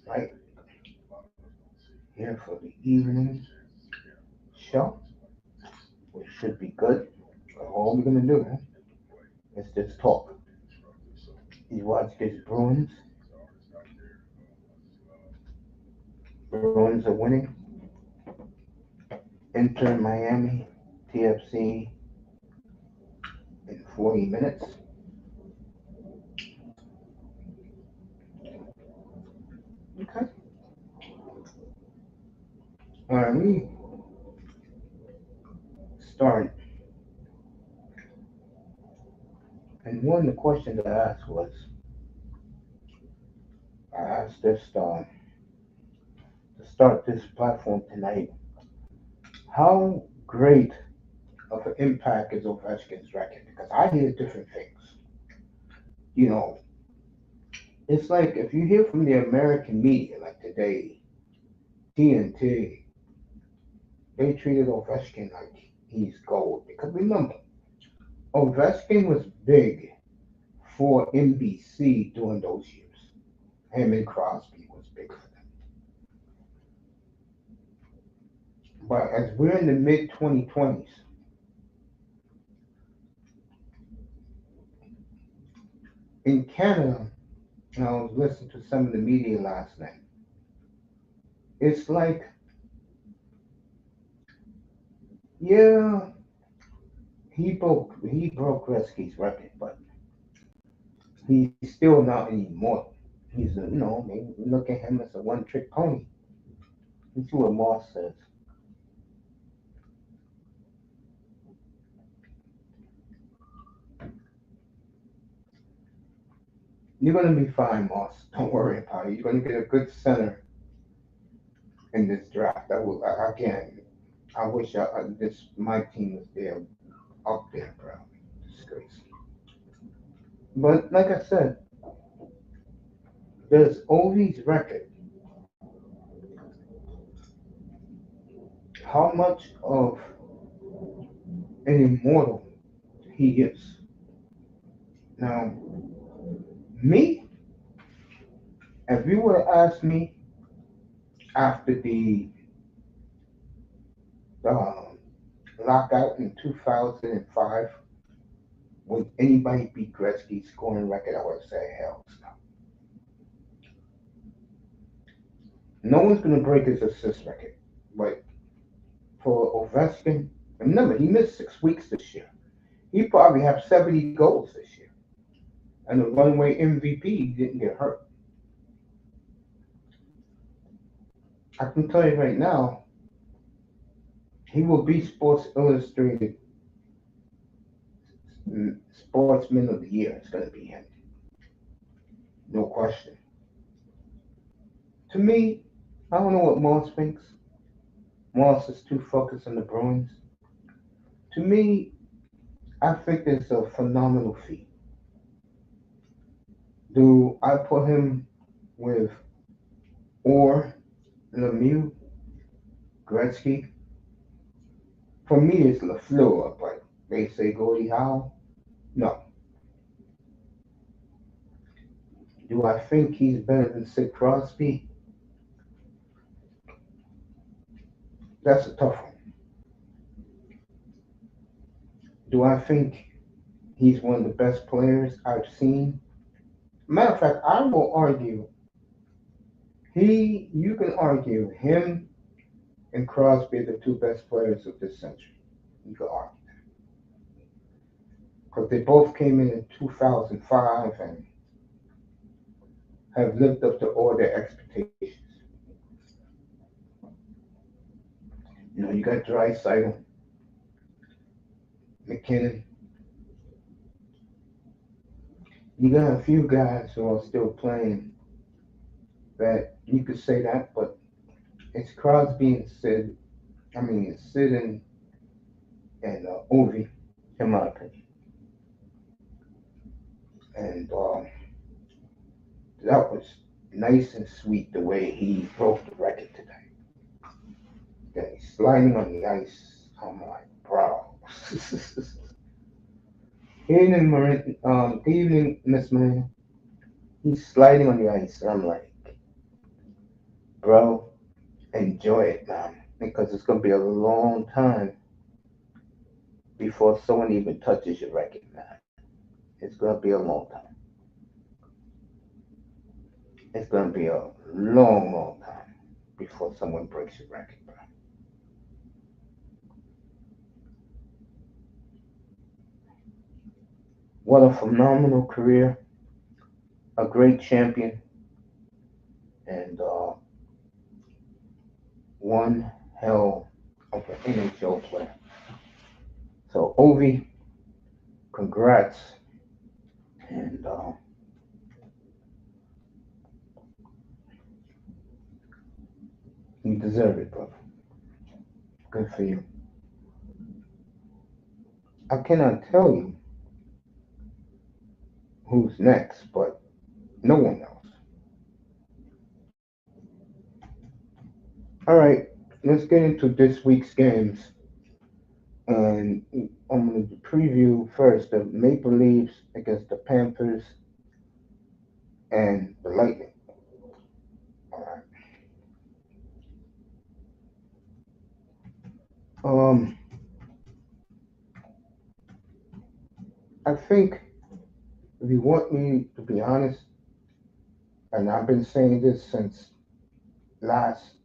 right here for the evening show, which should be good. All we're gonna do is just talk. You watch this Bruins. Bruins are winning. Enter Miami TFC in 40 minutes. Okay. All right, we start. And one of the questions I asked was, I asked this to start this platform tonight. How great of an impact is Ovechkin's record? Because I hear different things. You know, it's like if you hear from the American media, like today, TNT, they treated Ovechkin like he's gold. Because remember, Ovechkin was big for NBC during those years. Him and Crosby was big for them. But as we're in the mid 2020s, in Canada, and I was listening to some of the media last night, it's like, yeah, he broke Gretzky's record, but he's still not anymore. He's a, maybe look at him as a one trick pony. You see what Moss says. You're gonna be fine, Moss. Don't worry about it. You're gonna get a good center in this draft. Again. I wish this my team was there up there, bro. Disgrace. But like I said, there's Ovi's record. How much of an immortal he is. Now, me, if you would have asked me after the um, lockout in 2005, would anybody beat Gretzky's scoring record? I would say hell no. No one's going to break his assist record. But for Ovechkin, remember, he missed 6 weeks this year. He probably have 70 goals this year. And the runaway MVP didn't get hurt. I can tell you right now, he will be Sports Illustrated Sportsman of the Year. It's going to be him. No question. To me, I don't know what Moss thinks. Moss is too focused on the Bruins. To me, I think it's a phenomenal feat. Do I put him with Orr, Lemieux, Gretzky? For me, it's LaFleur, but they say Gordie Howe. No. Do I think he's better than Sid Crosby? That's a tough one. Do I think he's one of the best players I've seen? Matter of fact, I will argue you can argue him and Crosby are the two best players of this century. You can argue because they both came in 2005 and have lived up to all their expectations. You got Draisaitl, McKinnon. You got a few guys who are still playing that you could say that, but it's Crosby and Sid. I mean, it's Sid and Ovi, in my opinion. And that was nice and sweet the way he broke the record today. Yeah, he's sliding on the ice. I'm like, bro. Evening, Marin. Good evening, Miss Marina. He's sliding on the ice, and I'm like, bro, enjoy it, man, because it's gonna be a long time before someone even touches your record, man. It's gonna be a long time. It's gonna be a long, long time before someone breaks your record, bro. What a phenomenal career, a great champion, and one hell of an NHL player. So, Ovi, congrats, and you deserve it, brother. Good for you. I cannot tell you who's next, but no one knows. All right, let's get into this week's games, and I'm going to preview first the Maple Leafs against the Panthers and the Lightning. All right. Um, I think if you want me to be honest, and I've been saying this since last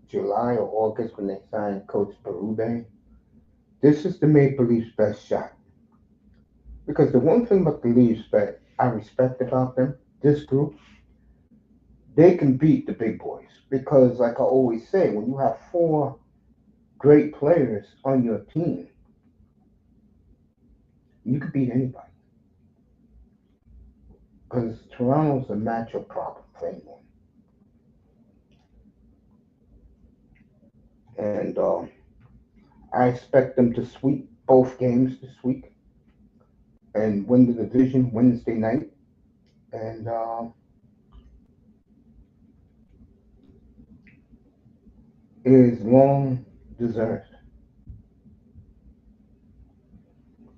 July or August when they signed Coach Berube, this is the Maple Leafs' best shot. Because the one thing about the Leafs that I respect about them, this group, they can beat the big boys. Because, like I always say, when you have four great players on your team, you can beat anybody. Because Toronto's a matchup problem for anyone. And I expect them to sweep both games this week and win the division Wednesday night. And it is long deserved.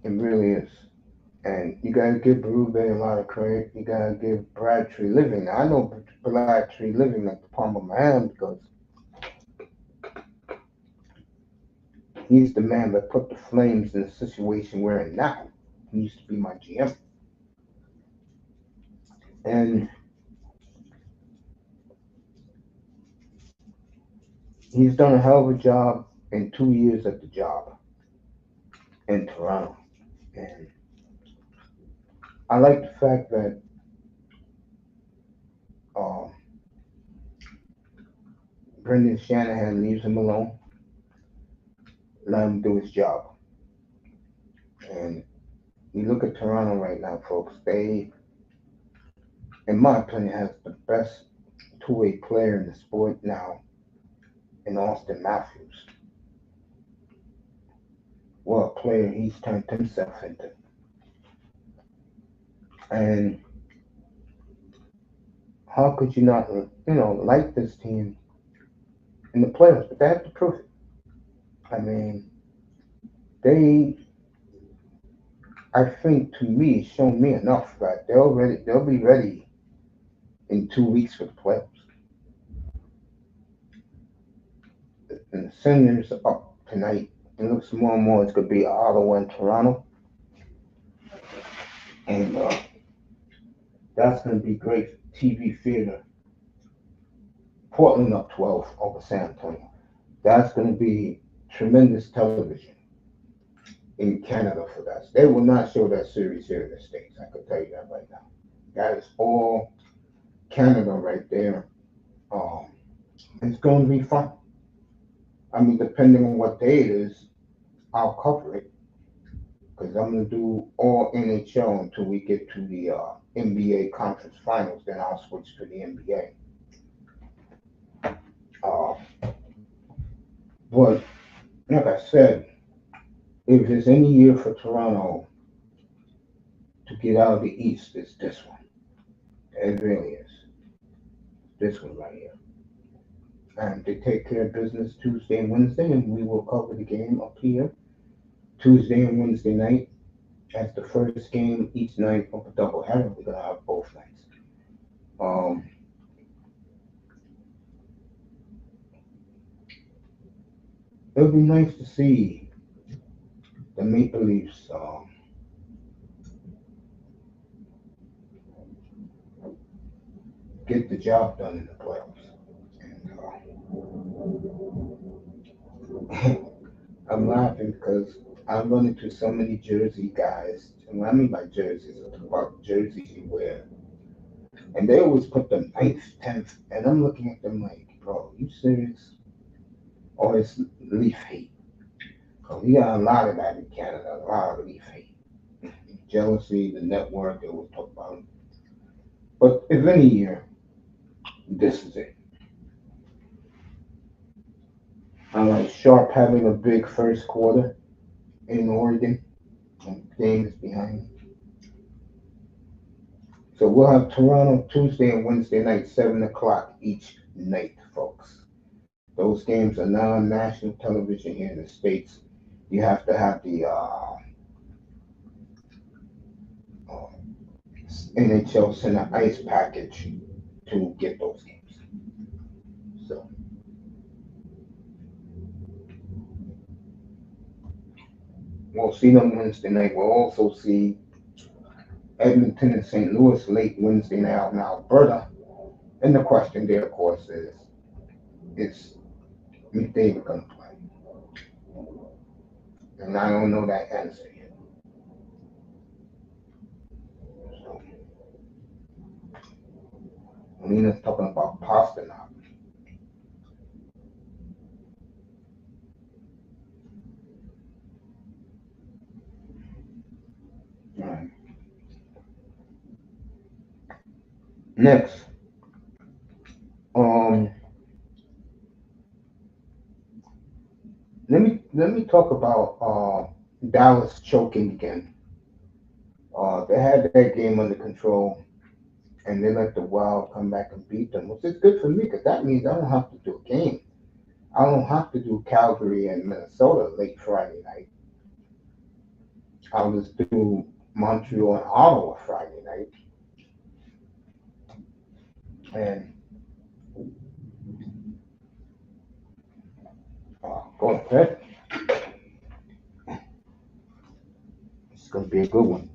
It really is. And you gotta give Berube a lot of credit. You gotta give Brad Living. I know Brad Living at the palm of my hand because he's the man that put the Flames in the situation we're in now. He used to be my GM. And he's done a hell of a job in 2 years at the job in Toronto. And I like the fact that uh, Brendan Shanahan leaves him alone, let him do his job. And you look at Toronto right now, folks, they, in my opinion, has the best two-way player in the sport now in Austin Matthews. What a player he's turned himself into. And how could you not, like this team in the playoffs? But they have to prove it. I mean, they, I think, to me, shown me enough that they'll be ready in 2 weeks for the playoffs. And the Senators are up tonight. It looks more and more it's going to be Ottawa and Toronto. And that's going to be great TV theater. Portland up 12 over San Antonio. That's going to be tremendous television in Canada for that. They will not show that series here in the States. I can tell you that right now. That is all Canada right there. Um, it's going to be fun. I mean, depending on what day it is, I'll cover it because I'm going to do all NHL until we get to the NBA conference finals. Then I'll switch to the NBA. Uh, but like I said, if there's any year for Toronto to get out of the East, it's this one. It really is. This one right here. And they take care of business Tuesday and Wednesday, and we will cover the game up here Tuesday and Wednesday night as the first game each night of a doubleheader. We're gonna have both nights. Um, it would be nice to see the Maple Leafs get the job done in the playoffs. And I'm laughing because I run into so many Jersey guys, and what I mean by jerseys, I'm talking about jerseys you wear, and they always put them ninth, 10th, and I'm looking at them like, bro, you serious? Or it's Leaf hate. Because we got a lot of that in Canada, a lot of Leaf hate. Jealousy, the network, they will talk about it. But if any year, this is it. I like Sharp having a big first quarter in Oregon, and game is behind. So we'll have Toronto Tuesday and Wednesday night, 7 o'clock each night, folks. Those games are now on national television here in the States. You have to have the uh, NHL Center Ice package to get those games. So we'll see them Wednesday night. We'll also see Edmonton and St. Louis late Wednesday night out in Alberta. And the question there, of course, is McDavid going to play? And I don't know that answer yet. So Lena's talking about pasta now. All right. Next, um, let me talk about Dallas choking again. They had that game under control, and they let the Wild come back and beat them, which is good for me because that means I don't have to do a game. I don't have to do Calgary and Minnesota late Friday night. I'll just do Montreal and Ottawa Friday night, and go ahead. It's going to be a good one.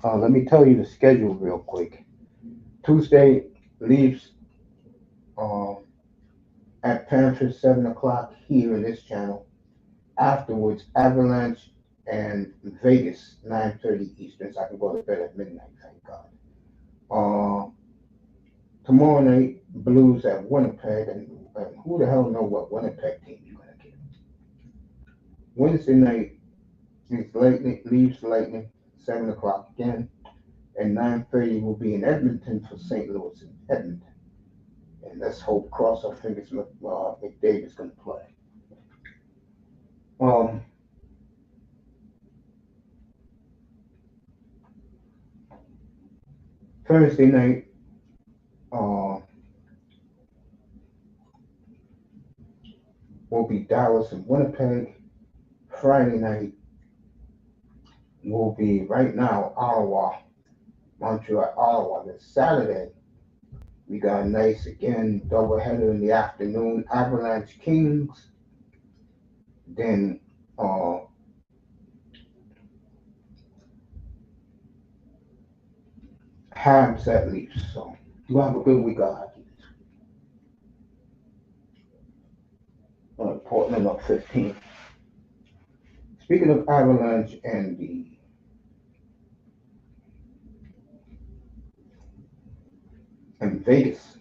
Let me tell you the schedule real quick. Tuesday, Leafs um, at Panthers 7 o'clock here in this channel. Afterwards, Avalanche and Vegas 9:30 Eastern. So I can go to bed at midnight. Thank God. Uh, Tomorrow night, Blues at Winnipeg, and who the hell know what Winnipeg team you're gonna get. Wednesday night, it's Lightning, Leafs Lightning 7 o'clock again, and 9:30 will be in Edmonton for St. Louis and Edmonton. And let's hope, cross our fingers, McDavid's gonna play. Um, Thursday night, uh, will be Dallas and Winnipeg. Friday night will be right now Ottawa, Montreal, Ottawa. Then Saturday we got a nice again doubleheader in the afternoon. Avalanche Kings, then uh, Habs at Leafs. So you have a good week of hockey. Portland up 15. Speaking of Avalanche and Vegas,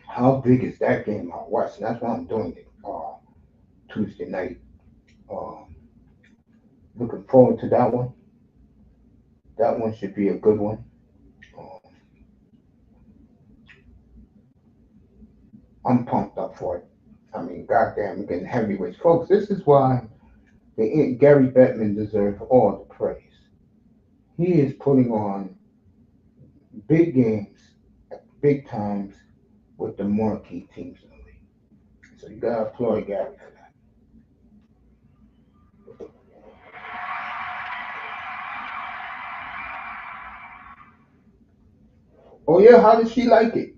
how big is that game out west? And that's why I'm doing it Tuesday night. Uh, Looking forward to that one. That one should be a good one. Uh, I'm pumped up for it. I mean, goddamn, we're getting heavyweights, folks. This is why Gary Bettman deserves all the praise. He is putting on big games at big times with the marquee teams in the league. So you gotta applaud Gary for that. Oh yeah, how did she like it?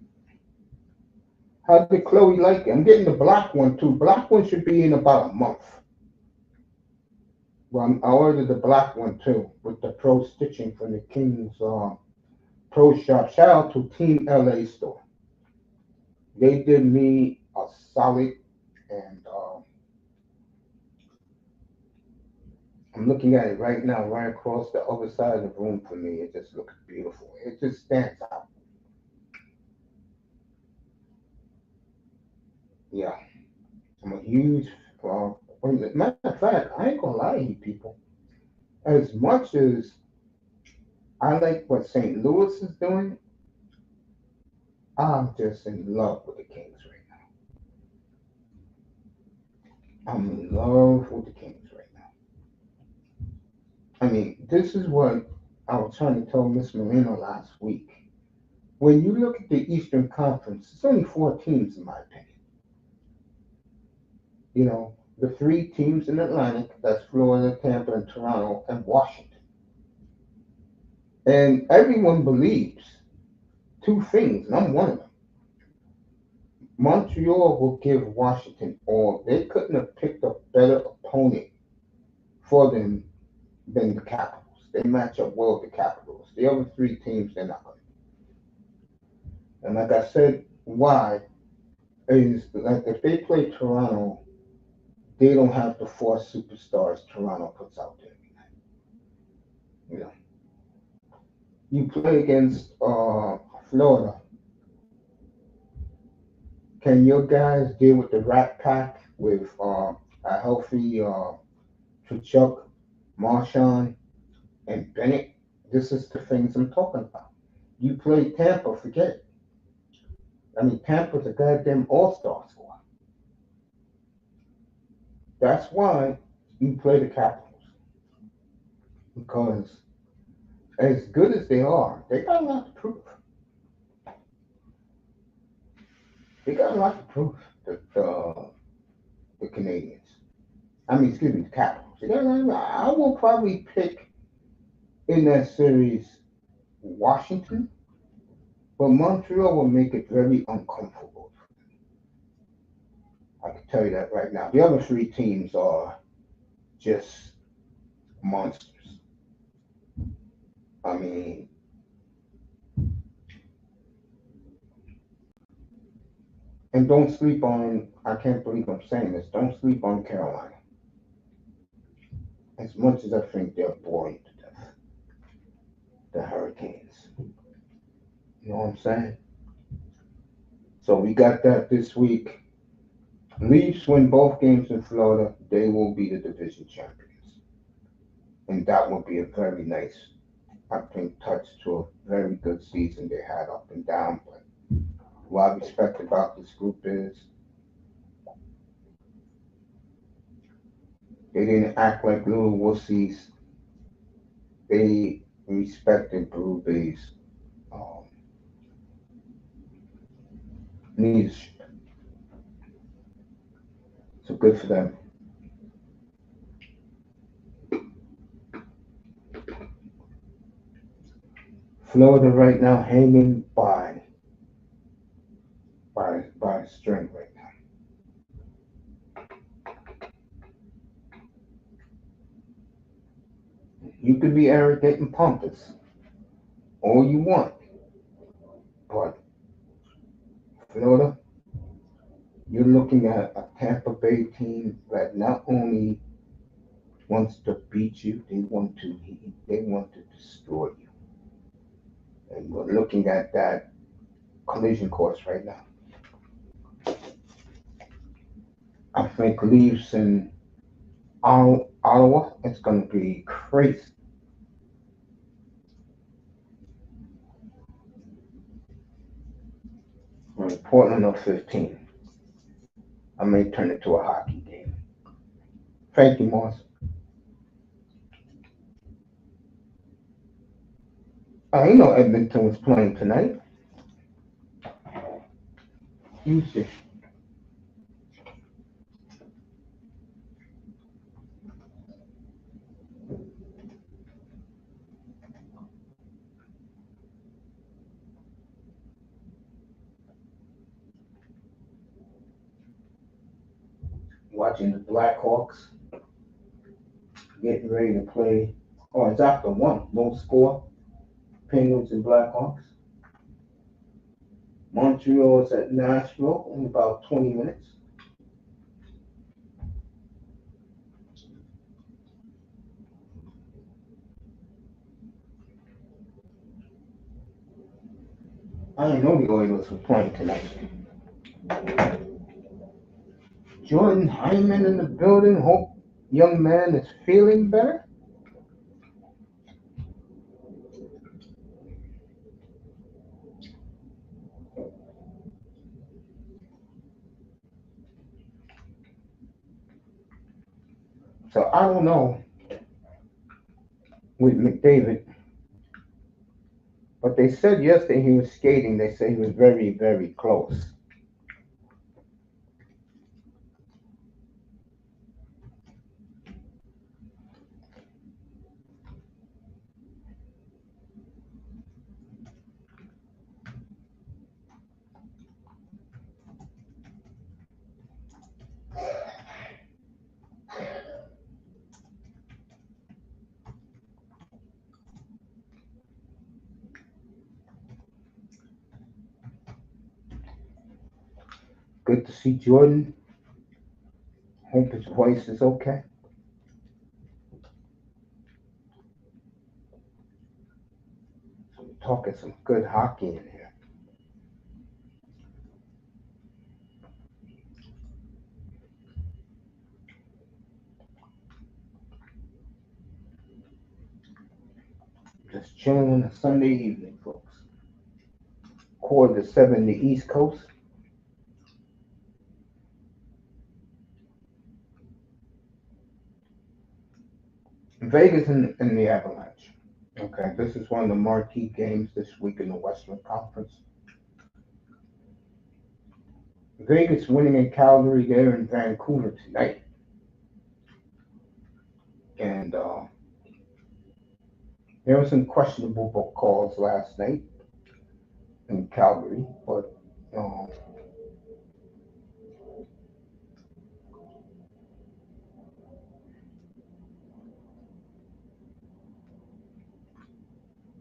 How did Chloe like it? I'm getting the black one too. Black one should be in about a month. Well, I ordered the black one too with the pro stitching from the King's Pro Shop. Shout out to Team LA store. They did me a solid, and I'm looking at it right now, right across the other side of the room for me. It just looks beautiful. It just stands out. Yeah, I'm a huge. Matter of fact, I ain't gonna lie to you people. As much as I like what St. Louis is doing, I'm just in love with the Kings right now. I'm in love with the Kings right now. I mean, this is what I was trying to tell Miss Marino last week. When you look at the Eastern Conference, it's only four teams, in my opinion. You know, the three teams in the Atlantic, that's Florida, Tampa, and Toronto, and Washington. And everyone believes two things, and I'm one of them. Montreal will give Washington all. They couldn't have picked a better opponent for them than the Capitals. They match up well with the Capitals. The other three teams, they're not going to. And like I said, why is like if they play Toronto, they don't have the four superstars Toronto puts out there. You know, you play against Florida. Can your guys deal with the Rat Pack with a healthy Kachuk, Marchand, and Bennett? This is the things I'm talking about. You play Tampa, forget it. I mean, Tampa's a goddamn all-star squad. That's why you play the Capitals because as good as they are, they got a lot to prove. They got a lot to prove. The Canadians. I mean, excuse me, the Capitals. They got a lot. I will probably pick in that series Washington, but Montreal will make it very uncomfortable. I can tell you that right now. The other three teams are just monsters. I mean, and don't sleep on, I can't believe I'm saying this, don't sleep on Carolina. As much as I think they're boring to death, the Hurricanes. You know what I'm saying? So we got that this week. Leafs win both games in Florida, they will be the division champions. And that will be a very nice, I think, touch to a very good season they had up and down. But what I respect about this group is they didn't act like little wussies. They respected Blue Bay's um, leadership. So good for them. Florida right now hanging by a string right now. You could be arrogant and pompous all you want, but Florida, you're looking at a Tampa Bay team that not only wants to beat you, they want to destroy you. And we're looking at that collision course right now. I think Leafs in Ottawa, it's going to be crazy. Portland of 15. I may turn it to a hockey game. Thank you, Moss. I know Edmonton was playing tonight. You see. watching the Blackhawks getting ready to play. Oh, it's after one. No score. Penguins and Blackhawks. Montreal's at Nashville in about 20 minutes. I didn't know the Oilers were playing tonight. Jordan Hyman in the building. Hope young man is feeling better. So I don't know with McDavid, but they said yesterday he was skating. They said he was very, very close. Good to see Jordan. Hope his voice is okay. So we're talking some good hockey in here. Just chilling on a Sunday evening, folks. Quarter to 7 the East Coast. Vegas and the Avalanche. Okay, this is one of the marquee games this week in the Western Conference. Vegas winning in Calgary there in Vancouver tonight. And there were some questionable calls last night in Calgary, but uh,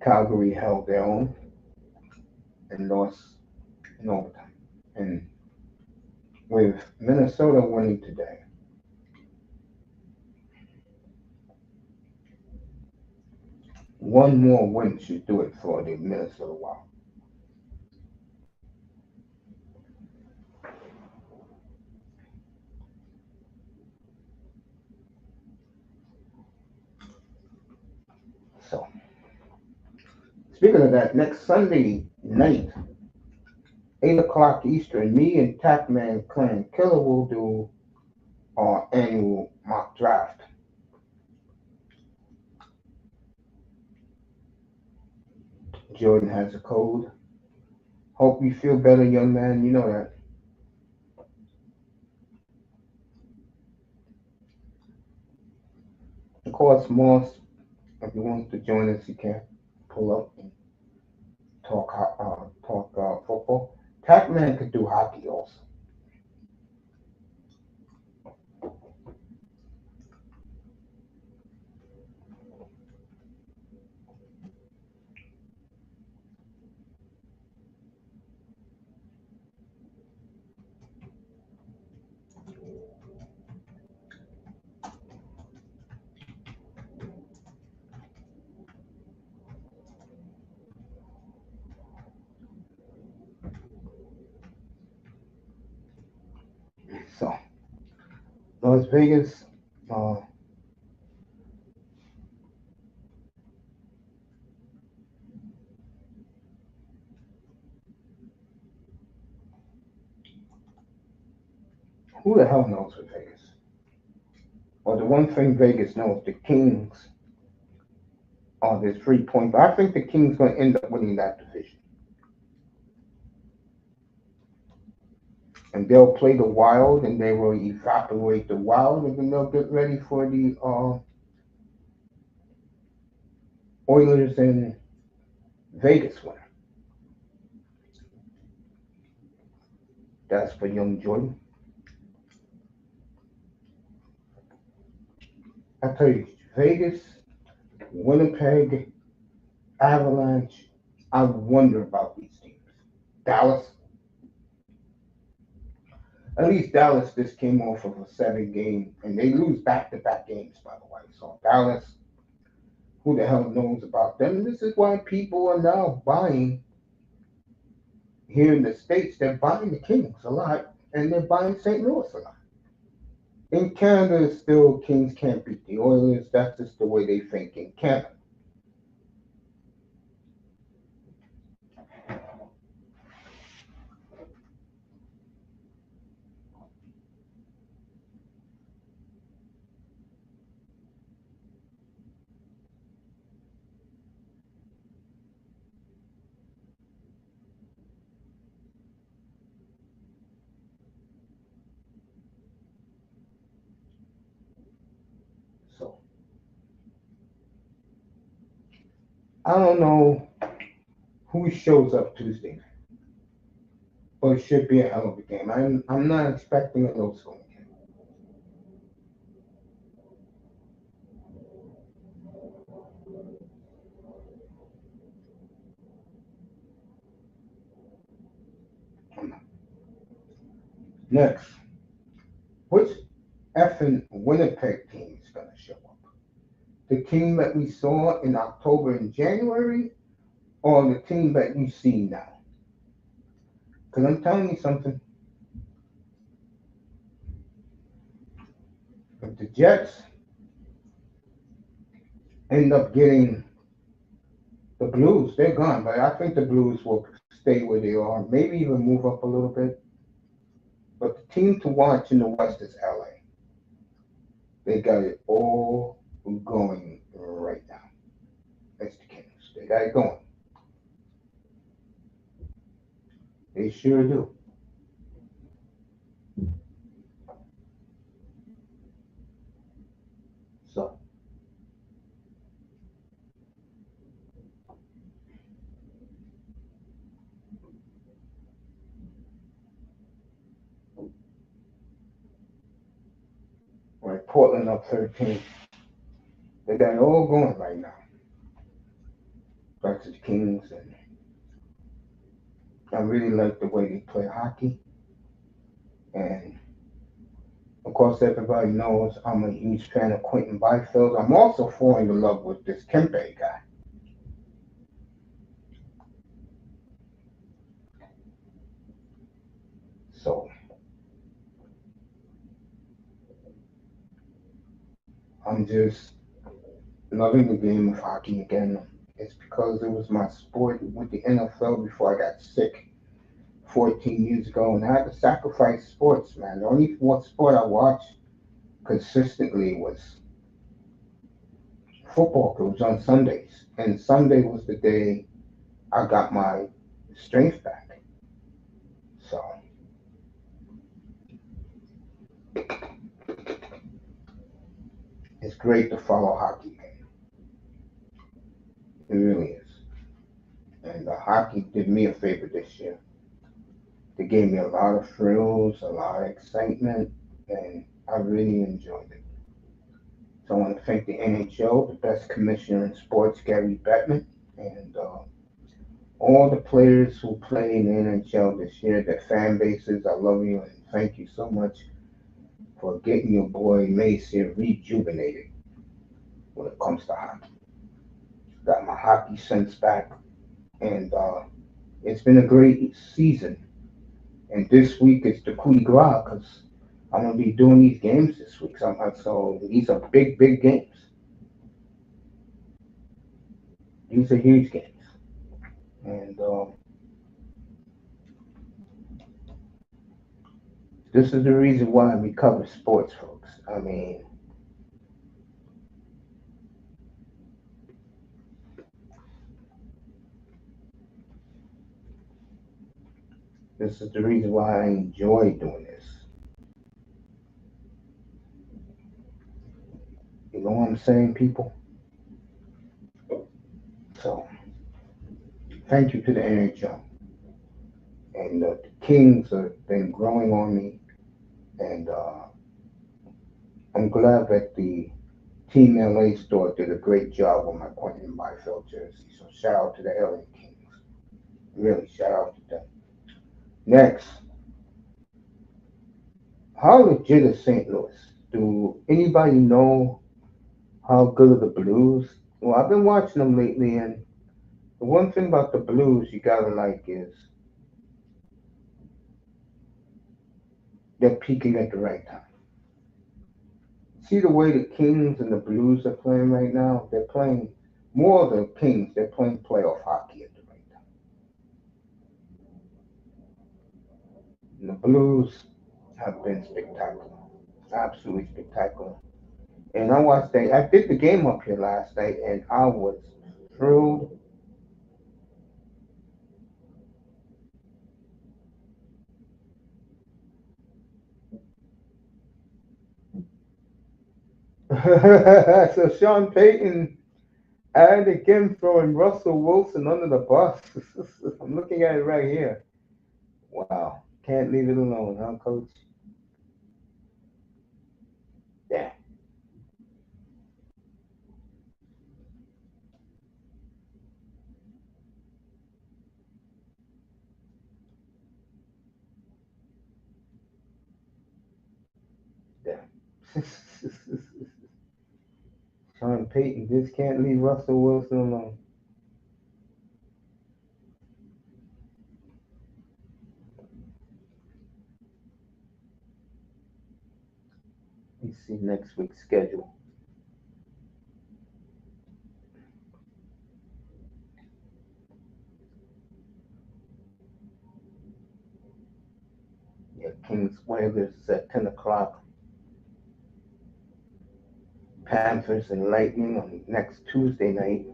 Calgary held their own and lost in overtime. And with Minnesota winning today, one more win should do it for the Minnesota Wild. So, speaking of that, next Sunday night, 8 o'clock Eastern, me and Tackman Clan Killer will do our annual mock draft. Jordan has a code. Hope you feel better, young man. You know that. Of course, Moss, if you want to join us, you can pull up and talk football. Tackman could do hockey also. So, Las Vegas, uh, who the hell knows with Vegas? Well, the one thing Vegas knows, the Kings are their 3 point. But I think the Kings going to end up winning that division. And they'll play the Wild, and they will evaporate the Wild, and then they'll get ready for the Oilers and Vegas winner. That's for young Jordan. tell you, Vegas, Winnipeg, Avalanche, I wonder about these teams. Dallas, at least Dallas just came off of a 7 game, and they lose back-to-back games, by the way. So Dallas, who the hell knows about them? This is why people are now buying here in the States. They're buying the Kings a lot, and they're buying St. Louis a lot. In Canada, still Kings can't beat the Oilers. That's just the way they think in Canada. So I don't know who shows up Tuesday, but it should be a hell of a game. I'm not expecting a low scoring game. Next, which effing Winnipeg team is going to show up? The team that we saw in October and January, or the team that you see now? Because I'm telling you something. If the Jets end up getting the Blues, they're gone. But I think the Blues will stay where they are, maybe even move up a little bit. But the team to watch in the West is LA. They got it all going right now. That's the Kings. They got it going. They sure do. So right, Portland up 13. They got it all going right now. That's the Kings, and I really like the way they play hockey. And of course, everybody knows I'm a huge fan of Quentin Byfield. I'm also falling in love with this Kempe guy. So I'm just loving the game of hockey again. It's because it was my sport with the NFL before I got sick 14 years ago, and I had to sacrifice sports, man. The only sport I watched consistently was football. It was on Sundays, and Sunday was the day I got my strength back. So it's great to follow hockey again. It really is. And hockey did me a favor this year. They gave me a lot of thrills, a lot of excitement, and I really enjoyed it. So I want to thank the NHL, the best commissioner in sports, Gary Bettman, and all the players who play in the NHL this year, their fan bases. I love you and thank you so much for getting your boy Mace here rejuvenated when it comes to hockey. Got my hockey sense back, and it's been a great season. And this week it's the coup de grace because I'm gonna be doing these games this week. So these are big, big games. These are huge games, and this is the reason why we cover sports, folks. I mean, this is the reason why I enjoy doing this. You know what I'm saying, people? So thank you to the NHL. And the Kings have been growing on me, and I'm glad that the Team LA store did a great job on my Quentin Byfield jersey. So shout out to the LA Kings. Really, shout out to them. Next, how legit is St. Louis? Do anybody know how good are the Blues? Well, I've been watching them lately, and the one thing about the Blues you gotta like is they're peaking at the right time. See the way the Kings and the Blues are playing right now? They're playing more than Kings. They're playing playoff hockey at the right time. And the Blues have been spectacular, absolutely spectacular. And I did the game up here last night, and I was thrilled. So Sean Payton and again throwing Russell Wilson under the bus. I'm looking at it right here. Wow. Can't leave it alone, huh, coach? Yeah. Yeah. Sean Payton just can't leave Russell Wilson alone. Let's see next week's schedule. Yeah, Kings Whalers is at 10 o'clock. Panthers and Lightning on next Tuesday night.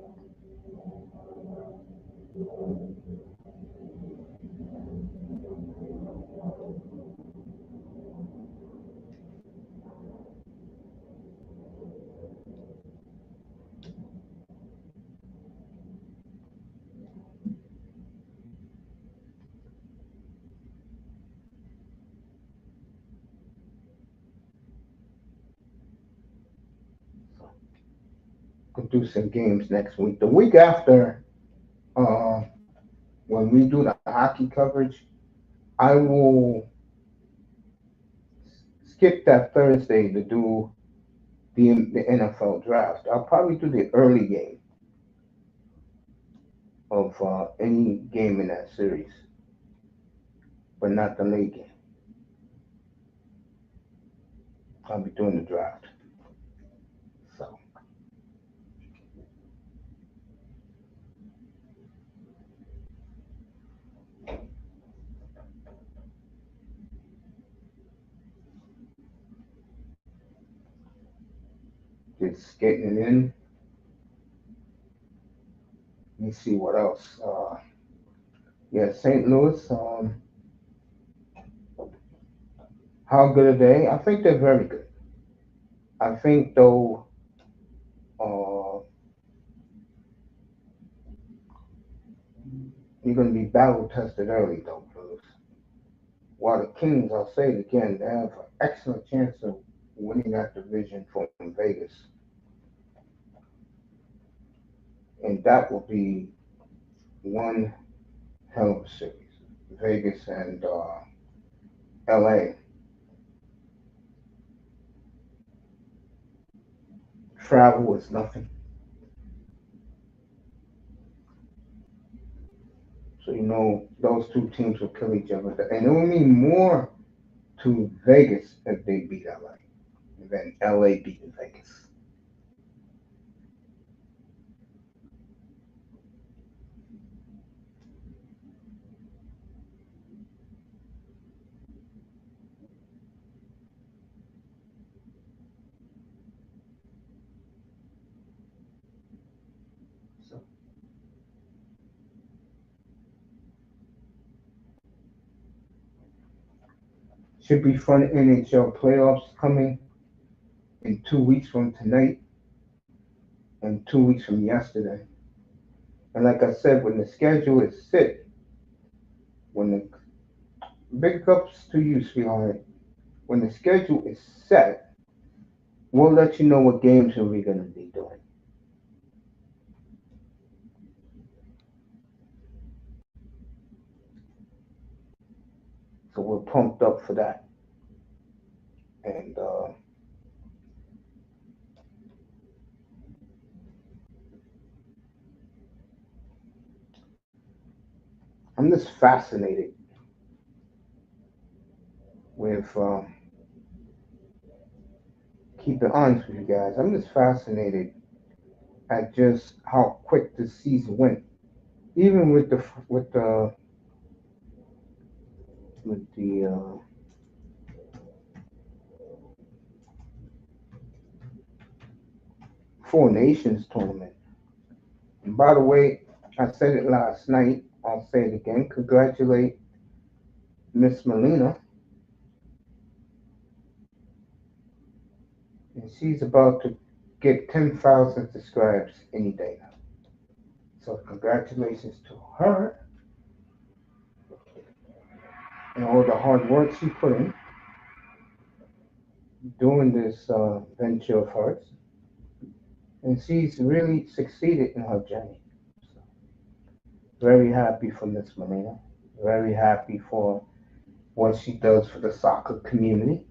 So, could do some games next week. The week after, uh, when we do the hockey coverage, I will skip that Thursday to do the NFL draft. I'll probably do the early game of any game in that series, but not the late game. I'll be doing the draft. So just getting it in. Let me see what else. Yeah, St. Louis. How good are they? I think they're very good. I think though, uh, you're going to be battle tested early though, Blues. While the Kings, I'll say it again, they have an excellent chance of winning that division from Vegas, and that will be one hell of a series. Vegas and LA. Travel is nothing. So you know those two teams will kill each other. And it will mean more to Vegas if they beat LA than LA beating Vegas. So should be fun NHL playoffs coming in 2 weeks from tonight and 2 weeks from yesterday. And like I said, when the schedule is set, when the big ups to you, sweetheart, when the schedule is set, we'll let you know what games are we gonna be doing. So we're pumped up for that. And I'm just fascinated with keeping honest with you guys. I'm just fascinated at just how quick the season went. Even with the Four Nations tournament. And by the way, I said it last night. I'll say it again. Congratulate Miss Melina, and she's about to get 10,000 subscribers any day now. So congratulations to her and all the hard work she put in doing this venture of hers. And she's really succeeded in her journey. So very happy for Miss Melina. Very happy for what she does for the soccer community.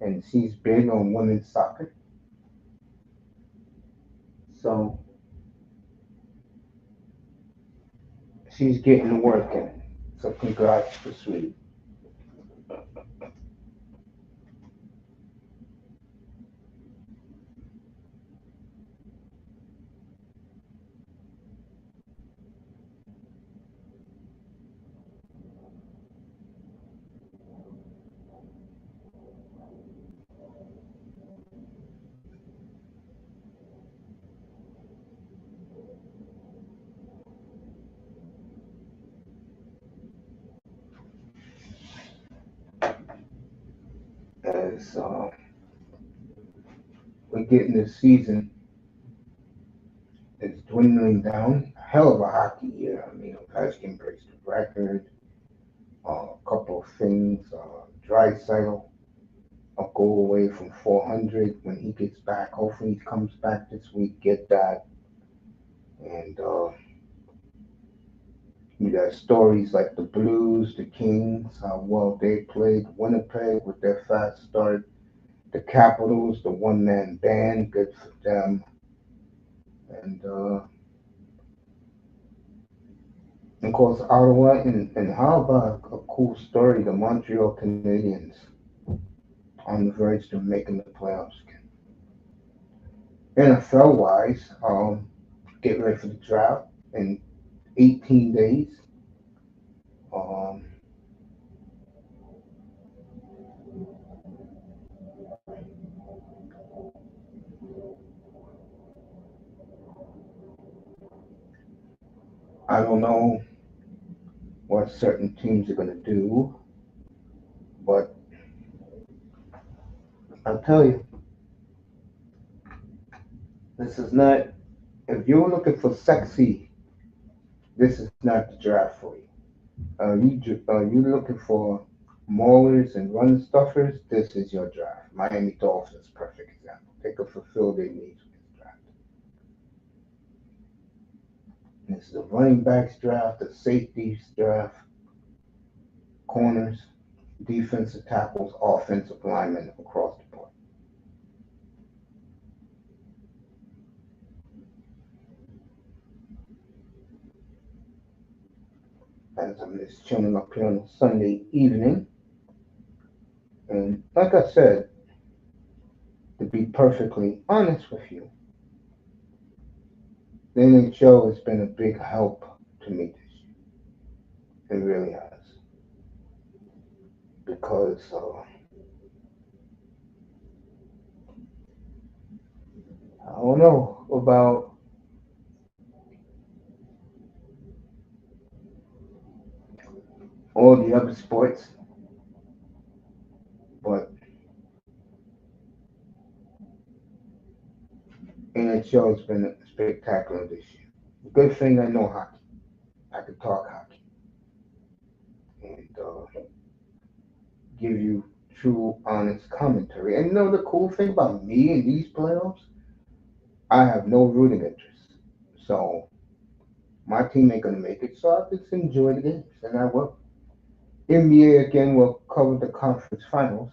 And she's big on women's soccer. So she's getting the work in. So congrats to Sweetie. As we're getting this season, it's dwindling down. A hell of a hockey year. I mean, Ovechkin breaks the record. A couple of things. Drysdale a goal away from 400 when he gets back. Hopefully, he comes back this week. Get that. And you got stories like the Blues, the Kings, how well they played. Winnipeg with their fast start. The Capitals, the one-man band, good for them. And of course, Ottawa. And how about a cool story? The Montreal Canadiens on the verge of making the playoffs again. NFL wise, get ready for the draft in 18 days. Um, I don't know what certain teams are going to do, but I'll tell you, this is not, if you're looking for sexy, this is not the draft for you. You looking for maulers and run stuffers, this is your draft. Miami Dolphins, perfect example. They could fulfill their needs with this draft. And this is a running backs draft, a safeties draft, corners, defensive tackles, offensive linemen across the board. As I'm just chilling up here on a Sunday evening, and like I said, to be perfectly honest with you, the NHL has been a big help to me this year. It really has. Because I don't know about all the other sports, but NHL has been spectacular this year. Good thing I know hockey. I can talk hockey and give you true, honest commentary. And you know the cool thing about me in these playoffs, I have no rooting interest. So my team ain't gonna make it, so I just enjoy the games, and I will. NBA again will cover the conference finals.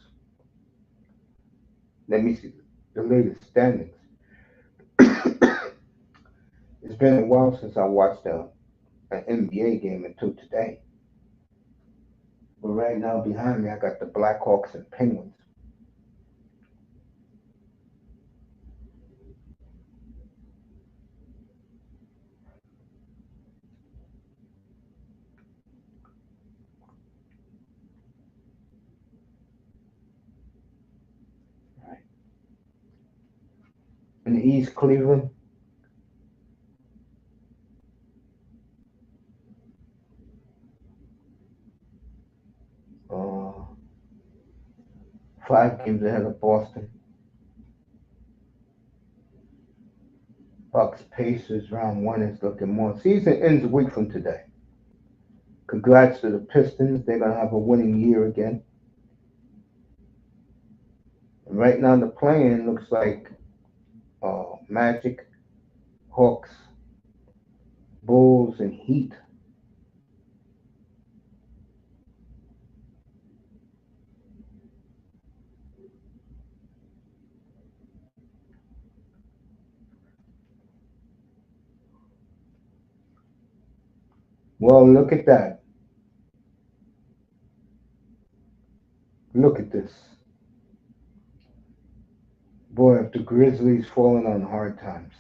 Let me see the latest standings. It's been a while since I watched an NBA game until today. But right now behind me, I got the Blackhawks and Penguins. In the East, Cleveland, uh, 5 games ahead of Boston. Bucks Pacers round one is looking more. Season ends a week from today. Congrats to the Pistons. They're gonna have a winning year again. And right now the plan looks like Magic, Hawks, Bulls, and Heat. Well, look at that. Look at this. Boy, if the Grizzlies falling on hard times.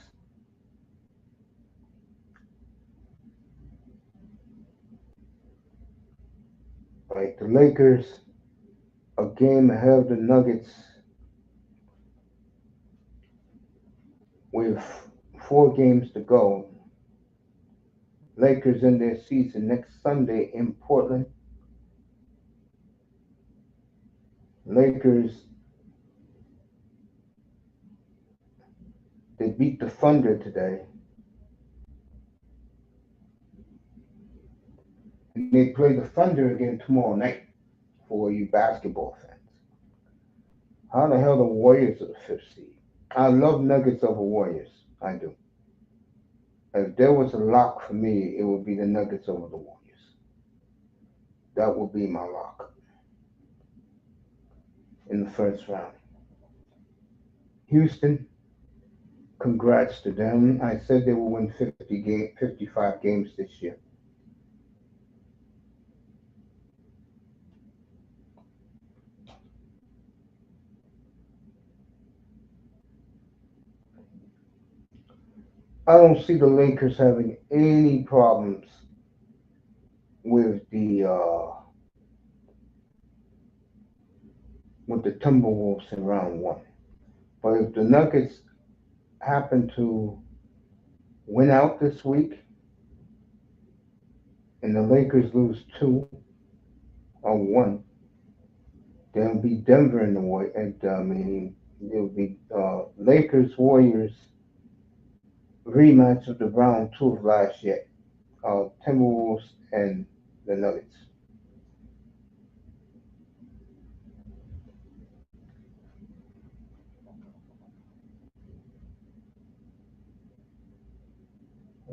Right, the Lakers a game ahead of the Nuggets with 4 games to go. Lakers in their season next Sunday in Portland. Lakers, they beat the Thunder today. And they play the Thunder again tomorrow night for you basketball fans. How the hell the Warriors are the fifth seed? I love Nuggets over Warriors. I do. If there was a lock for me, it would be the Nuggets over the Warriors. That would be my lock in the first round. Houston, congrats to them. I said they will win 55 games this year. I don't see the Lakers having any problems with the Timberwolves in round one. But if the Nuggets happen to win out this week and the Lakers lose two or one, there'll be Denver in the way, and it'll be Lakers Warriors rematch of the round two of last year, Timberwolves and the Nuggets.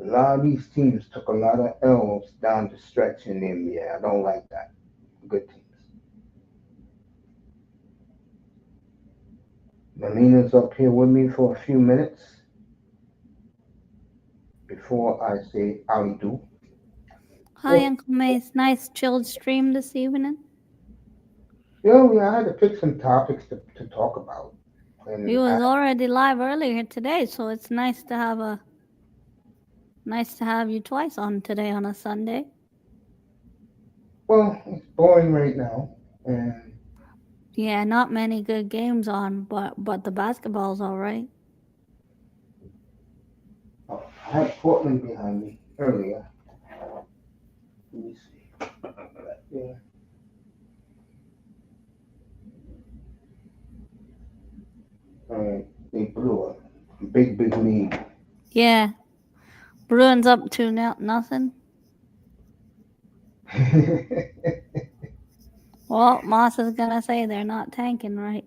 A lot of these teams took a lot of L's down the stretch in the NBA. I don't like that. Good teams. Melina's up here with me for a few minutes before I say Ali do. Hi, Uncle Mace. Nice chilled stream this evening. Yeah, I had to pick some topics to talk about. We And was already live earlier today, so it's nice to have you twice on today on a Sunday. well, it's boring right now. And Yeah, not many good games on, but the basketball's all right. I had Portland behind me earlier. Let me see. Yeah. They blew a big lead. Yeah, Bruins up to nothing. Well, Moss is gonna say they're not tanking right.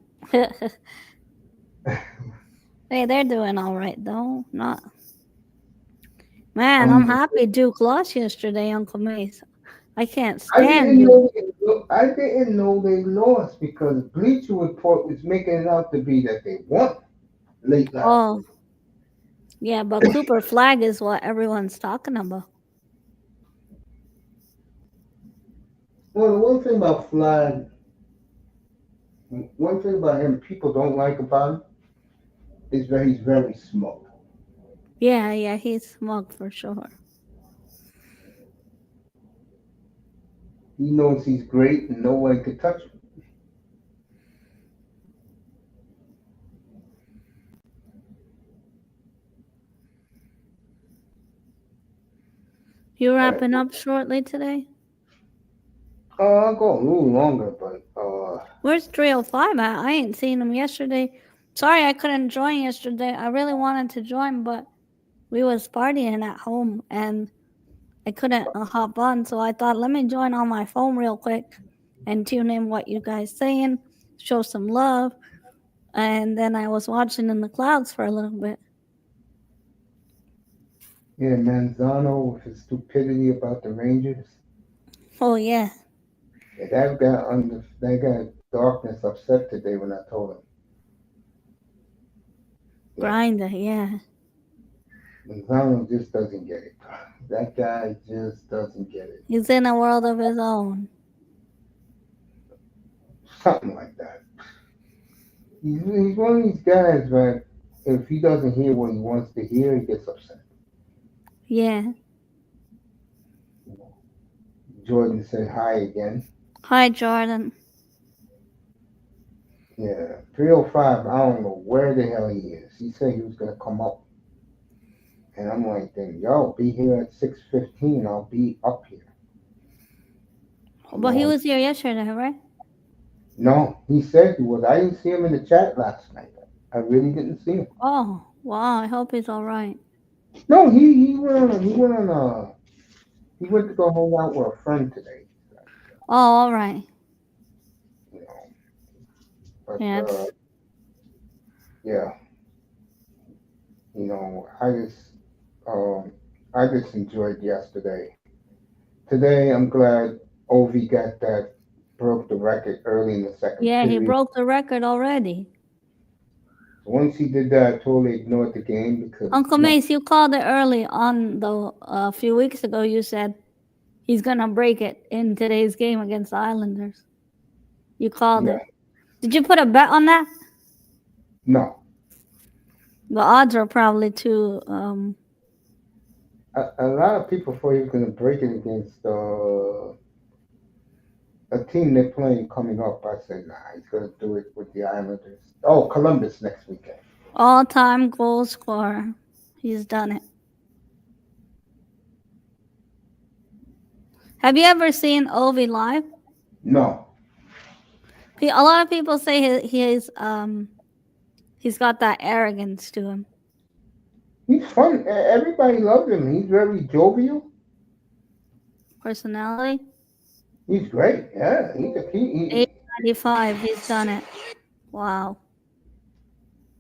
Hey, they're doing all right though. Not man. I'm Um, happy Duke lost yesterday, Uncle Mace. I can't I stand didn't Duke. know I didn't know they lost because Bleacher Report was making it out to be that they won late last Oh, week. yeah, but Cooper Flag is what everyone's talking about. Well, the one thing about Flag, one thing about him people don't like about him is that he's very smug. Yeah, yeah, he's smug for sure. He knows he's great and no one can touch him. You Uh, wrapping up shortly today? I'll go a little longer, but Where's 305 at? I ain't seen him yesterday. Sorry I couldn't join yesterday. I really wanted to join, but we was partying at home and I couldn't hop on, so I thought let me join on my phone real quick and tune in what you guys saying, show some love, and then I was watching in the clouds for a little bit. yeah, Manzano with his stupidity about the Rangers, Oh yeah, yeah, that got darkness upset today when I told him. Yeah, grinder, yeah. Manzano just doesn't get it. That guy just doesn't get it. He's in a world of his own. Something like that. He's one of these guys that if he doesn't hear what he wants to hear, he gets upset. Yeah. Jordan said hi again. Hi Jordan. Yeah, 305. I don't know where the hell he is. He said he was gonna come up, and I'm like, then yo, be here at 6:15. I'll be up here. You But he know? was here yesterday, right? No, he said he was. I didn't see him in the chat last night. I really didn't see him. Oh, wow. I hope he's all right. No, he went to go hang out with a friend today. Oh, all right. You know, but Yeah, it's yeah, you know, um, I just enjoyed yesterday. Today, I'm glad Ovi got that, broke the record early in the second yeah. He period. broke the record already. So once he did that, I totally ignored the game because Uncle Mace, you called it early on though. A few weeks ago, you said he's gonna break it in today's game against the Islanders. You called yeah, it. Did you put a bet on that? no, The odds are probably too. a lot of people thought he was going to break it against a team they're playing coming up. I said, nah, he's going to do it with the Islanders. Oh, Columbus next weekend. All-time goal scorer. He's done it. Have you ever seen Ovi live? No, A lot of people say he's got that arrogance to him. he's fun. Everybody loves him. He's very jovial. Personality. He's great. Yeah, he's a Age 95. He's done it. Wow.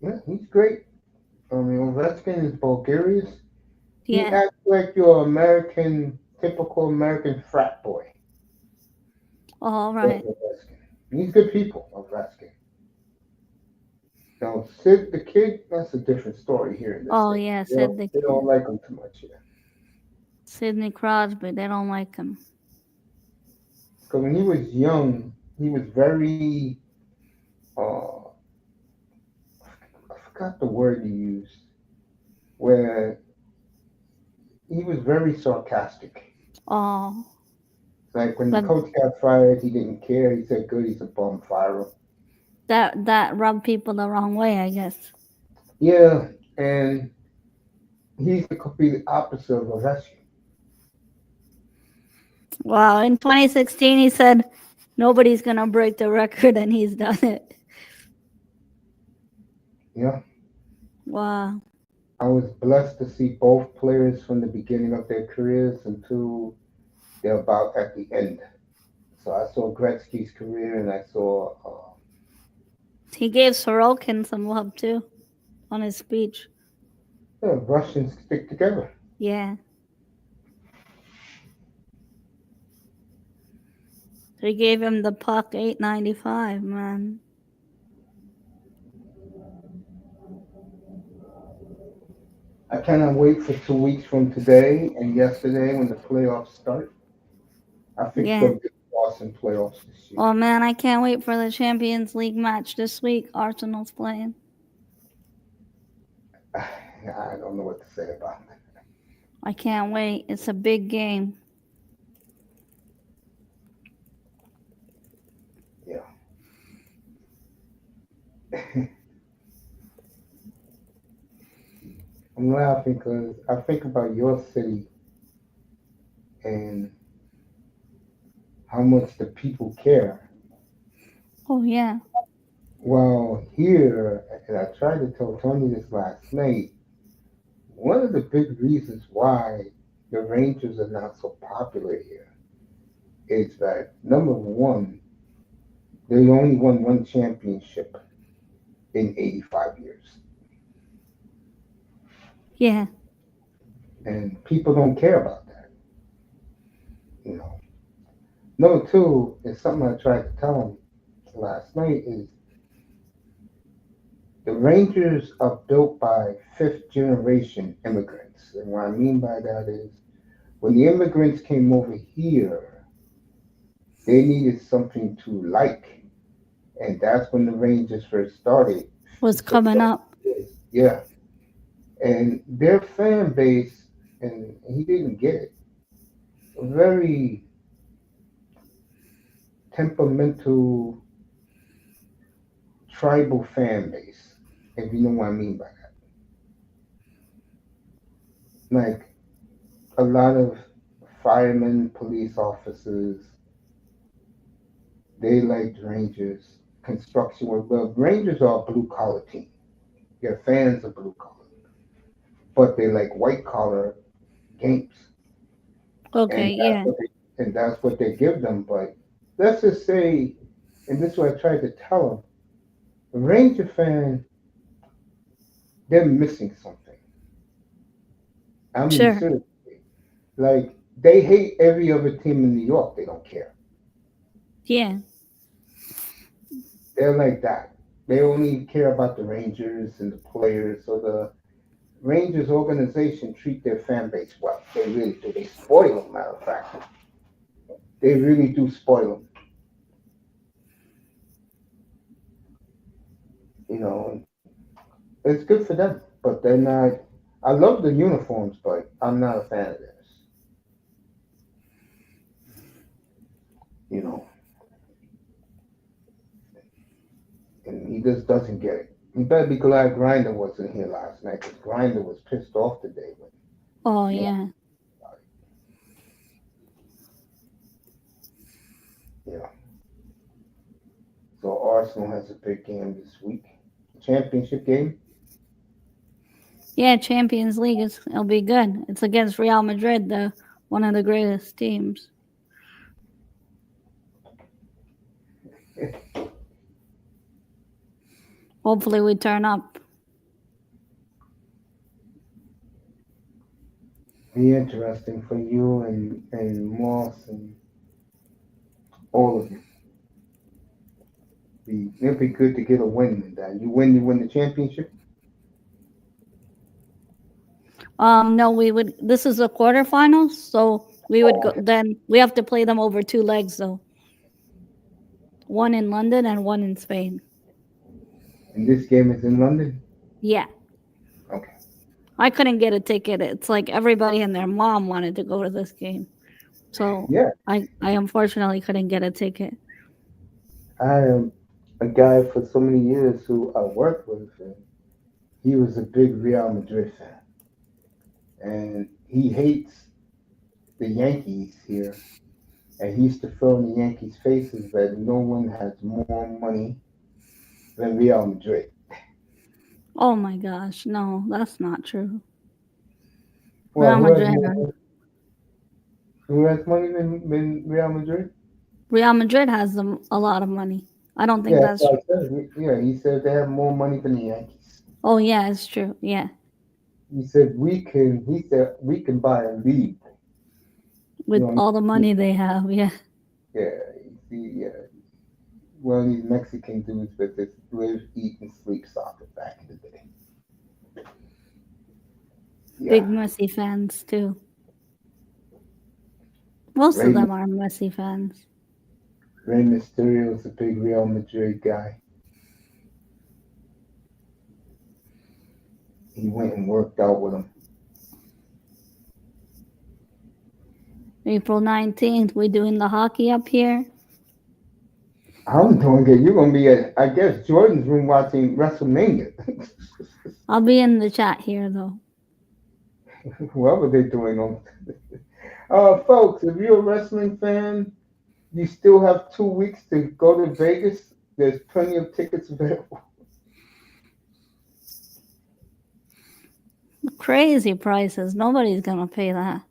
yeah, he's great. I mean, Ovechkin is Bulgarian. He Yeah. acts like your American, typical American frat boy. All That's right. Ovechkin. He's good people, Ovechkin. Now, Sid the kid, that's a different story here in this Oh state. yeah, said the They don't kid. like him too much here. Sidney Crosby. They don't like him. Because when he was young, he was very, I forgot the word he used, where he was very sarcastic. Oh, Like when the but coach got fired, he didn't care. He said, good, he's a bum, fire him. that rubbed people the wrong way, I guess. Yeah, and he's the complete opposite of Ovechkin. Wow. In 2016, he said nobody's gonna break the record, and he's done it. Yeah, Wow. I was blessed to see both players from the beginning of their careers until they're about at the end. So I saw Gretzky's career, and I saw He gave Sorokin some love too on his speech. Russians stick together. Yeah. They gave him the puck 8.95, man. I cannot wait for 2 weeks from today and yesterday when the playoffs start. I think Yeah. they'll get awesome playoffs this year. Oh man, I can't wait for the Champions League match this week. Arsenal's playing. I don't know what to say about that. I can't wait. It's a big game. Yeah. I'm laughing because I think about your city and how much the people care. Oh yeah. Well, here, and I tried to tell Tony this last night, one of the big reasons why the Rangers are not so popular here is that number one, they only won one championship in 85 years. Yeah. And people don't care about that, you know. Number two is something I tried to tell them last night is the Rangers are built by fifth generation immigrants. And what I mean by that is when the immigrants came over here, they needed something to like. And that's when the Rangers first started. Was So, coming up. yeah. And their fan base, and he didn't get it, a very temperamental tribal fan base, if you know what I mean by that. Like a lot of firemen, police officers, they liked Rangers. Construction work. Well, Rangers are a blue collar team. They're fans of blue collar, but they like white collar games, and Okay, that's yeah. what they give them. But let's just say, and this is what I tried to tell them: a Ranger fan, they're missing something. I mean, Sure. seriously, like they hate every other team in New York. They don't care. Yeah. They're like that. They only care about the Rangers and the players. So the Rangers organization treat their fan base well. They really do. They spoil them. Matter of fact, they really do spoil them. You know, it's good for them, but they're not. I love the uniforms, but I'm not a fan of theirs. You know, and he just doesn't get it. You better be glad Grinder wasn't here last night because Grinder was pissed off today. When, Oh you know, yeah. yeah. So Arsenal has a big game this week, championship game. Yeah, Champions League it'll be good. It's against Real Madrid, the one of the greatest teams. Hopefully we turn up. Be interesting for you and Moss and all of you. It'll be good to get a win in that. You win the championship. No, we would. This is a quarterfinals, so we would Oh, go. okay. Then we have to play them over two legs, though. One in London and one in Spain. And this game is in London. Yeah, Okay. I couldn't get a ticket. It's like everybody and their mom wanted to go to this game, so Yeah, I unfortunately couldn't get a ticket. I am a guy for so many years who I worked with, and he was a big Real Madrid fan, and he hates the Yankees here. And he used to throw in the Yankees' faces that no one has more money than Real Madrid. Oh my gosh, no, that's not true. Well, Real Madrid. who has money than Real Madrid? Real Madrid has a lot of money. I don't think Yeah, that's that's. what I said. Yeah, he said they have more money than the Yankees. Oh yeah, it's true. Yeah, He said we can. He said we can buy a league. You with know, all the money they have. Yeah, yeah, yeah. One of these Mexican dudes that just live, eat, and sleep soccer back in the day. Yeah, big Messi fans too. Most of Ray, them are Messi fans. Ray Mysterio is a big Real Madrid guy. He went and worked out with him. April 19th, we doing the hockey up here. I'm doing good. You're gonna be at, I guess, Jordan's room watching WrestleMania. I'll be in the chat here though. Whoever they're doing on. Folks, if you're a wrestling fan, you still have 2 weeks to go to Vegas. There's plenty of tickets available. Crazy prices. Nobody's gonna pay that.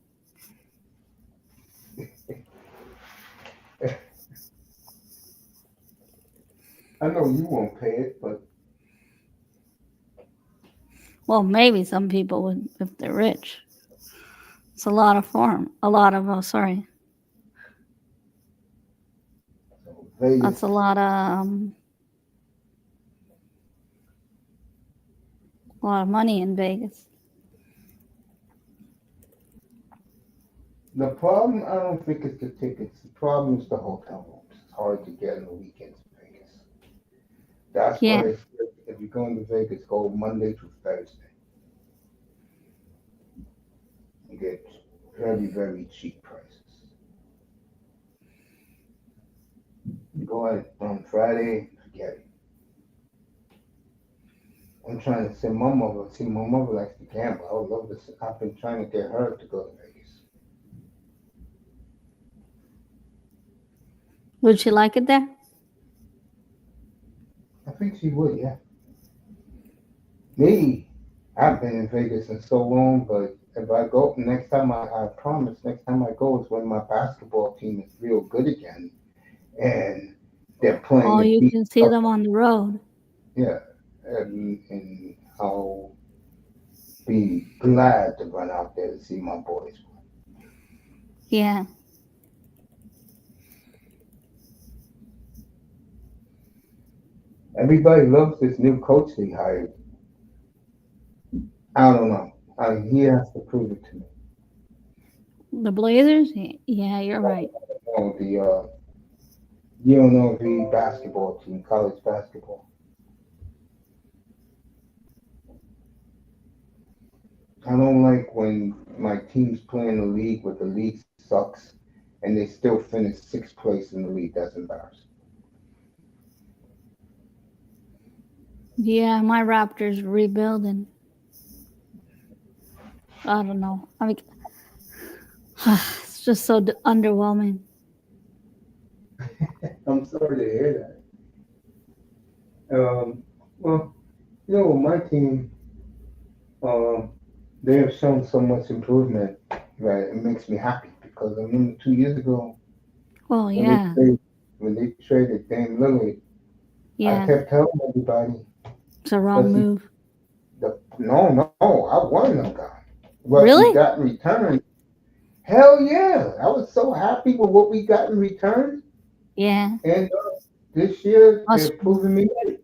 I know you won't pay it, but Well, maybe some people would if they're rich. It's a lot of form. A lot of Vegas. that's a lot of money in Vegas. The problem, I don't think it's the tickets. The problem is the hotel rooms. It's hard to get on the weekends in Vegas. That's why Yeah. they said if you're going to Vegas, go Monday through Thursday. You get very, very cheap prices. You go out on Friday, forget it. I'm trying to send my mother. See, my mother likes to gamble. I would love to. I've been trying to get her to go to Vegas. Would she like it there? I think she would, yeah. Me, I've been in Vegas in so long, but if I go next time, I promise next time I go is when my basketball team is real good again, and they're playing Oh, the you beat can see up. them on the road. Yeah, and I'll be glad to run out there to see my boys. Yeah. Everybody loves this new coach they hired. I don't know. He has to prove it to me. The Blazers? Yeah, you're right. Oh, you don't know the basketball team, college basketball. I don't like when my teams play in the league where the league sucks and they still finish sixth place in the league. That's embarrassing. Yeah, my Raptors rebuilding. I don't know. I mean, it's just so underwhelming. I'm sorry to hear that. Well, my team, um, they have shown so much improvement that it makes me happy because I remember 2 years ago Oh, when they yeah. traded, when they traded Dame Lillard, I Yeah. kept telling everybody, It's a wrong because move. no, I wanted them gone. What we Really? got in return, hell yeah, I was so happy with what we got in return, Yeah. and this year they're Must, proving me right.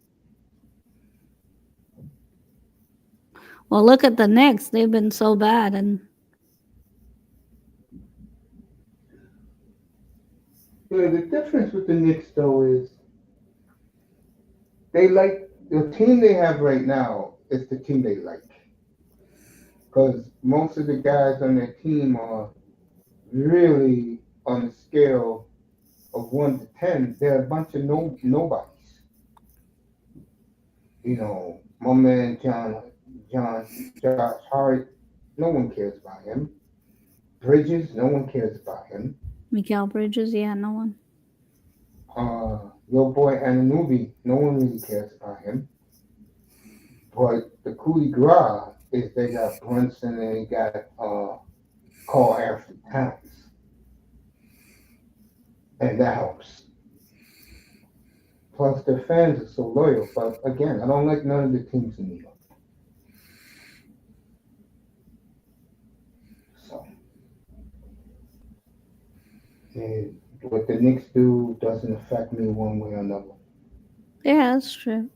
well, look at the Knicks. They've been so bad. And The difference with the Knicks though is they like the team they have right now is the team they like because most of the guys on their team are really on the scale of 1 to 10. They're a bunch of nobodies. My man Josh Hart, no one cares about him. Bridges, no one cares about him. Mikael Bridges, yeah, no one. Your boy Ananubi, no one really cares about him. But the coup de grace is they got Brunson and they got Carl Anthony Towns. and that helps. Plus, their fans are so loyal. But again, I don't like none of the teams in New York. So, what the Knicks do doesn't affect me one way or another. Yeah, that's true.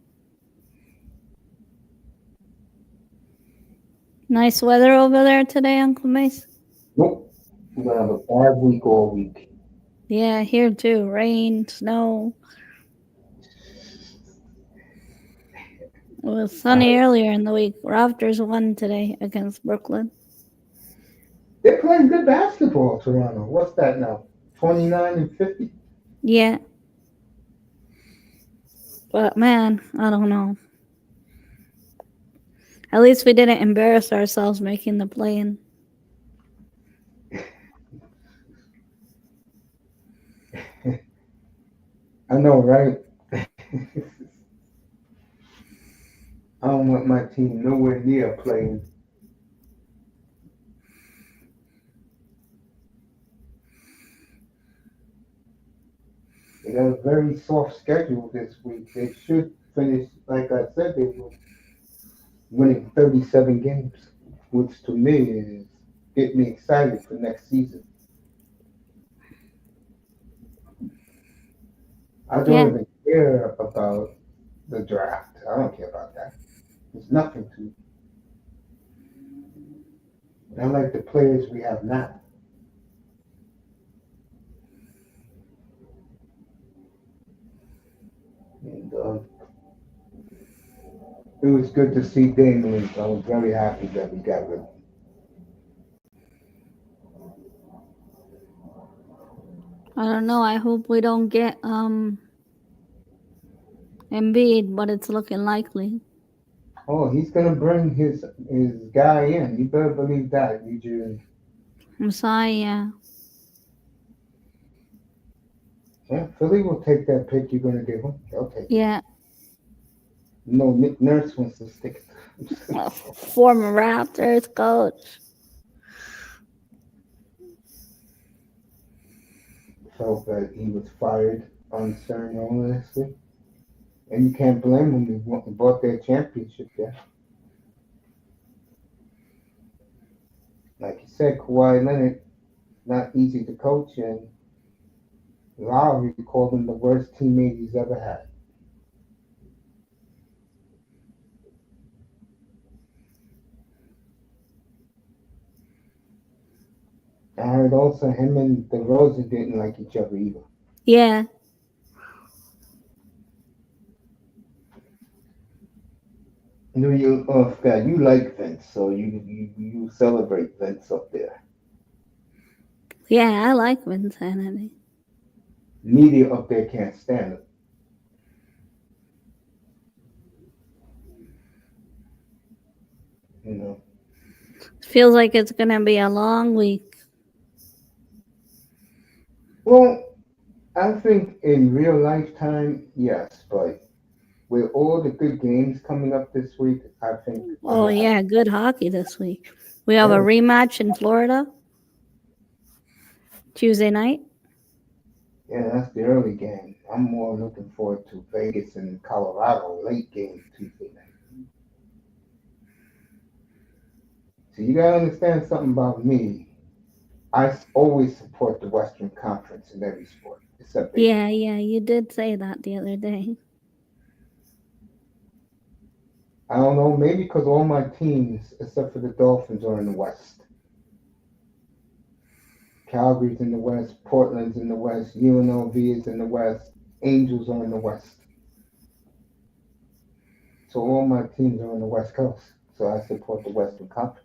Nice weather over there today, Uncle Mace. Nope. We're gonna have a bad week all week. Yeah, here too. Rain, snow. It was I sunny earlier in the week. Raptors won today against Brooklyn. They're playing good basketball, Toronto. What's that now? 29-50? Yeah, but man, I don't know. At least we didn't embarrass ourselves making the play-in. I know, right? I don't want my team nowhere near playing. They got a very soft schedule this week. They should finish, like I said, they were winning 37 games, which to me is get me excited for next season. I don't Yeah, even care about the draft. I don't care about that. There's nothing to. I like the players we have now. And it was good to see Damian. I was very happy that we got rid of him. I don't know. I hope we don't get Embiid, but it's looking likely. Oh, he's gonna bring his guy in. You better believe that, Eugene. I'm sorry, yeah. Yeah, Philly will take that pick you're gonna give him. They'll take it. Yeah. No, Nick Nurse wants to stick it. Former Raptors coach. Felt that he was fired unceremoniously, and you can't blame him. He bought their championship there. Like you said, Kawhi Leonard, not easy to coach, and Lowry called him the worst teammate he's ever had. I heard also him and DeRozan didn't like each other either. Yeah. Oh God, you like Vince, so you celebrate Vince up there. Yeah, I like Vincennes. Media up there can't stand it. You know. Feels like it's gonna be a long week. Well, I think in real lifetime, yes, but with all the good games coming up this week, I think I'm Oh not. yeah, good hockey this week. We have a Yeah, rematch in Florida Tuesday night. yeah, that's the early game. I'm more looking forward to Vegas and Colorado late game Tuesday night. So you gotta understand something about me. Always support the Western Conference in every sport except baseball. Yeah, yeah, you did say that the other day. I don't know, maybe because all my teams, except for the Dolphins, are in the West. Calgary's in the West, Portland's in the West, UNLV is in the West, Angels are in the West. So all my teams are on the West Coast. So I support the Western Conference.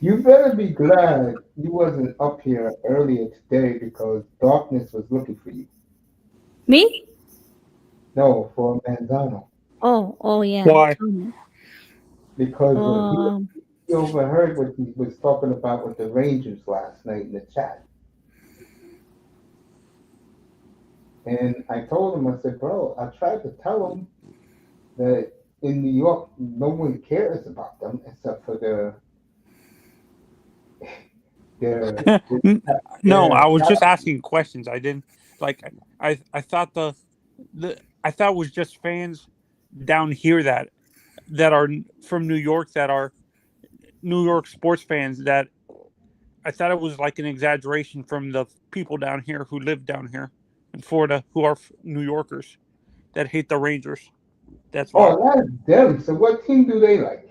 You better be glad you wasn't up here earlier today because darkness was looking for you. Me? No, for Manzano. Oh yeah. Why? Tell me. Because Um, he overheard what he was talking about with the Rangers last night in the chat. And I told him, I said, bro, I tried to tell him that in New York, no one cares about them except for They're, No, I they're was just asking questions. I didn't like. I thought I thought it was just fans down here that are from New York, that are New York sports fans. That I thought it was like an exaggeration from the people down here who live down here in Florida, who are New Yorkers that hate the Rangers. That's why. oh, that's them. So what team do they like?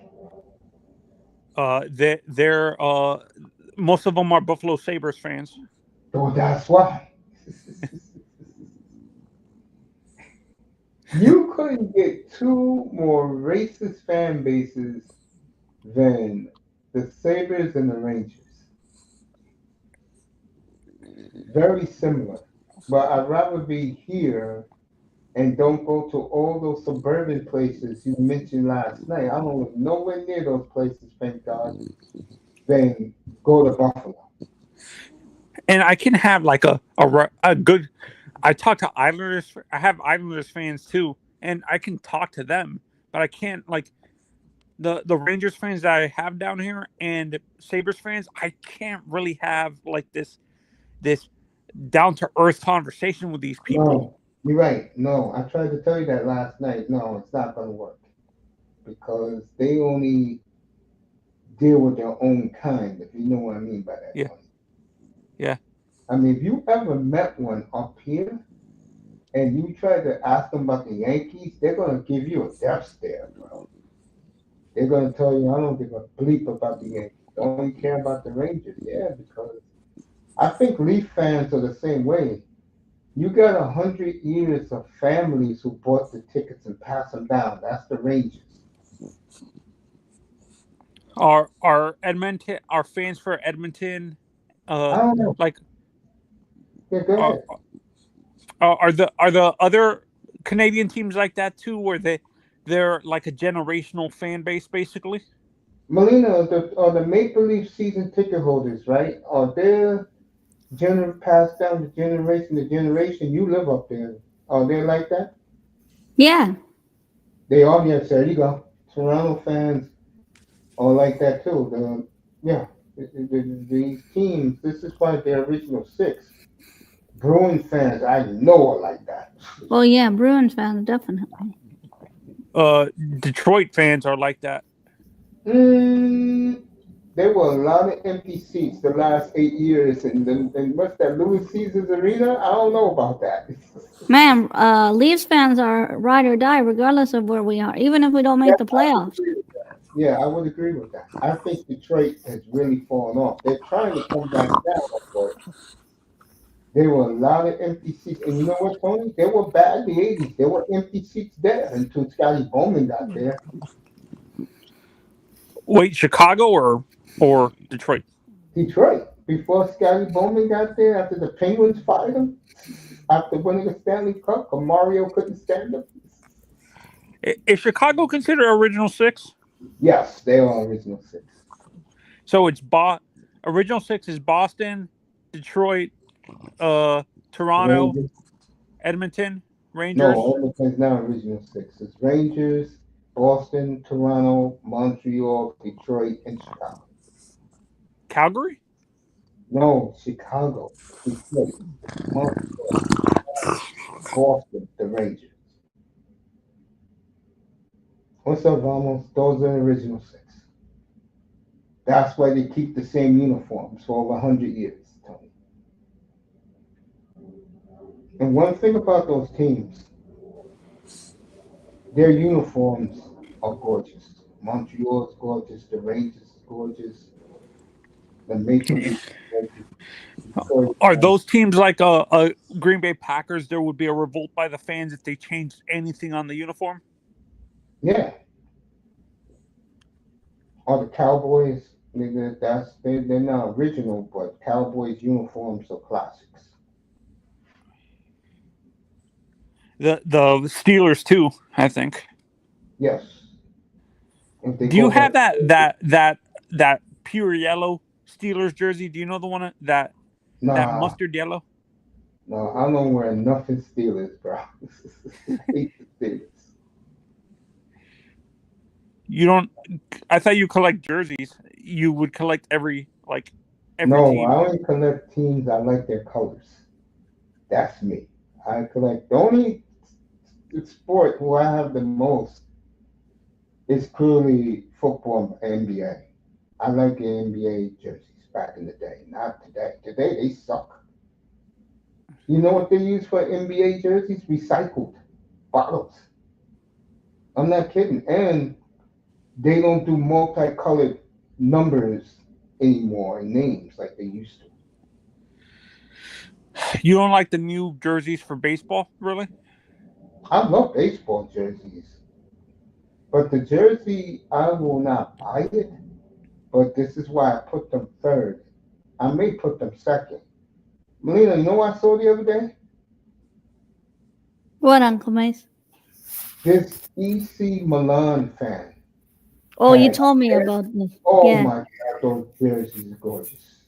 They're most of them are Buffalo Sabres fans. Oh, that's why. You couldn't get two more racist fan bases than the Sabres and the Rangers. Very similar. But I'd rather be here and don't go to all those suburban places you mentioned last night. I don't live nowhere near those places, thank God. Then go to Buffalo. And I can have like a good. I talk to Islanders. I have Islanders fans too, and I can talk to them, but I can't like the Rangers fans that I have down here and Sabres fans. I can't really have like this down to earth conversation with these people. No, you're right. No, I tried to tell you that last night. No, it's not going to work because they only deal with their own kind, if you know what I mean by that, Yeah, Tony. yeah. I mean, if you ever met one up here and you try to ask them about the Yankees, they're going to give you a death stare, bro. They're going to tell you, I don't give a bleep about the Yankees. I only care about the Rangers. Yeah, because I think Leaf fans are the same way. You got 100 years of families who bought the tickets and pass them down. That's the Rangers. Are fans for Edmonton I uh don't know. like Yeah, go are ahead. are the other Canadian teams like that too, where they're like a generational fan base basically? Melina, the Maple Leaf season ticket holders, right? Are they passed down to generation to generation? You live up there. Are they like that? Yeah. They are. Yes, there you go. Toronto fans are like that too. Yeah, these teams. This is why the original six. Bruin fans, I know are like that. Oh yeah, Bruins fans definitely. Uh, Detroit fans are like that. Mm, there were a lot of empty seats the last 8 years, and what's that Louis Caesars Arena? I don't know about that. Man, Leafs fans are ride or die regardless of where we are, even if we don't Yeah, make the I would playoffs. agree with that. Yeah, I would agree with that. I think Detroit has really fallen off. They're trying to come back down, but there were a lot of empty seats. And you know what, Tony? They were bad in the 80s. There were empty seats there until Scotty Bowman got there. Wait, Chicago or Detroit? Detroit, before Scotty Bowman got there, after the Penguins fired him, after winning the Stanley Cup, Mario couldn't stand him. Is Chicago considered original six? Yes, they are original six. So it's original six is Boston, Detroit, Toronto, Rangers. Edmonton, Rangers, No, Edmonton's not original six. It's Rangers, Boston, Toronto, Montreal, Detroit, and Chicago. Calgary. No, Chicago, Detroit, Montreal, Boston, the Rangers. What's up, Vamos? Those are the original six. That's why they keep the same uniforms for over 100 years, Tony. And one thing about those teams, their uniforms are gorgeous. Montreal is gorgeous. The Rangers is gorgeous. The Maple Leafs is gorgeous. Detroit, Are those teams like Green Bay Packers? There would be a revolt by the fans if they changed anything on the uniform. yeah. Or the Cowboys, they're not original, but Cowboys uniforms are classics. The Steelers too, I think. Yes. If they Do you go have back, that pure yellow Steelers jersey? Do you know the one that nah, mustard yellow? no, I don't wear nothing Steelers, bro. I hate the Steelers. You don't. I thought you collect jerseys. You would collect every like every No, team. I only collect teams. I like their colors. That's me. I collect the only sport who I have the most is clearly football and NBA. I like the NBA jerseys back in the day, not today. Today they suck. You know what they use for NBA jerseys? Recycled bottles. I'm not kidding. And they don't do multicolored numbers anymore and names like they used to. You don't like the new jerseys for baseball, really? I love baseball jerseys, but the jersey, I will not buy it. But this is why I put them third. I may put them second. Melina, you know what I saw the other day? What, Uncle Mace? This EC Milan fan Oh, you had, told me about this. oh Yeah. my God, those jerseys are gorgeous.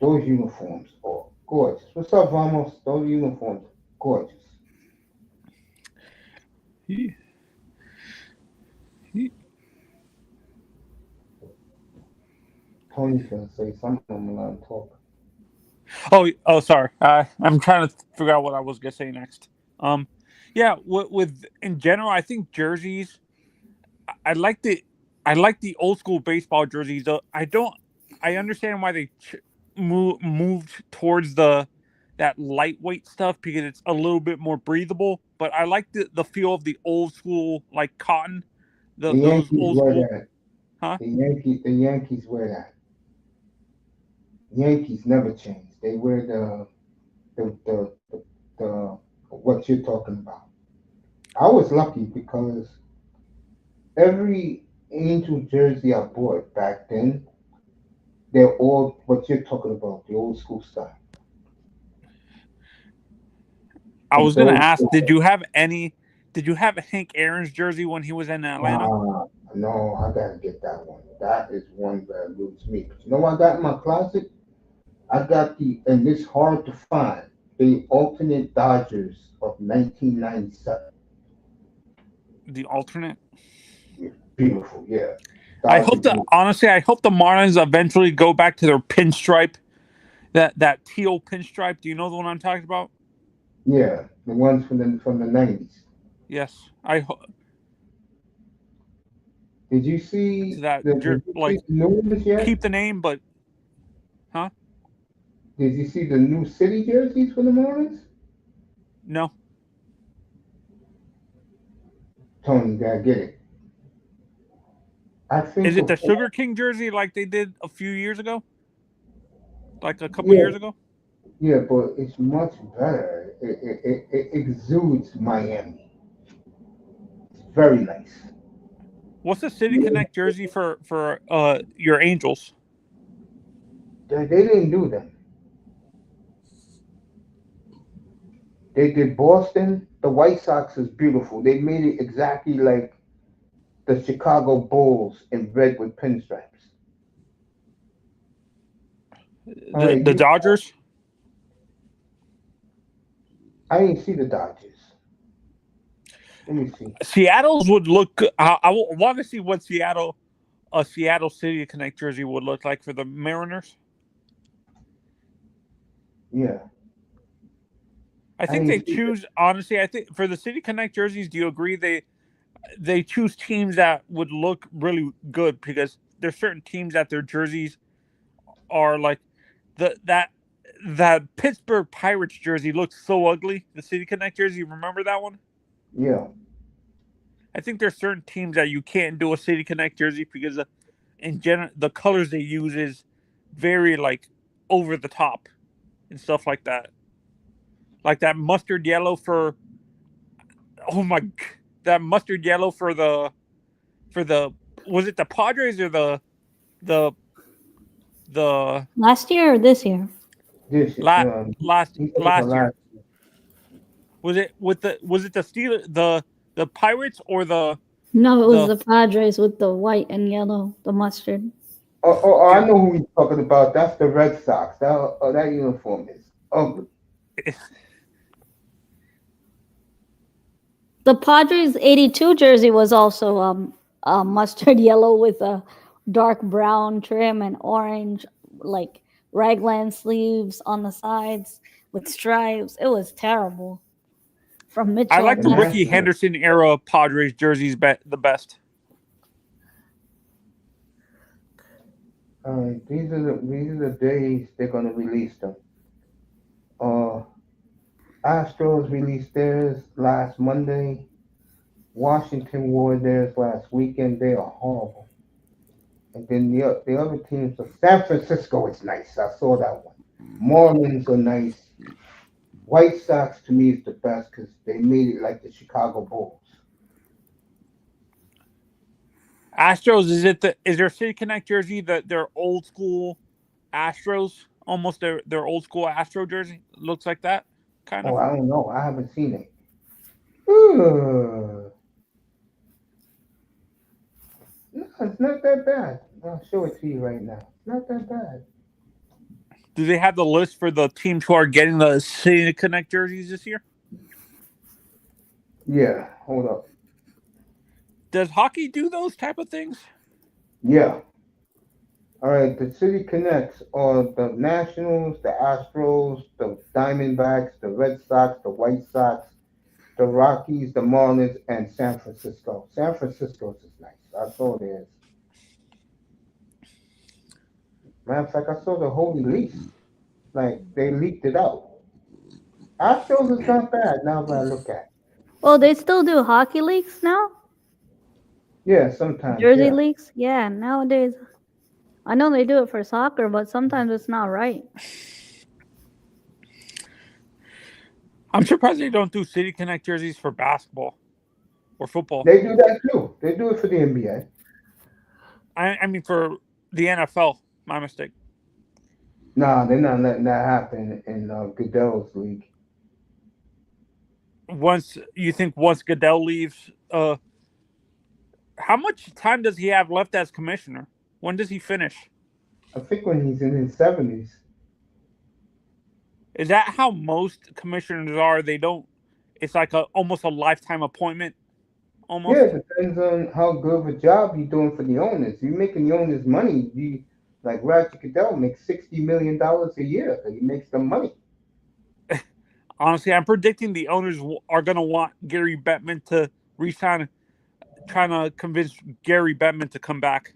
Those uniforms are gorgeous. What's up, Vamos? Those uniforms, gorgeous. He- he- Tony's gonna say something. I'm gonna talk. Oh, sorry. I'm trying to figure out what I was gonna say next. Um, yeah, with in general, I think jerseys. I like the old school baseball jerseys. I don't. I understand why they moved towards that lightweight stuff because it's a little bit more breathable. But I like the feel of the old school like cotton. The Those Yankees old wear school, that. huh? The Yankees wear that. Yankees never change. They wear the what you're talking about. I was lucky because every Angel jersey I bought back then, they're all what you're talking about, the old school style. I The was gonna very ask, cool. did you have Hank Aaron's jersey when he was in Atlanta? No, I gotta get that one. That is one that eludes me. But you know what I got in my closet? I got and it's hard to find, the alternate Dodgers of 1997. The alternate. Beautiful, yeah. I Dodger hope that blue. honestly, I hope the Marlins eventually go back to their pinstripe, that teal pinstripe. Do you know the one I'm talking about? Yeah, the ones from the 90s. Yes, Did you to see that did you see like the new ones yet? keep the name, but huh? Did you see the new city jerseys for the Marlins? No. Tony, you gotta get it. I think Is it the before, Sugar King jersey like they did a few years ago, like a couple yeah, years ago? yeah, but it's much better. It exudes Miami. It's very nice. What's the City Connect jersey for your Angels? They didn't do them. They did Boston. The White Sox is beautiful. They made it exactly like the Chicago Bulls in red with pinstripes. All right, The Dodgers. I didn't see the Dodgers. Let me see. Seattle's would look good. I want to see what Seattle City Connect jersey would look like for the Mariners. Yeah, I I think didn't they see the. choose honestly. I think for the City Connect jerseys, do you agree they choose teams that would look really good because there's certain teams that their jerseys are like the that Pittsburgh Pirates jersey looks so ugly. The City Connect jersey, remember that one? Yeah, I think there's certain teams that you can't do a City Connect jersey because in general the colors they use is very like over the top and stuff like that. Like that mustard yellow for oh my that mustard yellow for the was it the Padres or the the Last year or this year? this la, he said for last year last. was it the Steel the Pirates or No, it was the the Padres with the white and yellow, the mustard. I know who he's talking about. That's the Red Sox. That uniform is ugly. The Padres '82 jersey was also mustard yellow with a dark brown trim and orange, like raglan sleeves on the sides with stripes. It was terrible. From I Mitchell like and the The Ricky Ness. Nationals. Henderson era Padres jerseys the best. These are the days they're gonna release them. Uh, Astros released theirs last Monday. Washington wore theirs last weekend. They are horrible. And then the other teams, so San Francisco is nice. I saw that one. Marlins are nice. White Sox to me is the best because they made it like the Chicago Bulls. Astros, is their City Connect jersey their old school Astros? Almost their old school Astro jersey looks like that kind Oh, of. I don't know. I haven't seen it. Ugh. No, it's not that bad. I'll show it to you right now. It's not that bad. Do they have the list for the teams who are getting the City Connect jerseys this year? Yeah, hold up. Does hockey do those type of things? Yeah. All right, the City Connects are the Nationals, the Astros, the Diamondbacks, the Red Sox, the White Sox, the Rockies, the Marlins, and San Francisco. San Francisco's is nice. I saw theirs. Matter of fact, I saw the whole release. Like they leaked it out. Astros is not bad now that I look at it. Oh, they still do hockey leagues now? Yeah, sometimes, Jersey yeah. leagues? Yeah, nowadays. I know they do it for soccer, but sometimes it's not right. I'm surprised they don't do City Connect jerseys for basketball or football. They do that too. They do it for the NBA. I mean for the NFL. My mistake. Nah, they're not letting that happen in Goodell's league. Once Goodell leaves, how much time does he have left as commissioner? When does he finish? I think when he's in his 70s. Is that how most commissioners are? They don't. It's like almost a lifetime appointment. Yeah, Almost. it depends on how good of a job you're doing for the owners. You're making the owners money. Like Roger Goodell makes $60 million a year. So he makes the money. Honestly, I'm predicting the owners are going to want Gary Bettman to resign, trying to convince Gary Bettman to come back.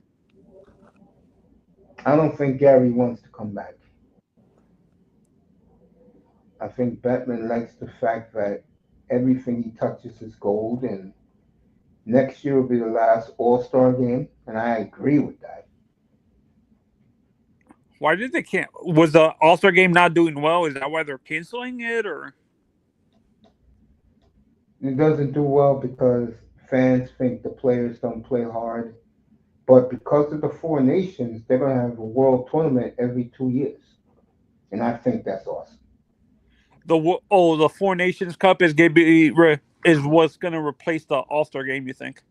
I don't think Gary wants to come back. I think Bettman likes the fact that everything he touches is gold, and next year will be the last All Star game, and I agree with that. Why did they can't? Was the All Star game not doing well? Is that why they're canceling it, or It doesn't do well because fans think the players don't play hard, but because of the four nations, they're gonna have a world tournament every 2 years, and I think that's awesome. the Four Nations Cup is what's going to replace the All Star game? You think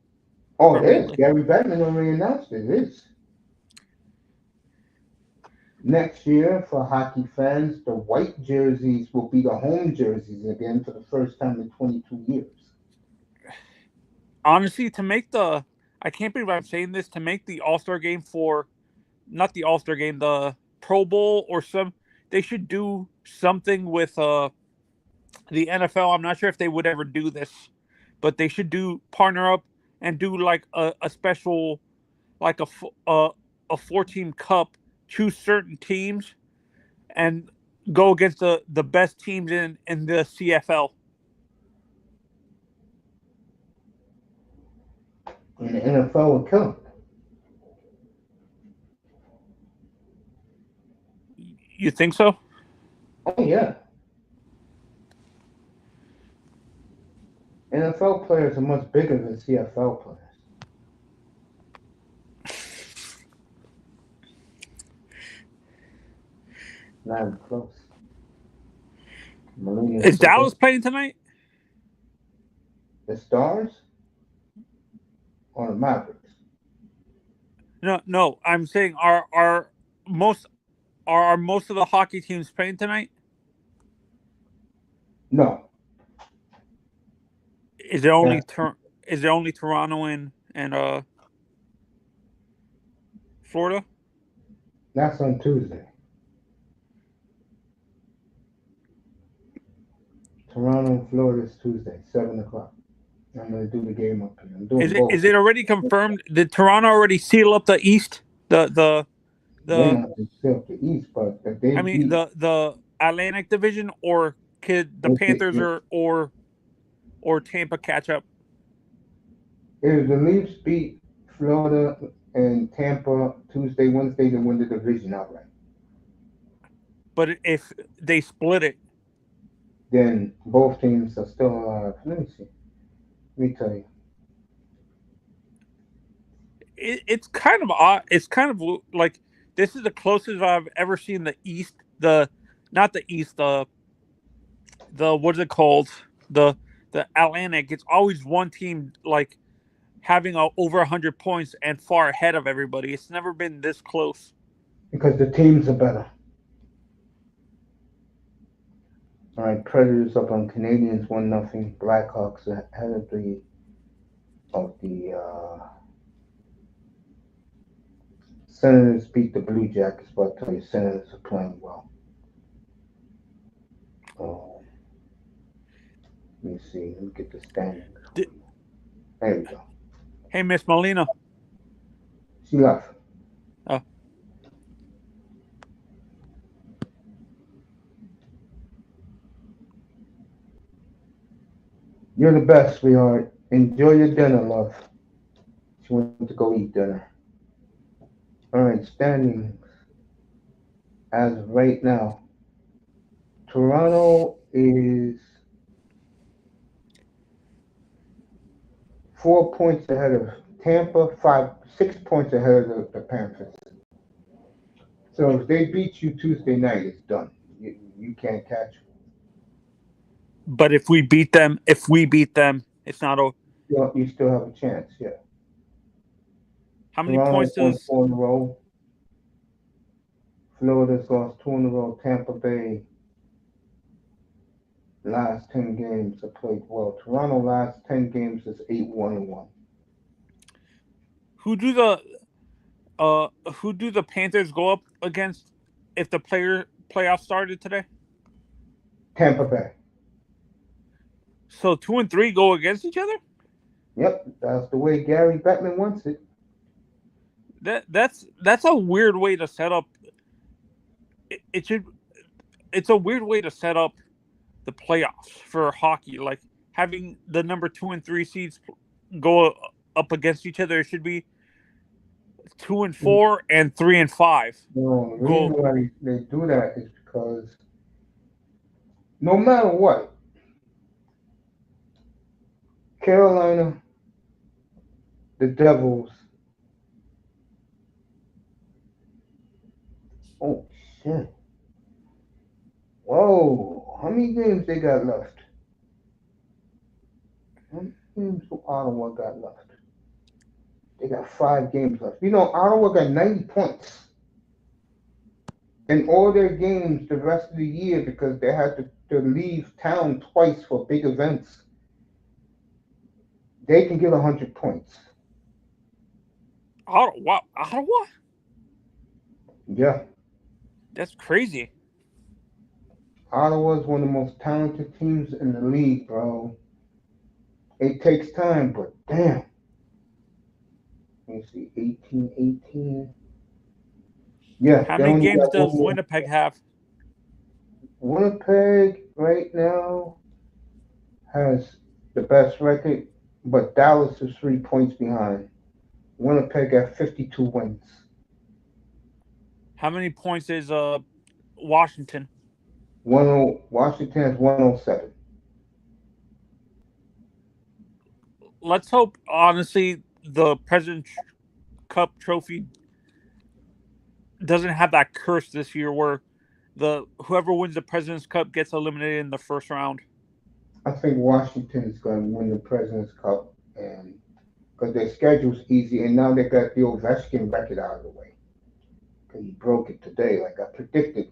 Oh, it is. permanently? Gary Bettman already announced it. It is. Next year, for hockey fans, the white jerseys will be the home jerseys again for the first time in 22 years. Honestly, I can't believe I'm saying this, to make the All Star game for not the All Star game, the Pro Bowl or they should do something with the NFL. I'm not sure if they would ever do this, but they should do partner up and do like a special, like a 4 team cup, choose certain teams and go against the best teams in the CFL. And the NFL will kill him. You think so? Oh, yeah. NFL players are much bigger than CFL players. Not even close. Is Millennials are Dallas better. playing tonight? The Stars or the Mavericks? No, no. I'm saying most are most of the hockey teams playing tonight? No. Is it only Yeah. Toronto and Florida? That's on Tuesday. Toronto, Florida is Tuesday, 7 o'clock. I'm gonna do the game up here. I'm doing both. Is it already confirmed? Did Toronto already seal up the East? They're The not still the East, but if they I mean beat the Atlantic Division, or could the Panthers or Tampa catch up? if the Leafs beat Florida and Tampa Tuesday, Wednesday, they win the division outright. But if they split it, Then both teams are still alive. Let me see. Let me tell you. it's kind of odd. It's kind of like this is the closest I've ever seen the East. Not the East. The what's it called? The Atlantic. It's always one team like having over 100 points and far ahead of everybody. It's never been this close. Because the teams are better. All right, Predators up on Canadians 1-0. Blackhawks ahead of the Senators beat the Blue Jackets, but I'll tell you, Senators are playing well. Let me see. Let me get the standings. There we go. Hey, Miss Molina. She left. Oh. You're the best, sweetheart. Enjoy your dinner, love. She went to go eat dinner. All right, standings as of right now. Toronto is 4 points ahead of Tampa, 6 points ahead of the Panthers. So if they beat you Tuesday night, it's done. You can't catch them. But if we beat them, it's not over. You still have a chance, yeah. How many Toronto's points won does 4 in a row. Florida's lost 2 in a row. Tampa Bay last 10 games have played well. Toronto last 10 games is 8-1-1. who do the Panthers go up against if the playoffs started today? Tampa Bay. So 2 and 3 go against each other? Yep, that's the way Gary Bettman wants it. That's a weird way to set up. It's a weird way to set up the playoffs for hockey. Like having the number 2 and 3 seeds go up against each other. It should be 2 and 4 and 3 and 5. No, the reason why they do that is because no matter what, Carolina, the Devils. Oh shit! Whoa! How many games they got left? How many games do Ottawa got left? They got 5 games left. You know, Ottawa got 90 points. In all their games the rest of the year because they had to leave town twice for big events. They can get 100 points. Ottawa? Yeah. That's crazy. Ottawa is one of the most talented teams in the league, bro. It takes time, but damn. Let me see, 18. Yeah. How many games does Winnipeg have? Winnipeg right now has the best record, but Dallas is 3 points behind. Winnipeg got 52 wins. How many points is Washington? Washington has 107. Let's hope, honestly, the President's Cup trophy doesn't have that curse this year where whoever wins the President's Cup gets eliminated in the first round. I think Washington is going to win the President's Cup, and because their schedule's easy, and now they got the Ovechkin record out of the way. Because he broke it today, like I predicted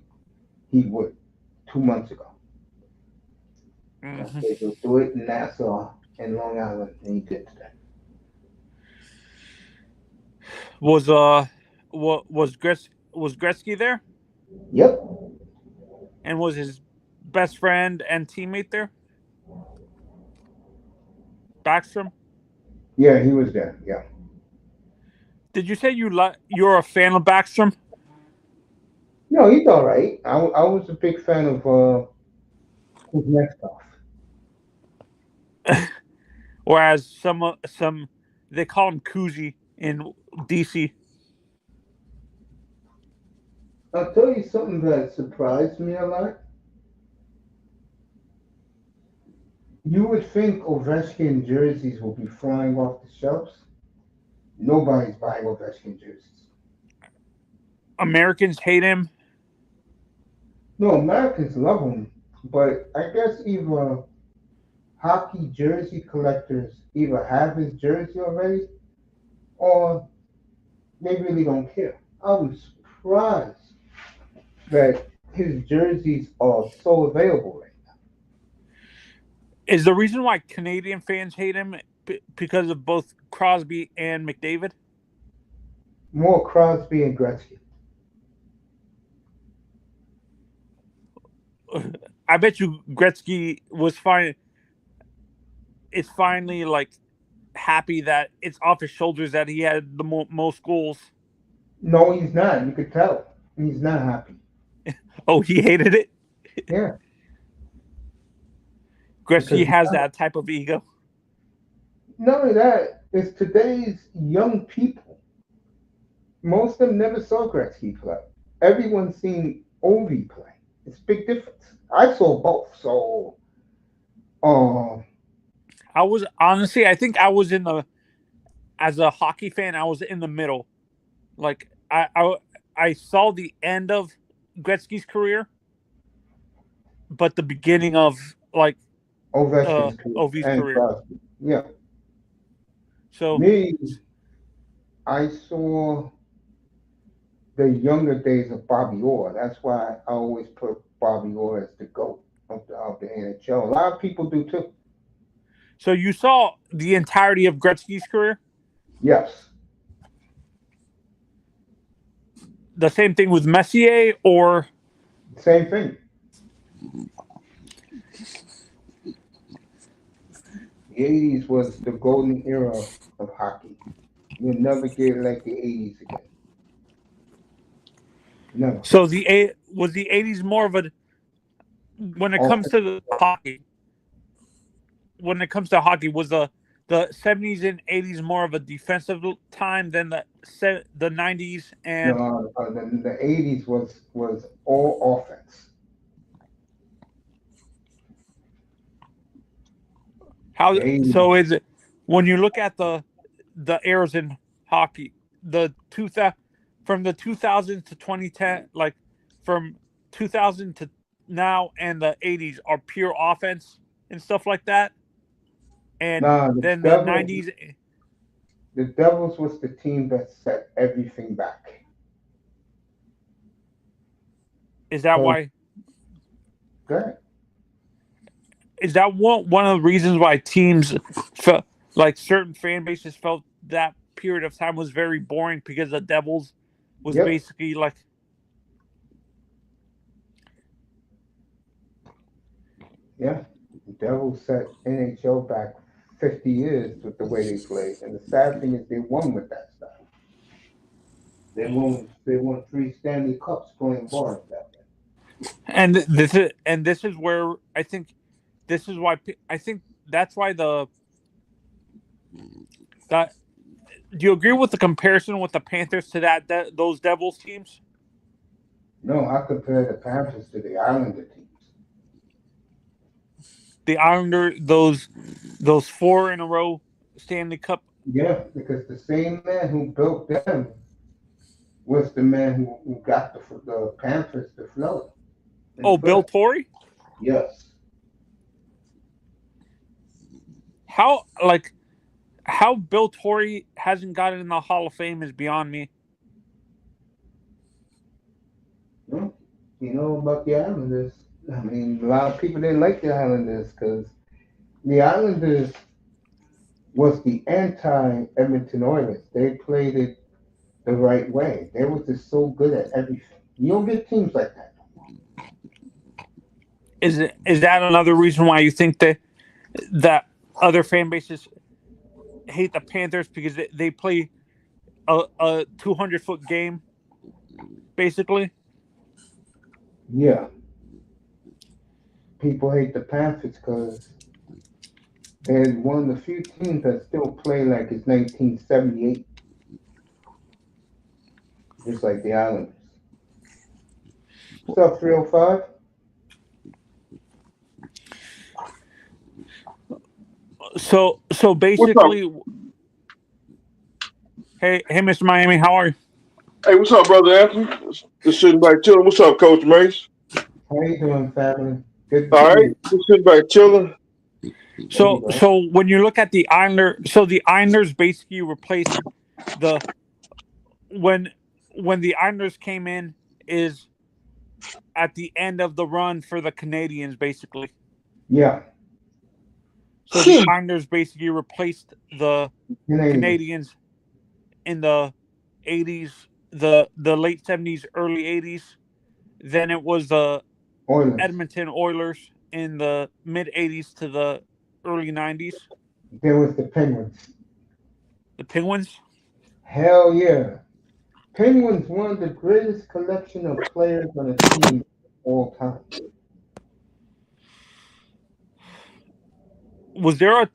he would 2 months ago. I said he'll do it in Nassau and Long Island, and he did today. Was was Gretzky there, Yep. and was his best friend and teammate there, Backstrom? Yeah, he was there. Yeah. Did you say you're a fan of Backstrom? No, he's all right. I was a big fan of his next stuff. Whereas some they call him Koozie in DC. I'll tell you something that surprised me a lot. You would think Ovechkin jerseys will be flying off the shelves. Nobody's buying Ovechkin jerseys. Americans hate him. No, Americans love him, but I guess either hockey jersey collectors either have his jersey already or they really don't care. I was surprised that his jerseys are so available right now. Is the reason why Canadian fans hate him because of both Crosby and McDavid? More Crosby and Gretzky. I bet you Gretzky was fine. It's finally like happy that it's off his shoulders that he had the most goals. No, he's not. You could tell. He's not happy. Oh, he hated it. Yeah. Gretzky has that type of ego. Not only that, it's today's young people. Most of them never saw Gretzky play. Everyone's seen Ovi play. It's a big difference. I saw both, so I was honestly, I think I was as a hockey fan, I was in the middle. Like I saw the end of Gretzky's career, but the beginning of like Ovechkin's career. Crosby. Yeah. So me, I saw the younger days of Bobby Orr. That's why I always put Bobby Orr as the GOAT of the NHL. A lot of people do too. So you saw the entirety of Gretzky's career? Yes. The same thing with Messier, or same thing. The 80s was the golden era of hockey. You'll never get like the 80s again. No. So the 80s more of a when it comes to the hockey. When it comes to hockey, was the 70s and 80s more of a defensive time than the 90s and the 80s was all offense. How so is it when you look at the eras in hockey, from the 2000s to 2010, like from 2000 to now, and the 80s are pure offense and stuff like that, and then the 90s. The Devils was the team that set everything back. Is that why? Good. Is that one of the reasons why teams felt like certain fan bases felt that period of time was very boring because the Devils was basically like. Yeah, the Devils set NHL back 50 years with the way they played, and the sad thing is they won with that style. They won 3 Stanley Cups playing bars that way. And this is where I think this is why I think that's why do you agree with the comparison with the Panthers to those Devils teams? No, I compare the Panthers to the Islander teams. The Islander, those 4 in a row Stanley Cup. Yeah, because the same man who built them was the man who got the Panthers to float. Oh, Bill Torrey? Yes. How Bill Torrey hasn't gotten in the Hall of Fame is beyond me. Well, you know about the Islanders. I mean, a lot of people didn't like the Islanders because the Islanders was the anti-Edmonton Oilers. They played it the right way. They were just so good at everything. You don't get teams like that. Is that another reason why you think that other fan bases hate the Panthers because they play a 200-foot game basically? Yeah, people hate the Panthers because they're one of the few teams that still play like it's 1978, just like the Islanders. What's up, 305? So What's up? basically, hey, Mr. Miami, how are you? Hey, what's up, brother Anthony? Just sitting back chilling. What's up, Coach Mace? How you doing, family? Good to All see right, you. just sitting back chilling. There you So go. so when you look at the Islanders basically replaced the when the Islanders came in is at the end of the run for the Canadians basically. Yeah, So the Islanders basically replaced the Canadians, Canadians in the 80s, the late 70s, early 80s. Then it was the Oilers. Edmonton Oilers in the mid 80s to the early 90s. There was the Penguins. The Penguins. Hell yeah. Penguins one of the greatest collection of players on a team of all time. Was there a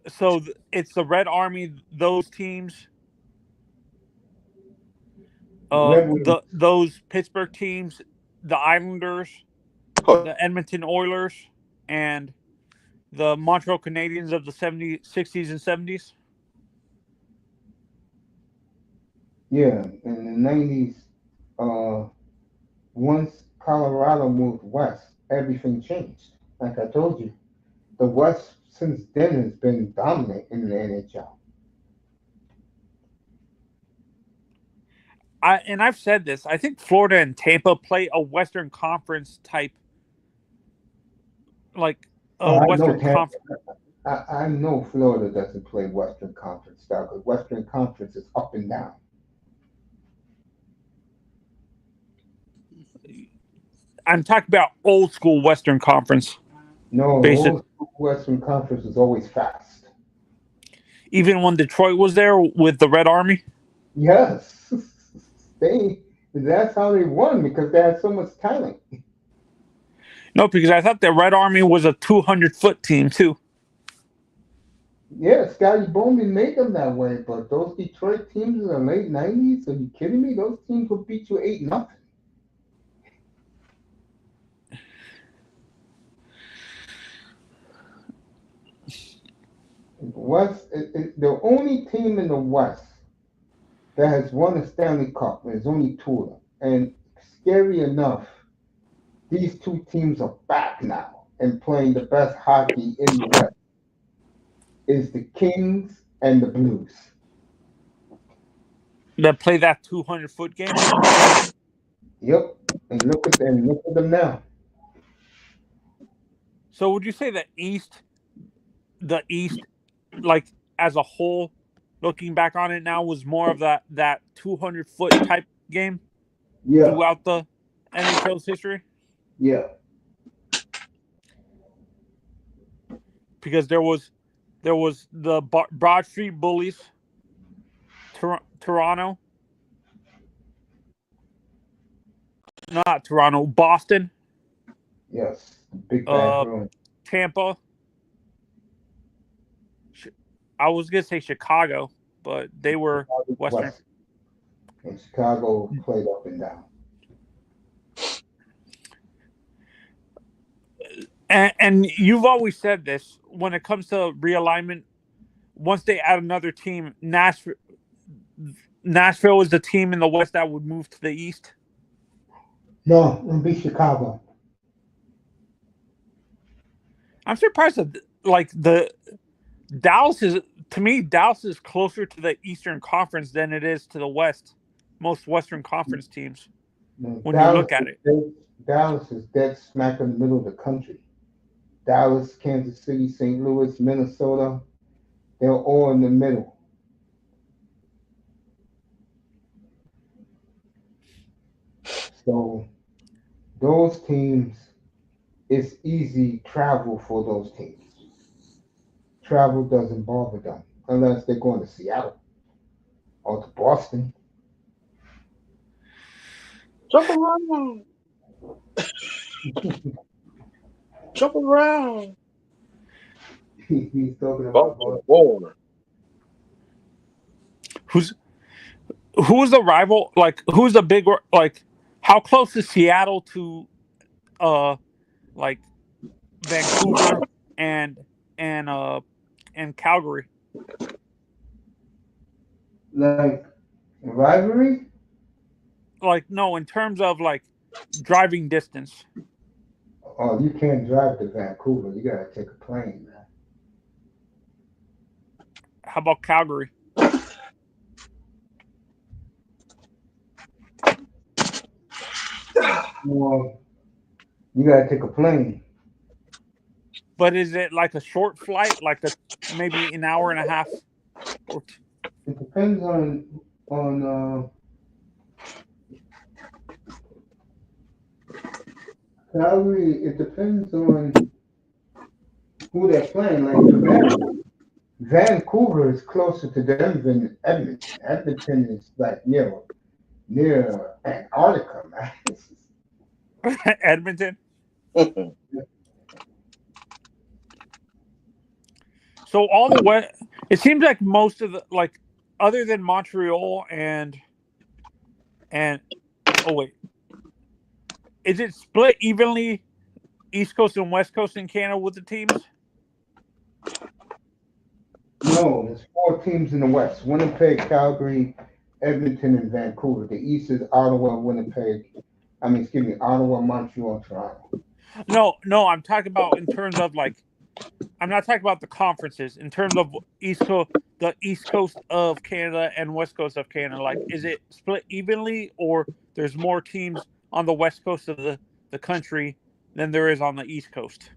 so it's the Red Army, those teams, Red Wings. those Pittsburgh teams, the Islanders, Oh, the Edmonton Oilers, and the Montreal Canadiens of the 70s, 60s, and 70s. Yeah, in the 90s, once Colorado moved west, everything changed. Like I told you, the West since then has been dominant in the NHL. I've said this. I think Florida and Tampa play a Western Conference type, like a Oh, I know Western Tampa. Conference. I know Florida doesn't play Western Conference style because Western Conference is up and down. I'm talking about old school Western Conference, No, the basic. old school Western Conference is always fast. Even when Detroit was there with the Red Army. Yes, that's how they won because they had so much talent. No, because I thought the Red Army was a 200-foot team too. Yeah, Scotty Bowman made them that way, but those Detroit teams in the late '90s, are you kidding me? Those teams would beat you 8-0. West, the only team in the West that has won a Stanley Cup. There's only two of them, and scary enough, these two teams are back now and playing the best hockey in the West. Is the Kings and the Blues. That play that 200-foot game. Yep, and look at them now. So would you say the East, like as a whole, looking back on it now, was more of that 200-foot type game Yeah, throughout the NHL's history? yeah, Because there was the Broad Street Bullies, Toronto, not Toronto, Boston, yes. Big Bad uh, Bruin. Tampa. I was gonna say Chicago, but they were Western. West. And Chicago played up and down. And you've always said this when it comes to realignment. Once they add another team, Nashville is the team in the West that would move to the East. No, it'll be Chicago. I'm surprised that like the Dallas is to me Dallas is closer to the Eastern Conference than it is to the West. Most Western Conference teams No, when you look at it. Dallas is dead smack in the middle of the country. Dallas, Kansas City, St. Louis, Minnesota, they're all in the middle. So those teams, it's easy travel for those teams. Travel doesn't bother them unless they're going to Seattle or to Boston. Jump around. Jump around. He's talking about Boston. Baltimore. Who's the rival? Like, who's the big like? How close is Seattle to like Vancouver and and uh and Calgary? Like rivalry? Like, no, in terms of like driving distance. Oh, you can't drive to Vancouver. You gotta take a plane, man. How about Calgary? Well, you gotta take a plane. But is it like a short flight, like maybe an hour and a half? Or It depends on Calgary. It depends on who they're playing. Like for Vancouver is closer to them than Edmonton. Edmonton is like near Antarctica, man. Edmonton. So all the way, it seems like most of the like, other than Montreal and oh wait, is it split evenly, East Coast and West Coast in Canada with the teams? No, there's four teams in the West: Winnipeg, Calgary, Edmonton, and Vancouver. The East is Ottawa, Winnipeg. I mean, excuse me, Ottawa, Montreal, and Toronto. No, I'm talking about in terms of like, I'm not talking about the conferences. In terms of the East Coast of Canada and West Coast of Canada, like, is it split evenly, or there's more teams on the West Coast of the country than there is on the East Coast?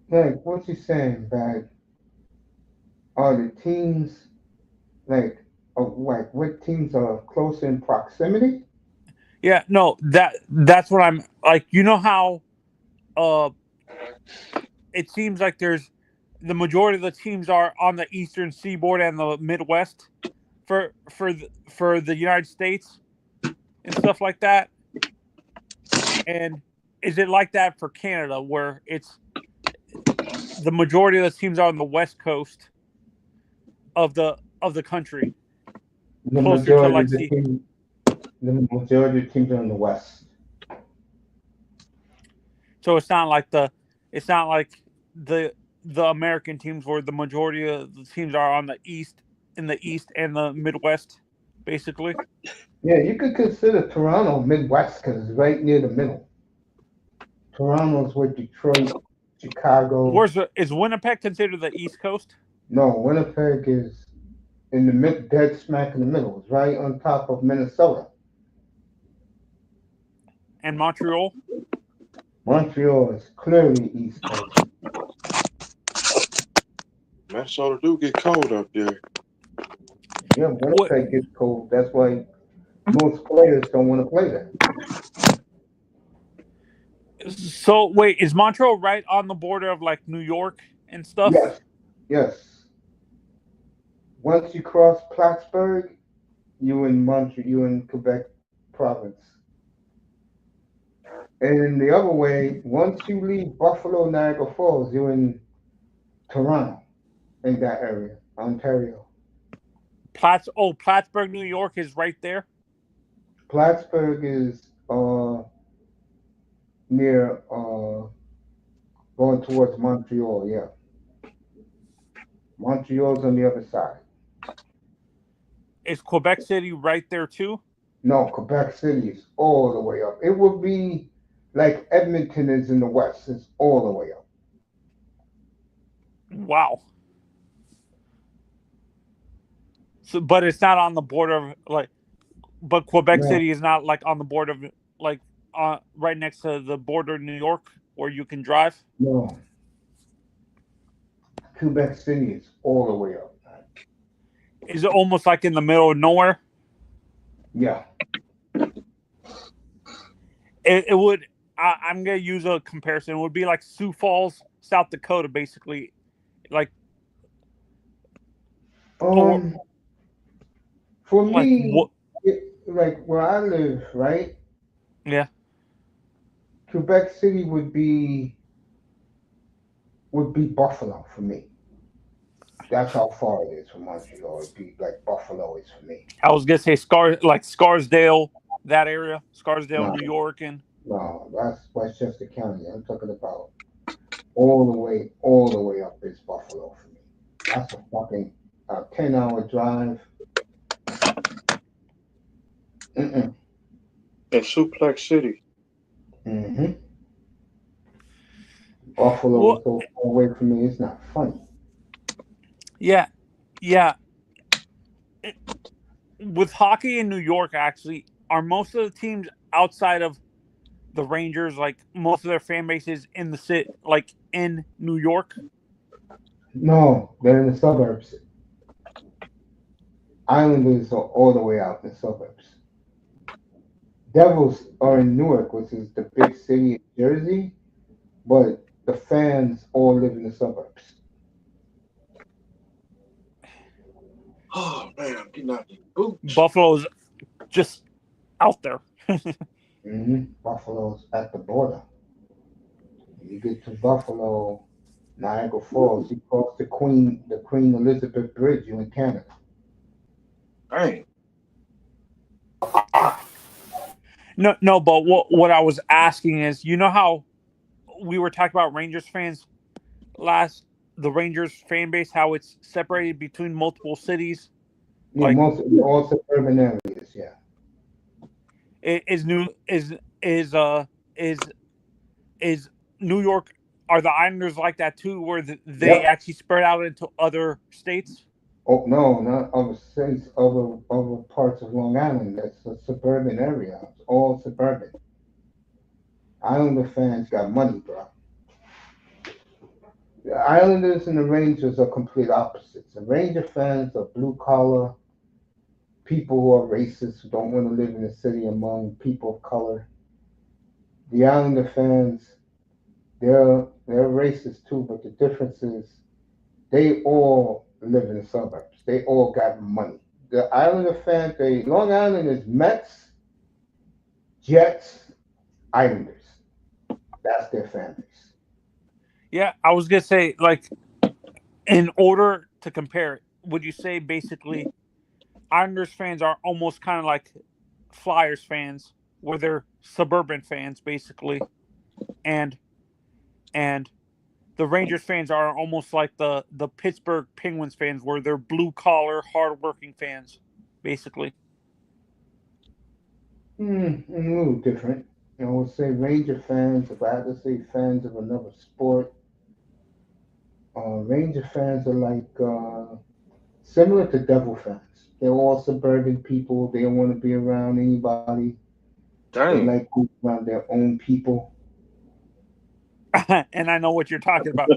Like, what's he saying? That are the teams like what teams are close in proximity? Yeah, no, that's what I'm like. You know how it seems like there's the majority of the teams are on the Eastern Seaboard and the Midwest for the United States and stuff like that. And is it like that for Canada, where it's the majority of the teams are on the West Coast of the country, The closer to majority like of the majority of teams are in the West. so it's not like the American teams where the majority of the teams are on the East and the Midwest, basically. Yeah, you could consider Toronto Midwest because it's right near the middle. Toronto's with Detroit, Chicago. Is Winnipeg considered the East Coast? No, Winnipeg is in the dead smack in the middle. It's right on top of Minnesota. And Montreal? Montreal is clearly East Coast. Minnesota do get cold up there. Yeah, Winnipeg gets cold. That's why most players don't want to play there. So wait, is Montreal right on the border of like New York and stuff? Yes, yes. Once you cross Plattsburgh, you in Quebec province. And the other way, once you leave Buffalo, Niagara Falls, you're in Toronto, in that area, Ontario. Plattsburgh, New York is right there. Plattsburgh is near going towards Montreal. Yeah, Montreal's on the other side. Is Quebec City right there too? No, Quebec City is all the way up. It would be like Edmonton is in the west. It's all the way up. Wow. So, but it's not on the border of like. But Quebec City is not like on the border of like right next to the border of New York where you can drive. No. Quebec City is all the way up. Is it almost like in the middle of nowhere? Yeah. It would. I'm gonna use a comparison. It would be like Sioux Falls, South Dakota, basically. Like or For like me, what? like where I live, right? Yeah. Quebec City would be Buffalo for me. That's how far it is from Montreal. It'd be like Buffalo is for me. I was gonna say Scarsdale, that area, Scarsdale, No, New York, and no, that's Westchester County. I'm talking about all the way up is Buffalo for me. That's a fucking 10-hour drive. Mm-mm. In Suplex City. Mm-hmm. Buffalo well, is so far away from me. It's not funny. yeah, yeah. With hockey in New York, actually, are most of the teams outside of the Rangers, like most of their fan bases in the city, like in New York? No, they're in the suburbs. Islanders are all the way out in the suburbs. Devils are in Newark, which is the big city in Jersey, but the fans all live in the suburbs. Oh man, I'm getting out these boots. Buffalo's just out there. Buffalo's at the border. When you get to Buffalo, Niagara Falls, you cross the Queen Elizabeth Bridge, you're in Canada. Dang. No. But what I was asking is, you know how we were talking about Rangers fans last, the Rangers fan base, how it's separated between multiple cities. Yeah, Like most all suburban areas. Yeah. is new is is New York, are the Islanders like that too, where they Yep. actually spread out into other states? Oh no, not other states, other parts of Long Island. That's a suburban area. It's all suburban. Islander fans got money, bro. The Islanders and the Rangers are complete opposites. The Ranger fans are blue collar people who are racist, who don't want to live in the city among people of color. The Islander fans, they're racist too, but the difference is they all live in the suburbs. They all got money. The Islander fans, Long Island is Mets, Jets, Islanders. That's their fan base. Yeah, I was gonna say, like, in order to compare, would you say basically Islanders fans are almost kind of like Flyers fans, where they're suburban fans basically, and and the Rangers fans are almost like the Pittsburgh Penguins fans, where they're blue collar, hardworking fans, basically. A little different. I would say Ranger fans, if I had to say fans of another sport, Ranger fans are like similar to Devil fans. They're all suburban people. They don't want to be around anybody. They Dang. like being around their own people. And I know what you're talking about.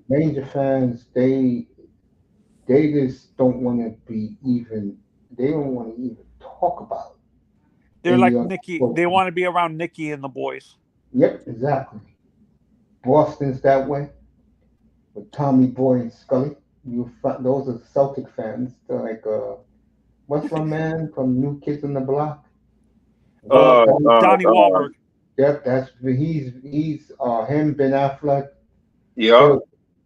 Ranger fans, they just don't want to be even. They don't want to even talk about They're any like other Nikki. sport. They want to be around Nikki and the boys. Yep, exactly. Boston's that way with Tommy Boy and Scully. Those are Celtic fans. They're like, what's my man from New Kids on the Block? Uh, uh, Donnie uh, Wahlberg. Yep, that's he's him, Ben Affleck. yeah.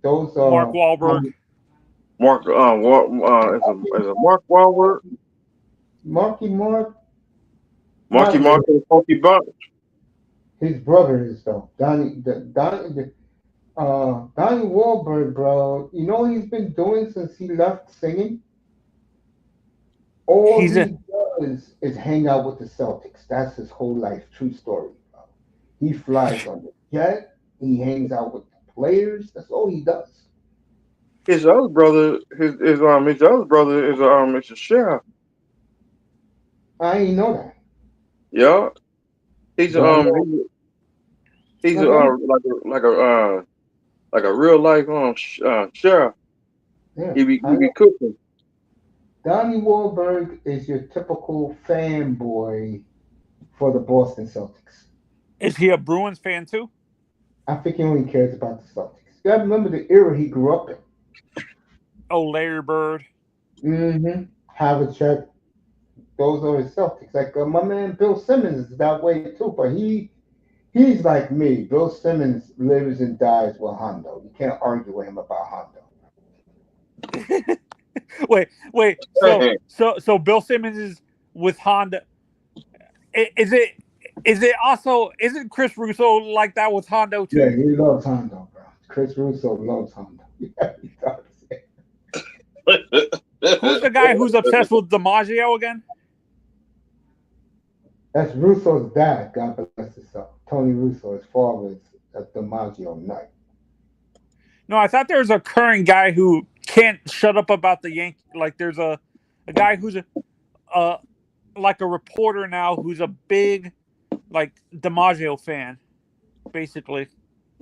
Those Mark Wahlberg. Mark, is a Mark Wahlberg? Marky Mark, Marky not Mark really. and the Funky Bunch? His brother is though. Donnie Wahlberg, bro. You know what he's been doing since he left singing? All He's a he does is hang out with the Celtics. That's his whole life. True story, bro. He flies on the jet. He hangs out with the players. That's all he does. His other brother, his other brother is a sheriff. I ain't know that. Yeah. He's But I know. he's Okay. like a real life sheriff. Yeah. He I be know. cooking. Donnie Wahlberg is your typical fanboy for the Boston Celtics. Is he a Bruins fan too? I think he only cares about the Celtics. You gotta remember the era he grew up in. Oh, Larry Bird. Mm-hmm. Havlicek, those are his Celtics. Like my man Bill Simmons is that way too, but he's like me. Bill Simmons lives and dies with Hondo. You can't argue with him about Hondo. wait. So Bill Simmons is with Honda. Is it also? Isn't Chris Russo like that with Hondo too? Yeah, he loves Hondo, bro. Chris Russo loves Hondo. Yeah, he does. Who's the guy who's obsessed with DiMaggio again? That's Russo's dad. God bless his soul. Tony Russo, his father, is a DiMaggio nut. No, I thought there was a current guy who can't shut up about the Yankees. Like there's a guy who's like a reporter now who's a big like DiMaggio fan, basically.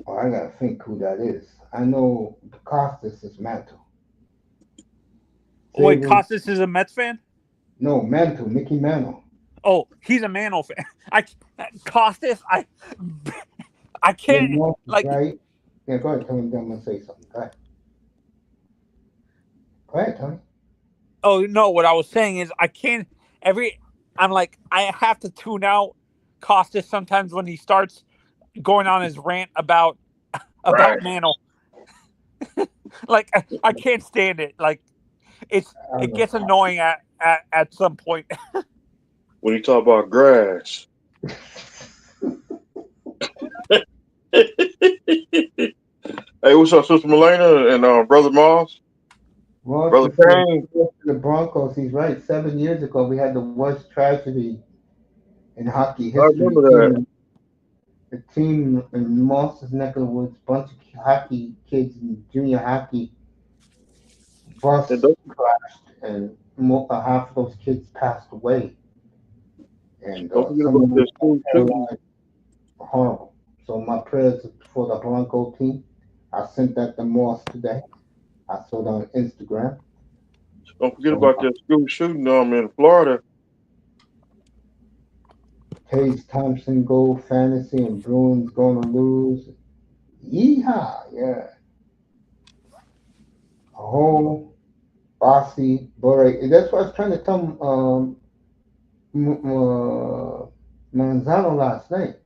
Oh, I gotta think who that is. I know Costas is Mantle. Wait, Costas is a Mets fan? No, Mantle, Mickey Mantle. Oh, he's a Mantle fan. Costas, I can't like. Right? Yeah, go ahead, Tony. I'm gonna say something. Go ahead, Tony. Oh no, what I was saying is I can't. I'm like I have to tune out Costas sometimes when he starts going on his rant about Right. Mantle. Like I can't stand it. Like it gets annoying at some point. When you talk about grass. Hey, what's up, Sister Melena and Brother Moss? Well, Brother Kane. the Broncos, he's right. 7 years ago, we had the worst tragedy in hockey history. I remember that. The team in Moss's neck of the woods, bunch of hockey kids in junior hockey, bus crashed, and half of those kids passed away. And Don't forget some about of them this school shooting. horrible. So my prayers for the Bronco team. I sent that to Moss today. I saw it on Instagram. Don't forget about that school shooting in Florida. Tage Thompson goal fantasy and Bruins going to lose. Yeehaw, yeah. A whole bossy Bure. That's what I was trying to tell Manzano last night.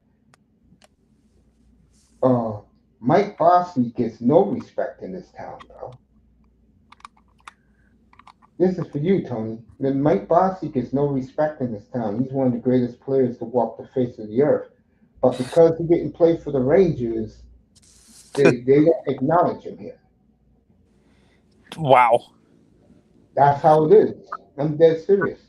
Mike Bossy gets no respect in this town, bro. This is for you, Tony. Mike Bossy gets no respect in this town. He's one of the greatest players to walk the face of the earth. But because he didn't play for the Rangers, they don't acknowledge him here. Wow. That's how it is. I'm dead serious.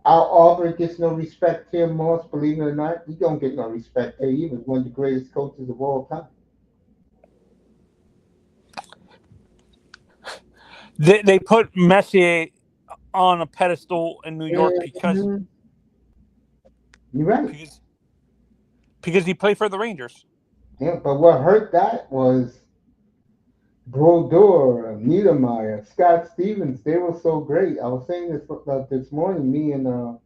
Al Aubrey gets no respect here, Moss, believe it or not. He don't get no respect here. He was one of the greatest coaches of all time. They put Messier on a pedestal in New York because you're right. Because he played for the Rangers. Yeah, but what hurt that was Brodeur, Niedermeyer, Scott Stevens. They were so great. I was saying this morning. Me and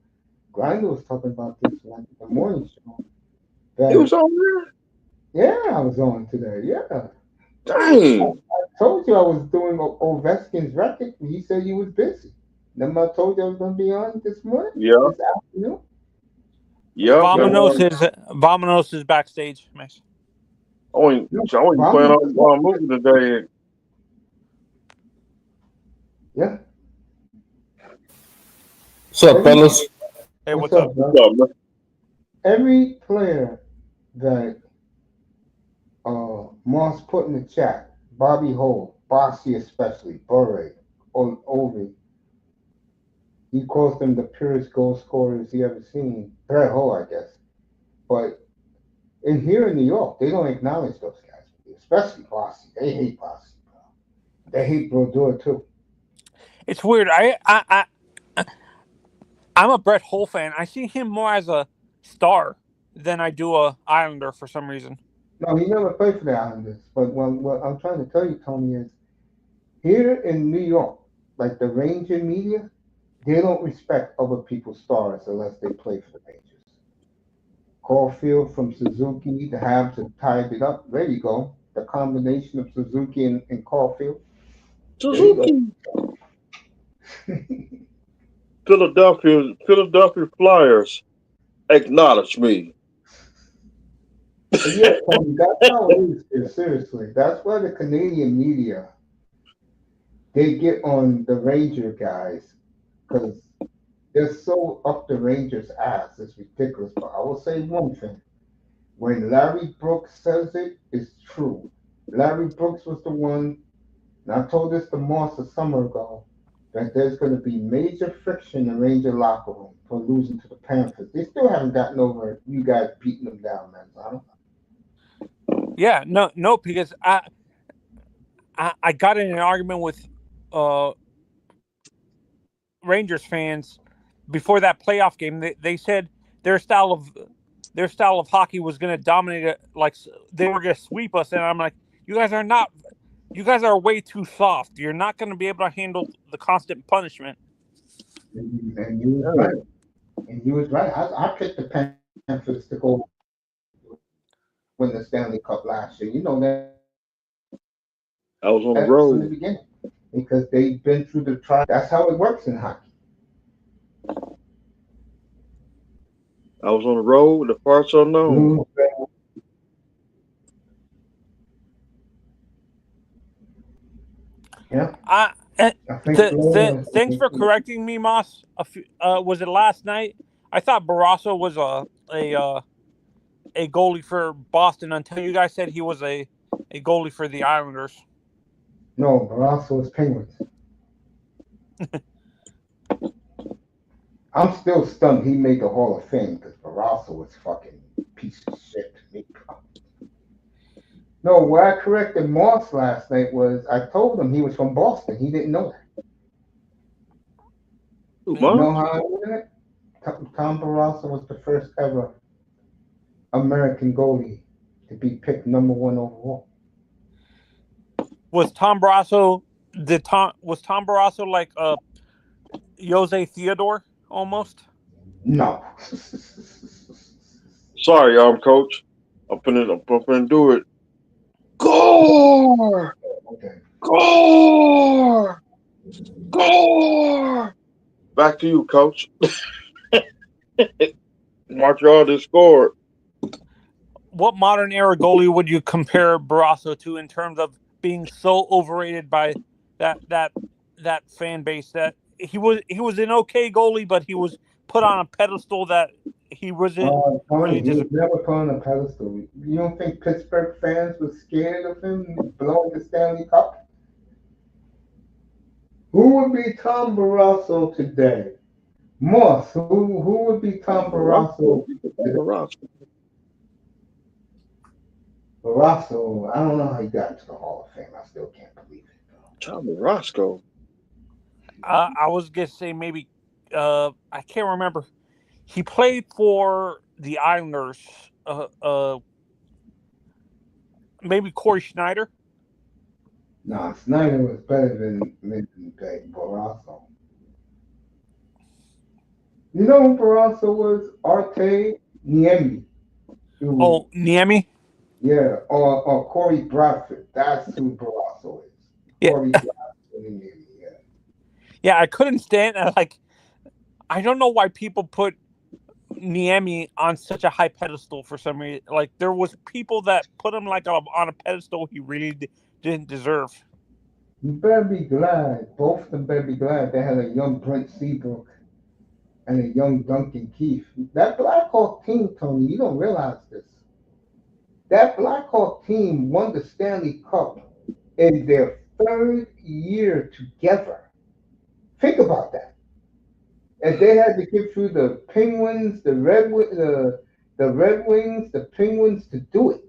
Grinder was talking about this on the morning show. He was on there? Yeah, I was on today. Yeah. Dang. I told you I was doing Ovechkin's record. He said he was busy. Remember I told you I was going to be on this morning? Yeah. This afternoon? Yeah. Vamonos is backstage, Max. I wasn't playing on movie today. Yeah. What's up, fellas? Hey, what's up? Bro? What's up, man? Every player that Moss put in the chat, Bobby Hole, Bossy especially, Bure, Ovi, he calls them the purest goal scorers he ever seen. Brett Hole, I guess. But here in New York, they don't acknowledge those guys, especially Bossy. They hate Bossy, bro. They hate Brodeur too. It's weird. I'm a Brett Hull fan. I see him more as a star than I do a Islander for some reason. No, he never played for the Islanders. But what I'm trying to tell you, Tony, is here in New York, like the Ranger media, They don't respect other people's stars unless they play for the Rangers. Caulfield from Suzuki, the Habs have tied it up. There you go. The combination of Suzuki and Caulfield. There you go. Suzuki. Philadelphia Flyers, acknowledge me. But yeah, Tony, that's how it is here, seriously. That's why the Canadian media, they get on the Ranger guys because they're so up the Rangers' ass. It's ridiculous. But I will say one thing. When Larry Brooks says it, it's true. Larry Brooks was the one, and I told this to Moss a summer ago, that there's going to be major friction in the Ranger locker room for losing to the Panthers. They still haven't gotten over you guys beating them down, man. Yeah, no, because I got in an argument with Rangers fans before that playoff game. They said their style of hockey was going to dominate it, like they were going to sweep us, and I'm like, you guys are way too soft. You're not going to be able to handle the constant punishment. And you was right. And you was right. I picked the Panthers to go win the Stanley Cup last year. You know that I was on the from the road. beginning because they've been through the trial. That's how it works in hockey. I was on the road with the parts unknown. Yeah. Thanks for correcting me, Moss. Was it last night? I thought Barrasso was a goalie for Boston until you guys said he was a goalie for the Islanders. No, Barrasso is Penguins. I'm still stunned he made the Hall of Fame because Barrasso was fucking piece of shit to me. No, what I corrected Moss last night was I told him he was from Boston. He didn't know that. You know how I knew that? Tom Barrasso was the first ever American goalie to be picked number 1 overall. Was Tom Barrasso like Jose Theodore almost? No. Sorry, coach. I'm finna do it. Gore! Okay. Gore! Gore! Back to you, coach. Montreal just scored. What modern era goalie would you compare Barrasso to in terms of being so overrated by that fan base? That he was an okay goalie, but he was put on a pedestal that he wasn't. Tony, he was never put on a pedestal. You don't think Pittsburgh fans were scared of him blowing the Stanley Cup? Who would be Tom Barrasso today? Moss, who would be Tom Barrasso? Barrasso, I don't know how he got into the Hall of Fame. I still can't believe it. Tom Barrasso. I was gonna say maybe I can't remember. He played for the Islanders. Maybe Corey Schneider. No, Snyder was better than Barrasso. You know who Barrasso was? Arte Niemi. Oh, Niemi? Yeah, or Corey Bradford. That's who Barrasso is. Yeah. Corey Bradford and Niemi, yeah. Yeah, I couldn't stand it. I don't know why people put Niemi on such a high pedestal for some reason. Like, there was people that put him on a pedestal he really didn't deserve. You better be glad. Both of them better be glad they had a young Brent Seabrook and a young Duncan Keith. That Blackhawk team, Tony, you don't realize this. That Blackhawk team won the Stanley Cup in their 3rd year together. Think about that. And they had to get through the Penguins, the Red Wings, the Penguins to do it.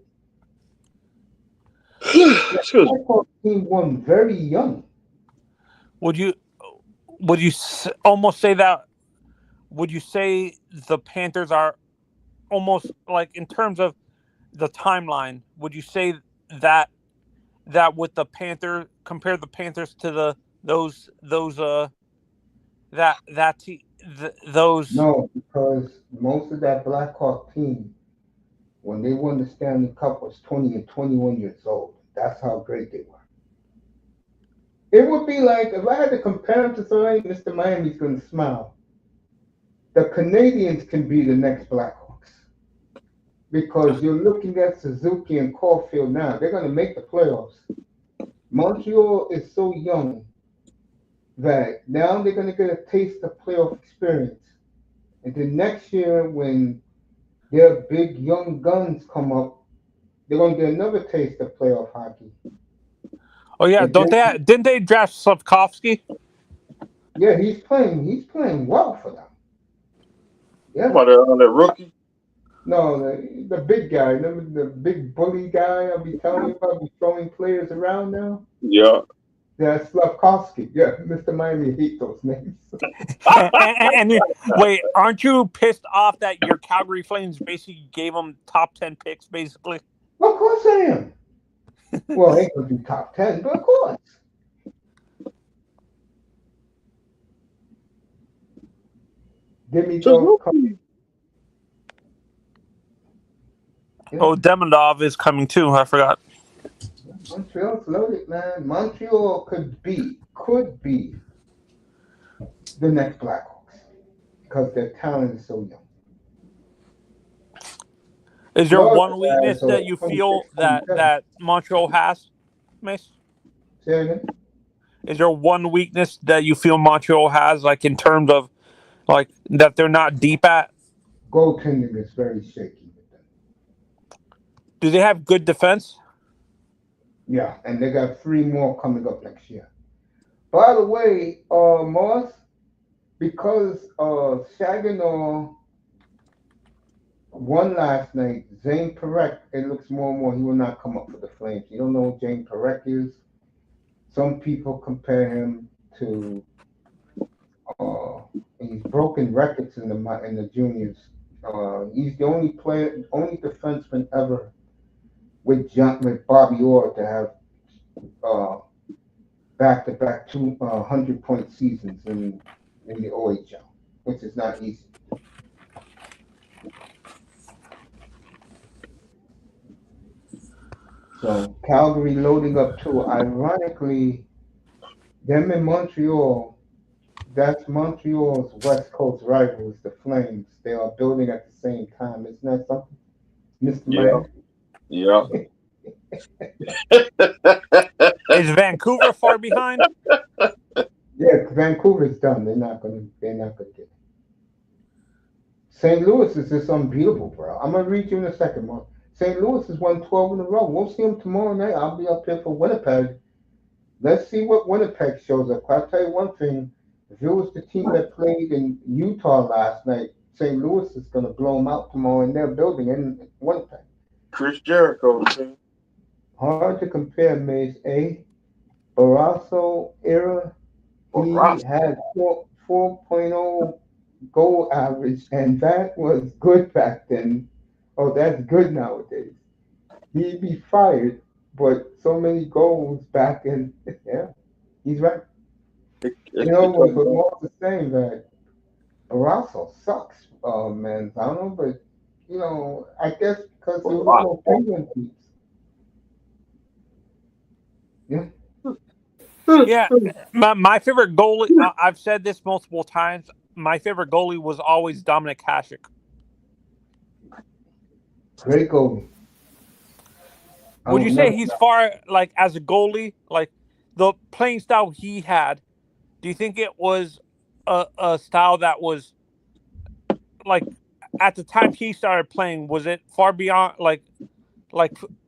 The Blackhawk team won very young. Would you almost say that? Would you say the Panthers are almost like in terms of the timeline? Would you say that with the compare the Panthers to those those. No, because most of that Blackhawk team, when they won the Stanley Cup, was 20 and 21 years old. That's how great they were. It would be like if I had to compare them to somebody, Mr. Miami's going to smile. The Canadians can be the next Blackhawks because you're looking at Suzuki and Caulfield now. They're going to make the playoffs. Montreal is so young that now they're going to get a taste of playoff experience. And then next year, when their big young guns come up, they're going to get another taste of playoff hockey. Oh yeah, And then, didn't they draft Slavkovsky? yeah, he's playing well for them. Yeah. Somebody on that rookie. No, the big guy, remember the big bully guy I'll be telling you about, be throwing players around now? Yeah. That's Slavkovsky. Yeah, Mr. Miami hate those names. Wait, aren't you pissed off that your Calgary Flames basically gave them top 10 picks, basically? Of course I am. Well, ain't gonna do top 10, but of course. Demidov coming. Yeah. Oh, Demidov is coming too. I forgot. Montreal's loaded, man. Montreal could be the next Blackhawks because their talent is so young. Is there Florida one weakness has, that you feel 26, that Montreal has, Mace? Say again? Is there one weakness that you feel Montreal has, like in terms of like that they're not deep at? Goaltending is very shaky with them. Do they have good defense? Yeah, and they got 3 more coming up next year. By the way, Moss, because Saginaw won last night, Zane Perek, it looks more and more he will not come up for the Flames. You don't know who Zane Perek is? Some people compare him to he's broken records in the juniors. He's the only defenseman ever with Bobby Orr to have back-to-back 200-point seasons in the OHL, which is not easy. So Calgary loading up too. Ironically, them in Montreal, that's Montreal's West Coast rivals, the Flames. They are building at the same time. Isn't that something, Mr. Mayor? Yeah. Is Vancouver far behind? Yeah, Vancouver's done. They're not gonna get it. St. Louis is just unbeatable, bro. I'm gonna read you in a second, Mark. St. Louis has won 12 in a row. We'll see them tomorrow night. I'll be up here for Winnipeg. Let's see what Winnipeg shows up. I'll tell you one thing. If it was the team that played in Utah last night, St. Louis is going to blow them out tomorrow in their building in Winnipeg. Chris Jericho. Hard to compare, Mace. Barrasso era, he had 4.0 goal average, and that was good back then. Oh, that's good nowadays. He'd be fired, but so many goals back in. Yeah, he's right. You know what Moss is saying, that Russell sucks, man. I don't know, but you know, I guess because there was no Penguin teams. Yeah. Yeah, my favorite goalie. I've said this multiple times. My favorite goalie was always Dominic Hasek. Great goalie. Would you say he's far, like, as a goalie, like the playing style he had? Do you think it was a style that was, like, at the time he started playing, was it far beyond, like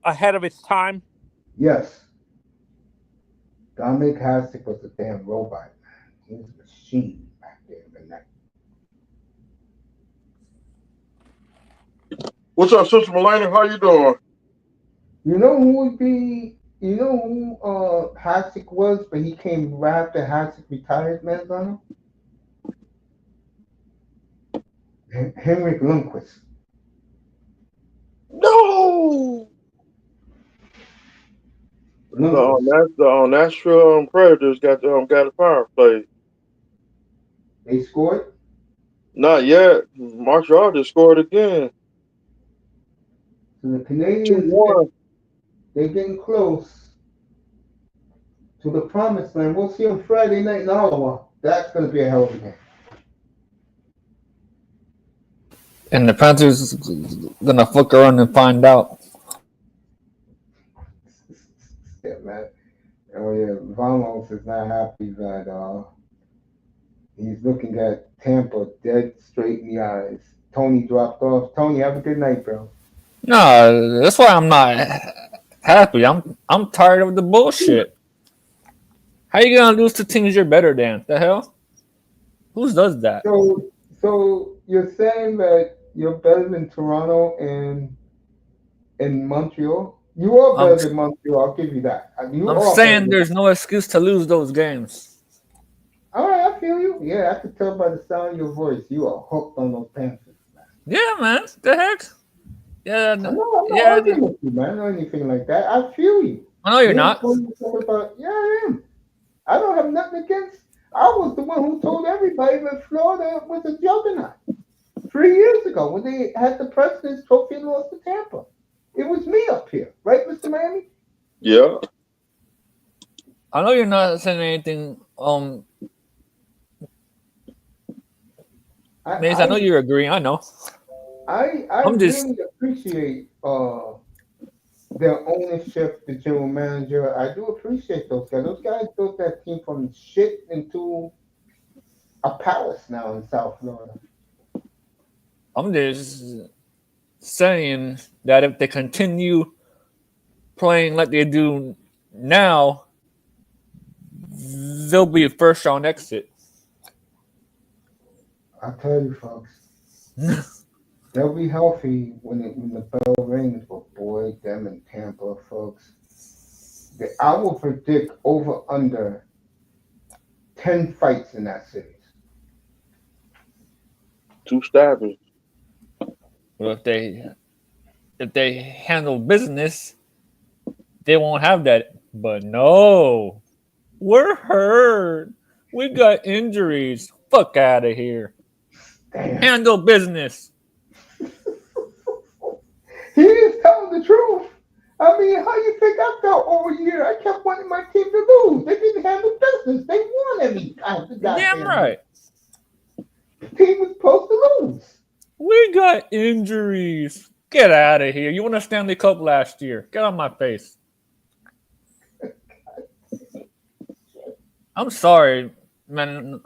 ahead of its time? Yes. Dominic Hasek was a damn robot, man. He was a machine back there in the night. What's up, Sister Melania? How you doing? You know who would be? You know who Hasek was, but he came right after Hasek retired, Manzano? Henrik Lundqvist. No. The Nashville Predators got a power play. They scored. Not yet. Montreal just scored again. So the Canadians, 2-1. they're getting close to the promised land. We'll see on Friday night in Ottawa. That's going to be a hell of a game. And the Panthers gonna fuck around and find out. Yeah, man. Oh yeah, Vamos is not happy that he's looking at Tampa dead straight in the eyes. Tony dropped off. Tony, have a good night, bro. No, that's why I'm not happy. I'm tired of the bullshit. How you gonna lose to teams you're better than? The hell? Who does that? So you're saying that you're better than Toronto and Montreal? You are better than Montreal. I'll give you that. I'm saying there's no excuse to lose those games. All right, I feel you. Yeah, I could tell by the sound of your voice. You are hooked on those Panthers, man. Yeah, man. The heck? Yeah, I'm not arguing with you, man, or anything like that. I feel you. I know you're not. Yeah, I am. I don't have nothing against. I was the one who told everybody that Florida was a juggernaut 3 years ago when they had the President's Trophy and lost to Tampa. It was me up here, right, Mr. Miami? Yeah. I know you're not saying anything. Mace, I know you're agreeing. I know. I really appreciate their ownership, the general manager. I do appreciate those guys. Those guys built that team from shit into a palace now in South Florida. I'm just saying that if they continue playing like they do now, they'll be a first round exit. I tell you, folks, they'll be healthy when the bell rings. But boy, them in Tampa, folks, I will predict over under 10 fights in that series. 2 stabbings. Well, if they handle business, they won't have that. But no, we're hurt. We got injuries. Fuck out of here. Damn. Handle business. He is telling the truth. I mean, how you think I felt all year? I kept wanting my team to lose. They didn't handle business. They won every time. Damn right. The team was supposed to lose. We got injuries. Get out of here. You won a Stanley Cup last year. Get on my face. I'm sorry, man.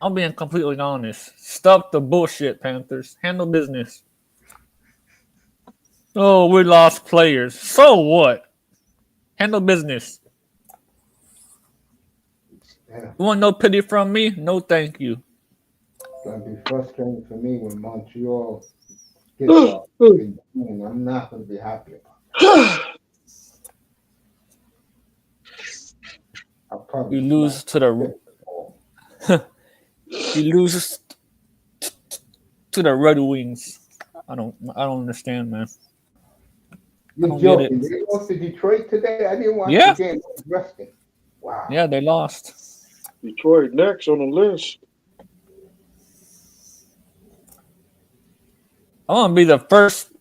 I'm being completely honest. Stop the bullshit, Panthers. Handle business. Oh, we lost players. So what? Handle business. Yeah. You want no pity from me? No, thank you. It's going to be frustrating for me when Montreal gets off. I'm not going to be happy about it. You lose to the you lose to the Red Wings. I don't understand, man. You're joking. They lost to Detroit today. I didn't watch the game. I was resting. Wow. Yeah, they lost. Detroit next on the list. I want to be the first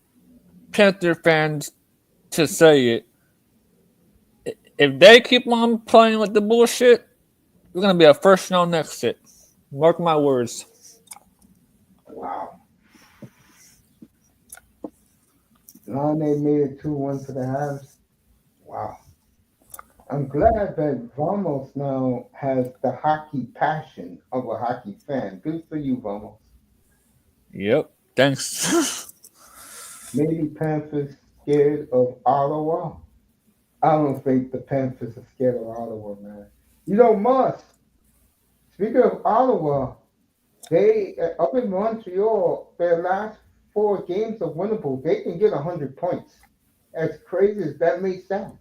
Panther fans to say it. If they keep on playing with the bullshit, we're going to be a first round exit. Mark my words. Wow. Now they made it 2-1 for the Habs. Wow. I'm glad that Vamos now has the hockey passion of a hockey fan. Good for you, Vamos. Yep. Thanks. Maybe Panthers scared of Ottawa. I don't think the Panthers are scared of Ottawa, man. You know, Musk, speaking of Ottawa, they, up in Montreal, their last 4 games are winnable. They can get 100 points. As crazy as that may sound.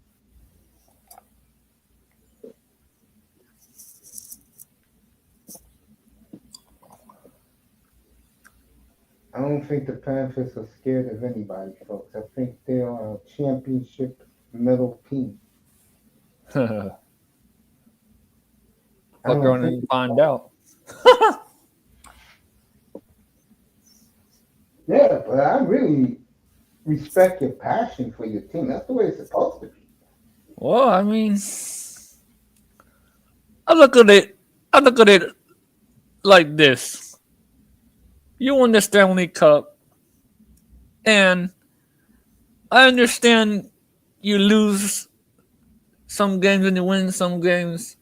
I don't think the Panthers are scared of anybody, folks. I think they are a championship medal team. Fuck around and find out. Yeah, but I really respect your passion for your team. That's the way it's supposed to be. Well, I mean, I look at it. I look at it like this: you won the Stanley Cup, and I understand you lose some games and you win some games,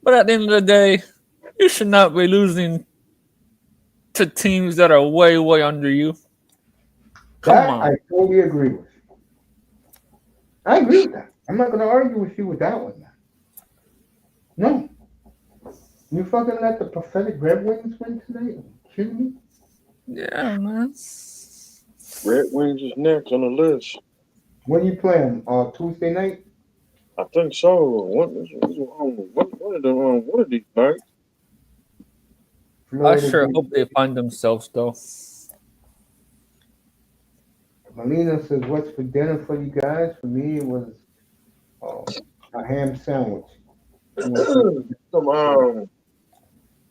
but at the end of the day, you should not be losing to teams that are way, way under you. Come That on. I totally agree with. I agree with that. I'm not going to argue with you with that one. Man. No, you fucking let the pathetic Red Wings win tonight? Are you kidding me? Yeah, man. Red Wings is next on the list. When you play them? Tuesday night? I think so. One of these nights. I Florida. sure hope they find themselves, though. Melina says, "What's for dinner for you guys?" For me, it was a ham sandwich. You know, Some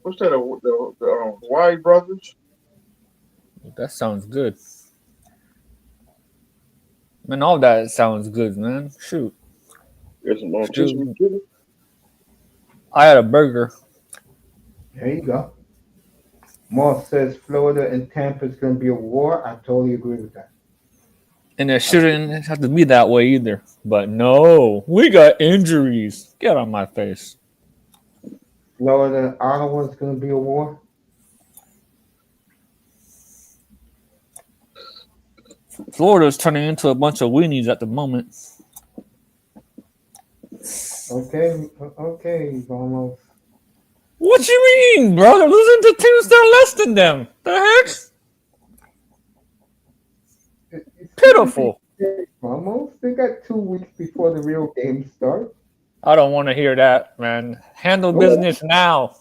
what's that? The Hawaii brothers. That sounds good. Man, all that sounds good, man. Shoot. There's some rotisserie Shoot. chicken. I had a burger. there you go. Moss says Florida and Tampa is going to be a war. I totally agree with that. And it shouldn't have to be that way either. But no, we got injuries. Get on my face. Florida, Ottawa is going to be a war. Florida's turning into a bunch of weenies at the moment. Okay, almost. What you mean, bro? They're losing to teams that are less than them. The heck? It's Pitiful. almost. They got 2 weeks before the real game starts. I don't want to hear that, man. Handle business now.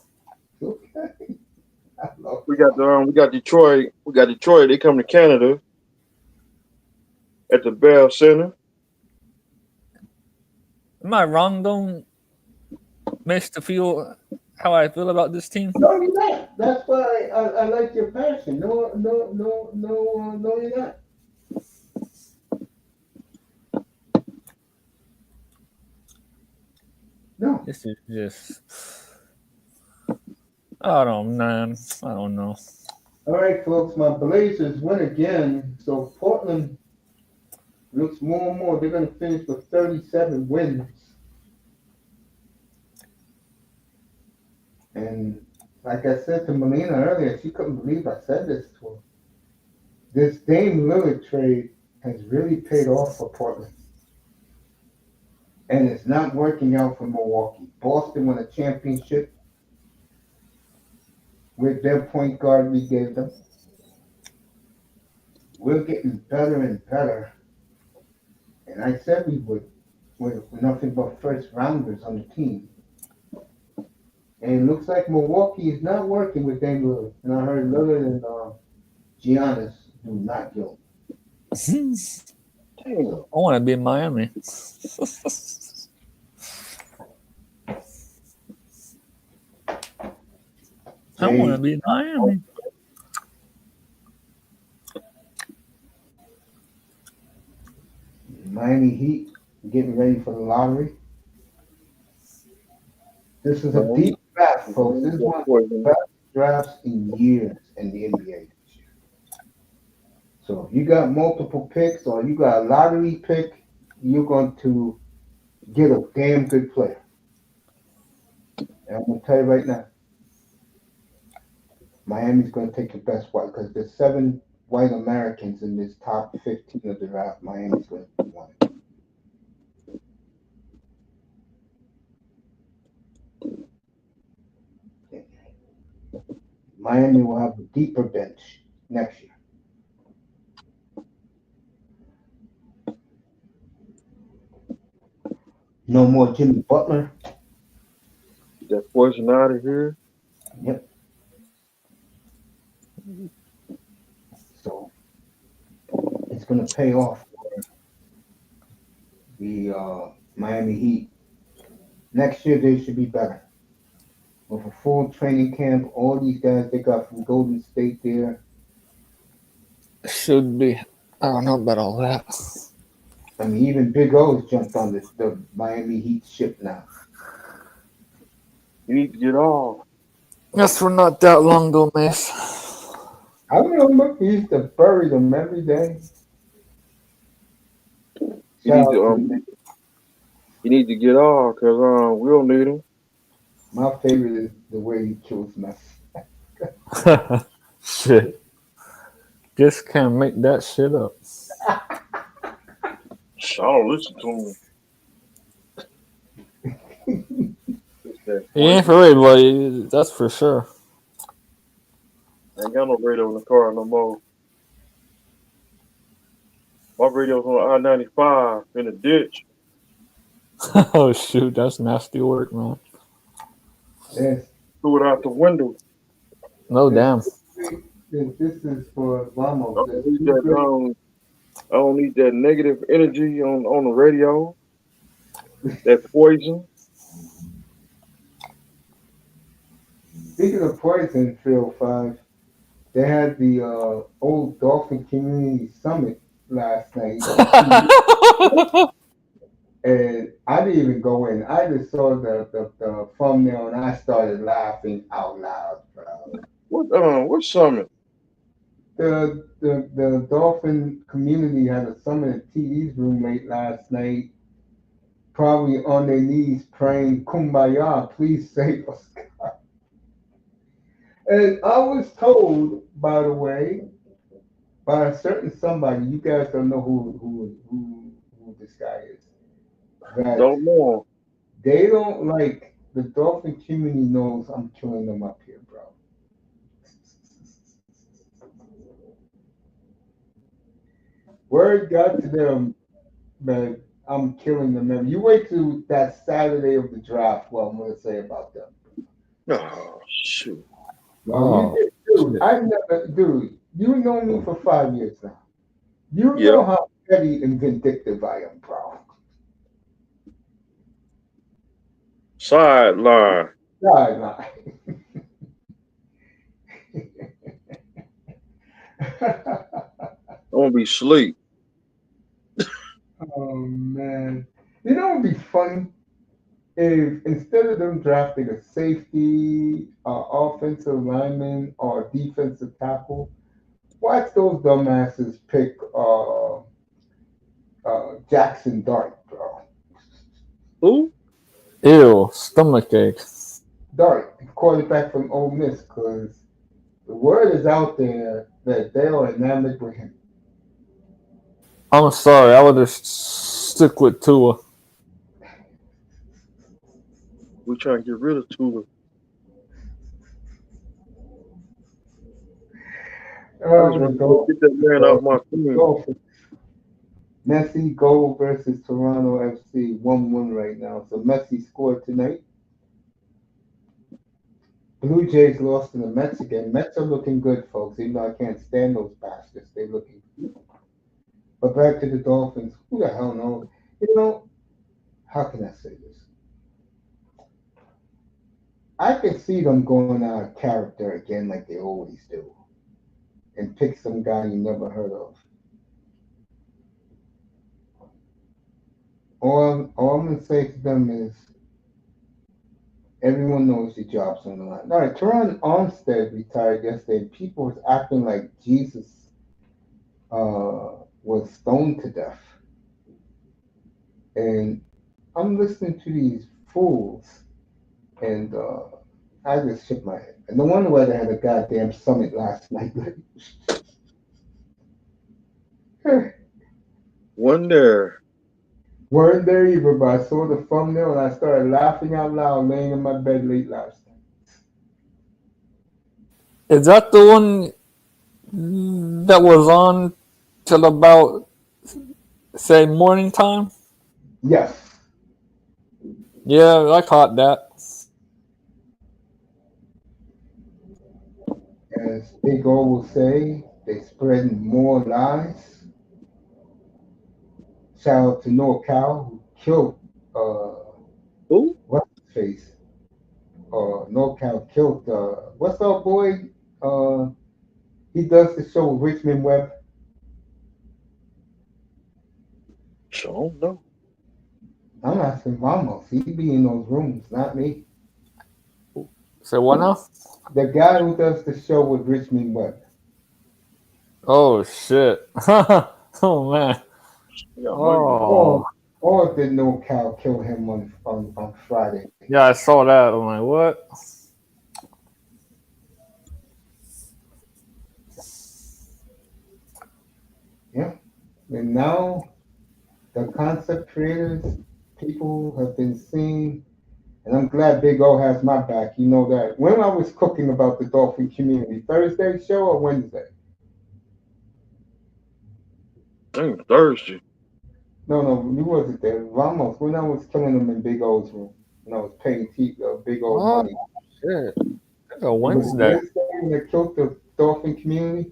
Okay. I love We got Detroit. We got Detroit. They come to Canada at the Bell Center. Am I wrong? Don't miss to feel how I feel about this team. No, you're not. That's why I like your passion. No, you're not. No. This is just. I don't know. All right, folks. My Blazers win again. So Portland looks more and more. They're going to finish with 37 wins. And like I said to Melina earlier, she couldn't believe I said this to her. This Dame Lillard trade has really paid off for Portland. And it's not working out for Milwaukee. Boston won a championship with their point guard we gave them. We're getting better and better. And I said we would with nothing but first rounders on the team. And it looks like Milwaukee is not working with Dame Lillard. And I heard Lillard and Giannis do not get along. Damn. I want to be in Miami. I want to be in Miami. Miami Heat getting ready for the lottery. This is a deep draft, folks. This is one of the best drafts in years in the NBA this year. So if you got multiple picks or you got a lottery pick, you're going to get a damn good player. And I'm going to tell you right now, Miami's going to take the best white because there's 7 white Americans in this top 15 of the draft. Miami's going to be one. Miami will have a deeper bench next year. No more Jimmy Butler. Get that poison out of here. Yep. So it's going to pay off for the Miami Heat. Next year they should be better. With a full training camp, all these guys they got from Golden State there. should be. I don't know about all that. I mean, even Big O's jumped on the Miami Heat ship now. You need to get off. Yes, we're not that long ago, Mace. I remember he used to bury them every day. You need to you need to get off because we don't need him. My favorite is the way he kills mess. Shit. Just can't make that shit up. I don't listen to him. He ain't for everybody, that's for sure. I ain't got no radio in the car no more. My radio's on I-95 in the ditch. Oh shoot, that's nasty work, man. Yes. Threw it out the window. No damn. This is for Ramos. I don't need that negative energy on the radio. That poison. Speaking of poison, 305, they had the old Dolphin Community Summit last night. And I didn't even go in. I just saw the thumbnail and I started laughing out loud, bro. What summit? The Dolphin community had a summit at TV's room late last night, probably on their knees praying, "Kumbaya, please save us, God." And I was told, by the way, by a certain somebody, you guys don't know who this guy is, that Don't know. they don't like the Dolphin community knows I'm killing them up here, bro. Word got to them, man. I'm killing them. Man. You wait till that Saturday of the draft. What I'm gonna say about them. Oh shoot. Well, dude, you know me for 5 years now. You Yeah. know how petty and vindictive I am, bro. Sideline. God, I'm gonna be asleep. Oh man, you know what would be funny if instead of them drafting a safety, offensive lineman, or defensive tackle, watch those dumbasses pick Jackson Dart, bro. Who? Ew, stomach ache. Dart, quarterback from Ole Miss, because the word is out there that they are enamored with him. I'm sorry, I would have stick with Tua. We trying to get rid of Tua. I just want to get that man off my team. Messi goal versus Toronto FC 1-1 right now. So Messi scored tonight. Blue Jays lost to the Mets again. Mets are looking good, folks. Even though I can't stand those bastards, they're looking good. But back to the Dolphins. Who the hell knows? You know, how can I say this? I can see them going out of character again like they always do. And pick some guy you never heard of. All I'm going to say to them is everyone knows your job's on the line. All right, Teron Armstead retired yesterday. People was acting like Jesus was stoned to death. And I'm listening to these fools, and I just shook my head. And no wonder why they had a goddamn summit last night. Wonder. Weren't there either, but I saw the thumbnail and I started laughing out loud laying in my bed late last night. Is that the one that was on till about, say, morning time? Yes. Yeah, I caught that. As Big O will say, they spread more lies. Shout out to NorCal who killed Who? what's his face? NorCal killed what's our boy? He does the show with Richmond Webb. I don't know. I'm asking Ramos. He be in those rooms, not me. Say what now? The guy who does the show with Richmond Webb. Oh shit! Oh man! Yeah, Oh Or did no cow kill him on Friday? yeah, I saw that. I'm like, what? Yeah. And now the concept creators, people have been seeing, and I'm glad Big O has my back. You know that. When I was cooking about the Dolphin community, Thursday show or Wednesday? I think Thursday. No, you wasn't there. Ramos, when I was killing them in Big O's room, when I was paying Big O Oh money. shit! It's a It was Wednesday. Wednesday when they killed the Dolphin community.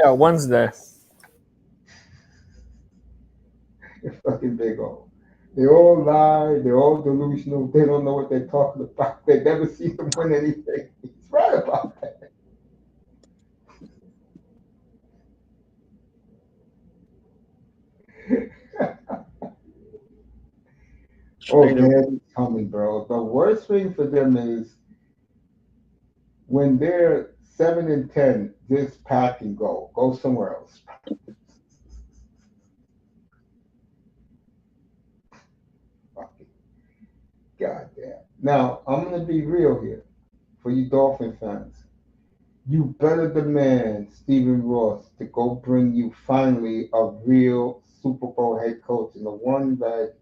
Yeah, Wednesday. It's fucking Big O. They all lie. They're all delusional. They don't know what they're talking about. They never see them win anything. He's right about that. Oh, Ain't it- man, it's coming, bro. The worst thing for them is when they're 7-10, just pack and go. Go somewhere else. Fucking goddamn. Now, I'm going to be real here for you Dolphin fans. You better demand Stephen Ross to go bring you finally a real Super Bowl head coach, and the one that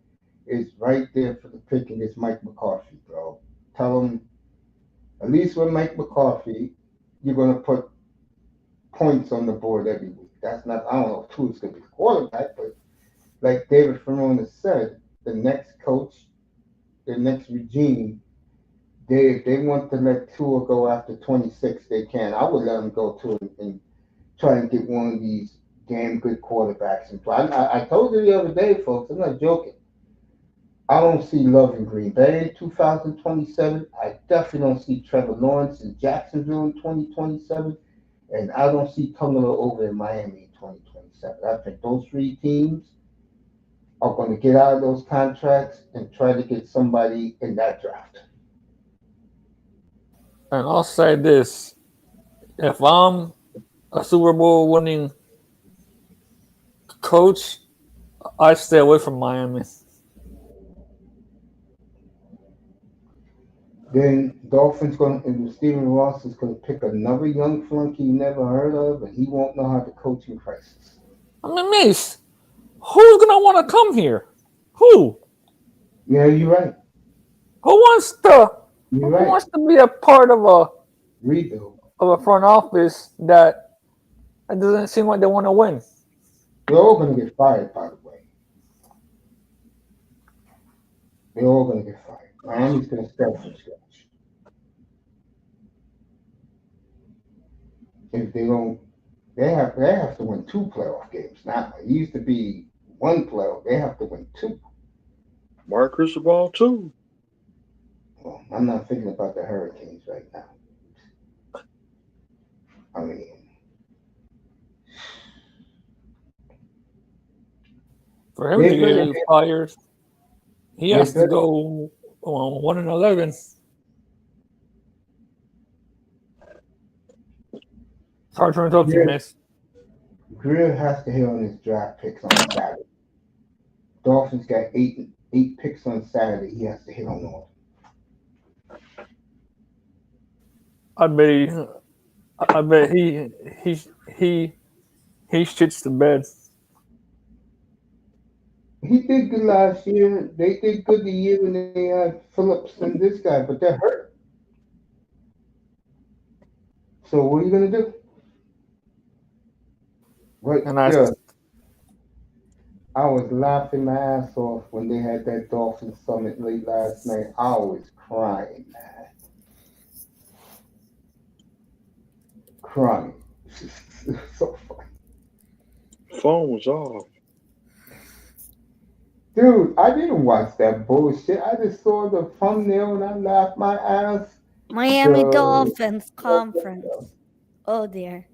is right there for the picking is Mike McCarthy, bro. Tell him, at least with Mike McCarthy, you're going to put points on the board every week. That's not, I don't know if Tua's going to be the quarterback, but like David Ferrone said, the next coach, the next regime, if they want to let Tua go after 26, they can. I would let him go too and try and get one of these damn good quarterbacks and play. I told you the other day, folks, I'm not joking. I don't see love in Green Bay in 2027. I definitely don't see Trevor Lawrence in Jacksonville in 2027. And I don't see Tungalo over in Miami in 2027. I think those three teams are going to get out of those contracts and try to get somebody in that draft. And I'll say this: if I'm a Super Bowl winning coach, I stay away from Miami. Then Dolphins going and Stephen Ross is going to pick another young flunky you never heard of, and he won't know how to coach in crisis. I mean, Mace, who's gonna want to come here? Who? Yeah, you're right. Who wants to? You're Who right. wants to be a part of Rebuild. a front office that it doesn't seem like they want to win? They're all going to get fired, by the way. They're all going to get fired. Miami's going to start from scratch. If they don't, they have to win 2 playoff games now. It used to be 1 playoff. They have to win 2. Mark Cristobal too. Well, I'm not thinking about the Hurricanes right now. I mean, For him to get fired, he has to better- go 1-11. It's hard to interrupt you, Mace. Greer has to hit on his draft picks on Saturday. Dolphins got eight picks on Saturday. He has to hit on all. I bet he shits the bed. He did good last year. They did good the year when they had Phillips and this guy, but they're hurt. So what are you gonna do? Right, And yeah. I was laughing my ass off when they had that Dolphin Summit late last night. I was crying, man. Crying. So funny. Phone was off. Dude, I didn't watch that bullshit. I just saw the thumbnail and I laughed my ass. Miami So- Dolphins conference. Oh dear.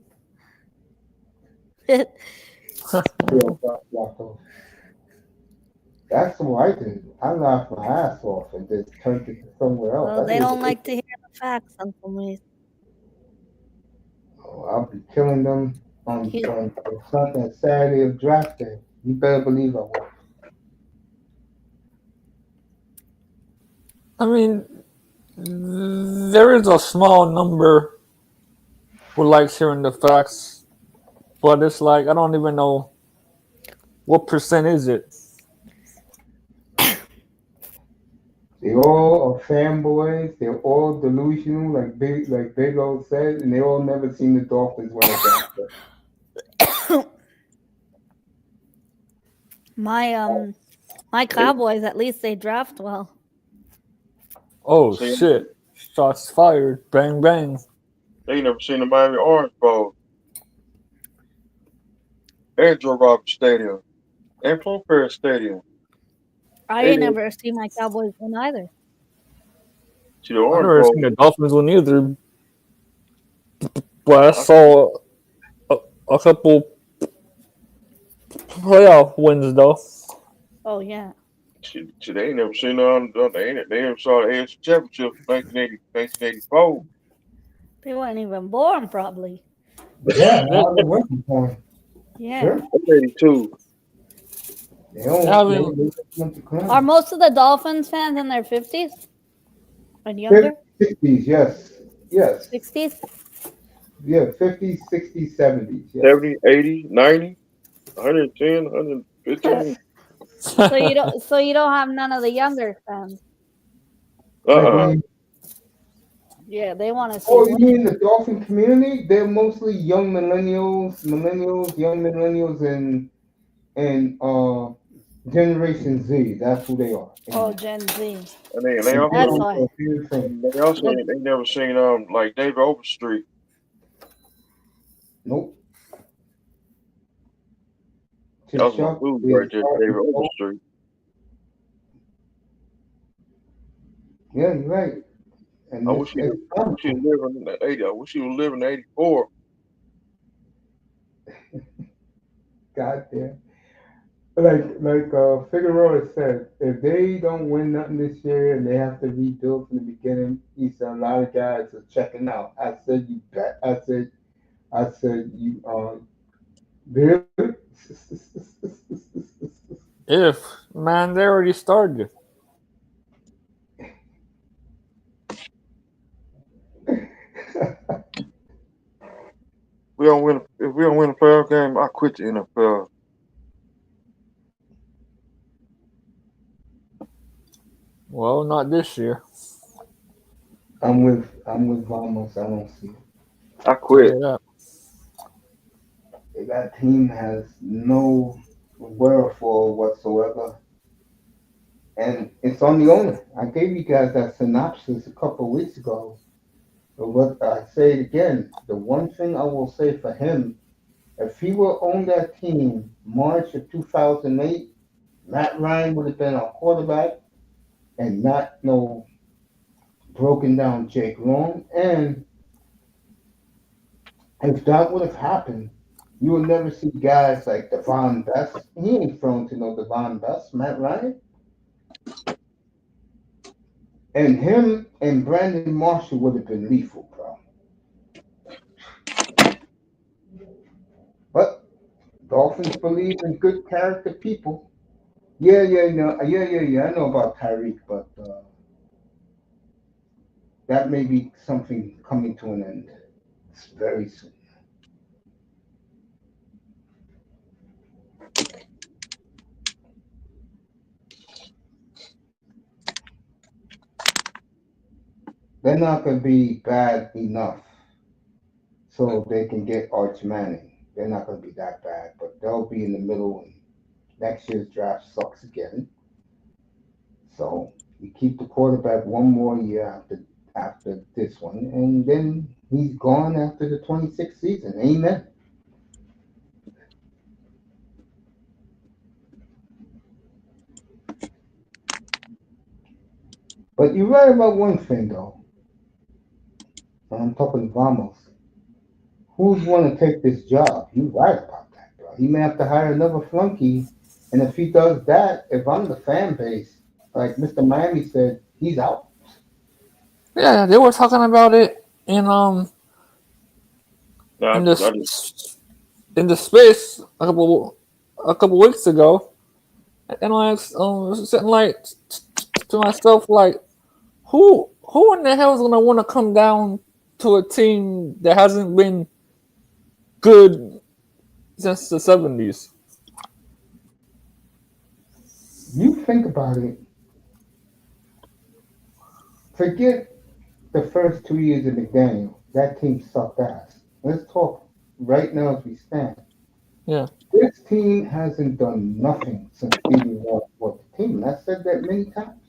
That's what I did. I laughed my ass off and just turned it to somewhere else. Well, I they did. don't like to hear the facts, Uncle Mace. I'll be killing them on, You, on, on Sunday, Saturday of draft day. You better believe I will. I mean, there is a small number who likes hearing the facts, but it's like I don't even know what percent is it. They all are fanboys. They're all delusional, like Big O said, and they all never seen the Dolphins win a draft pick. my Cowboys, at least they draft well. Oh See, shit! Shots fired! Bang bang! they ain't never seen the Miami Orange Bowl. And Joe Roberts Stadium. And Paul Stadium. I They ain't didn't never see my Cowboys win either. see the I've Orange never seen Bowl. the Dolphins win either, but I I, saw a couple playoff wins though. Oh yeah, they ain't never seen they never saw the AFC Championship in 1984. they weren't even born probably. Yeah, They, now they're waiting for him. Yeah. Sure. That's 82. They they don't. haven't. They want to Are climb. most of the Dolphins fans in their 50s and younger? 60s, yes. Yes. 60s? Yeah, 50s, 60s, 70s, yes. 70, 80, 90, 110, 115. So you don't have none of the younger fans. Like when Uh-uh. you, Yeah, they want to see oh, you win. mean the Dolphin community? They're mostly young young millennials, and Generation Z. That's who they are. Oh, And, Gen Z. And they and That's also why. The, they never seen like David Overstreet. Nope. That was my Chuck dude right is there, David Overstreet. yeah, you're right. And I it's, wish he it's I wish he was living in the 80. I wish he was living in 84. goddamn. Like Figueroa said, if they don't win nothing this year and they have to rebuild from the beginning, he said a lot of guys are checking out. I said you bet. I said you really? If man, they already started. If we don't win a playoff game, I quit the NFL. Well, not this year. I'm with Vamos. I don't see it. I quit. Yeah. That team has no wherewithal whatsoever. And it's on the owner. I gave you guys that synopsis a couple of weeks ago. But what I say it again, the one thing I will say for him, if he would own that team March of 2008, Matt Ryan would have been our quarterback and not no broken down Jake Long. And if that would have happened, you would never see guys like Devon Best. He ain't thrown to no Devon Best, Matt Ryan. And him and Brandon Marshall would have been lethal, bro. But Dolphins believe in good character people. Yeah. I know about Tyreek, but that may be something coming to an end very soon. They're not going to be bad enough so they can get Arch Manning. They're not going to be that bad, but they'll be in the middle. And next year's draft sucks again. So you keep the quarterback one more year after this one, and then he's gone after the 26th season. Amen. But you're right about one thing, though. When I'm talking to Vamos, who's want to take this job? You're right about that, bro. He may have to hire another flunky And if he does that, if I'm the fan base, like Mr. Miami said, he's out. Yeah, they were talking about it Nah, in I just in the space a couple weeks ago, and I was sitting like to myself like, who in the hell is gonna want to come down to a team that hasn't been good since the 70s? You think about it. Forget the first 2 years of McDaniel. That team sucked ass. Let's talk right now as we stand. Yeah. This team hasn't done nothing since Stevie Ward bought the team. And I said that many times.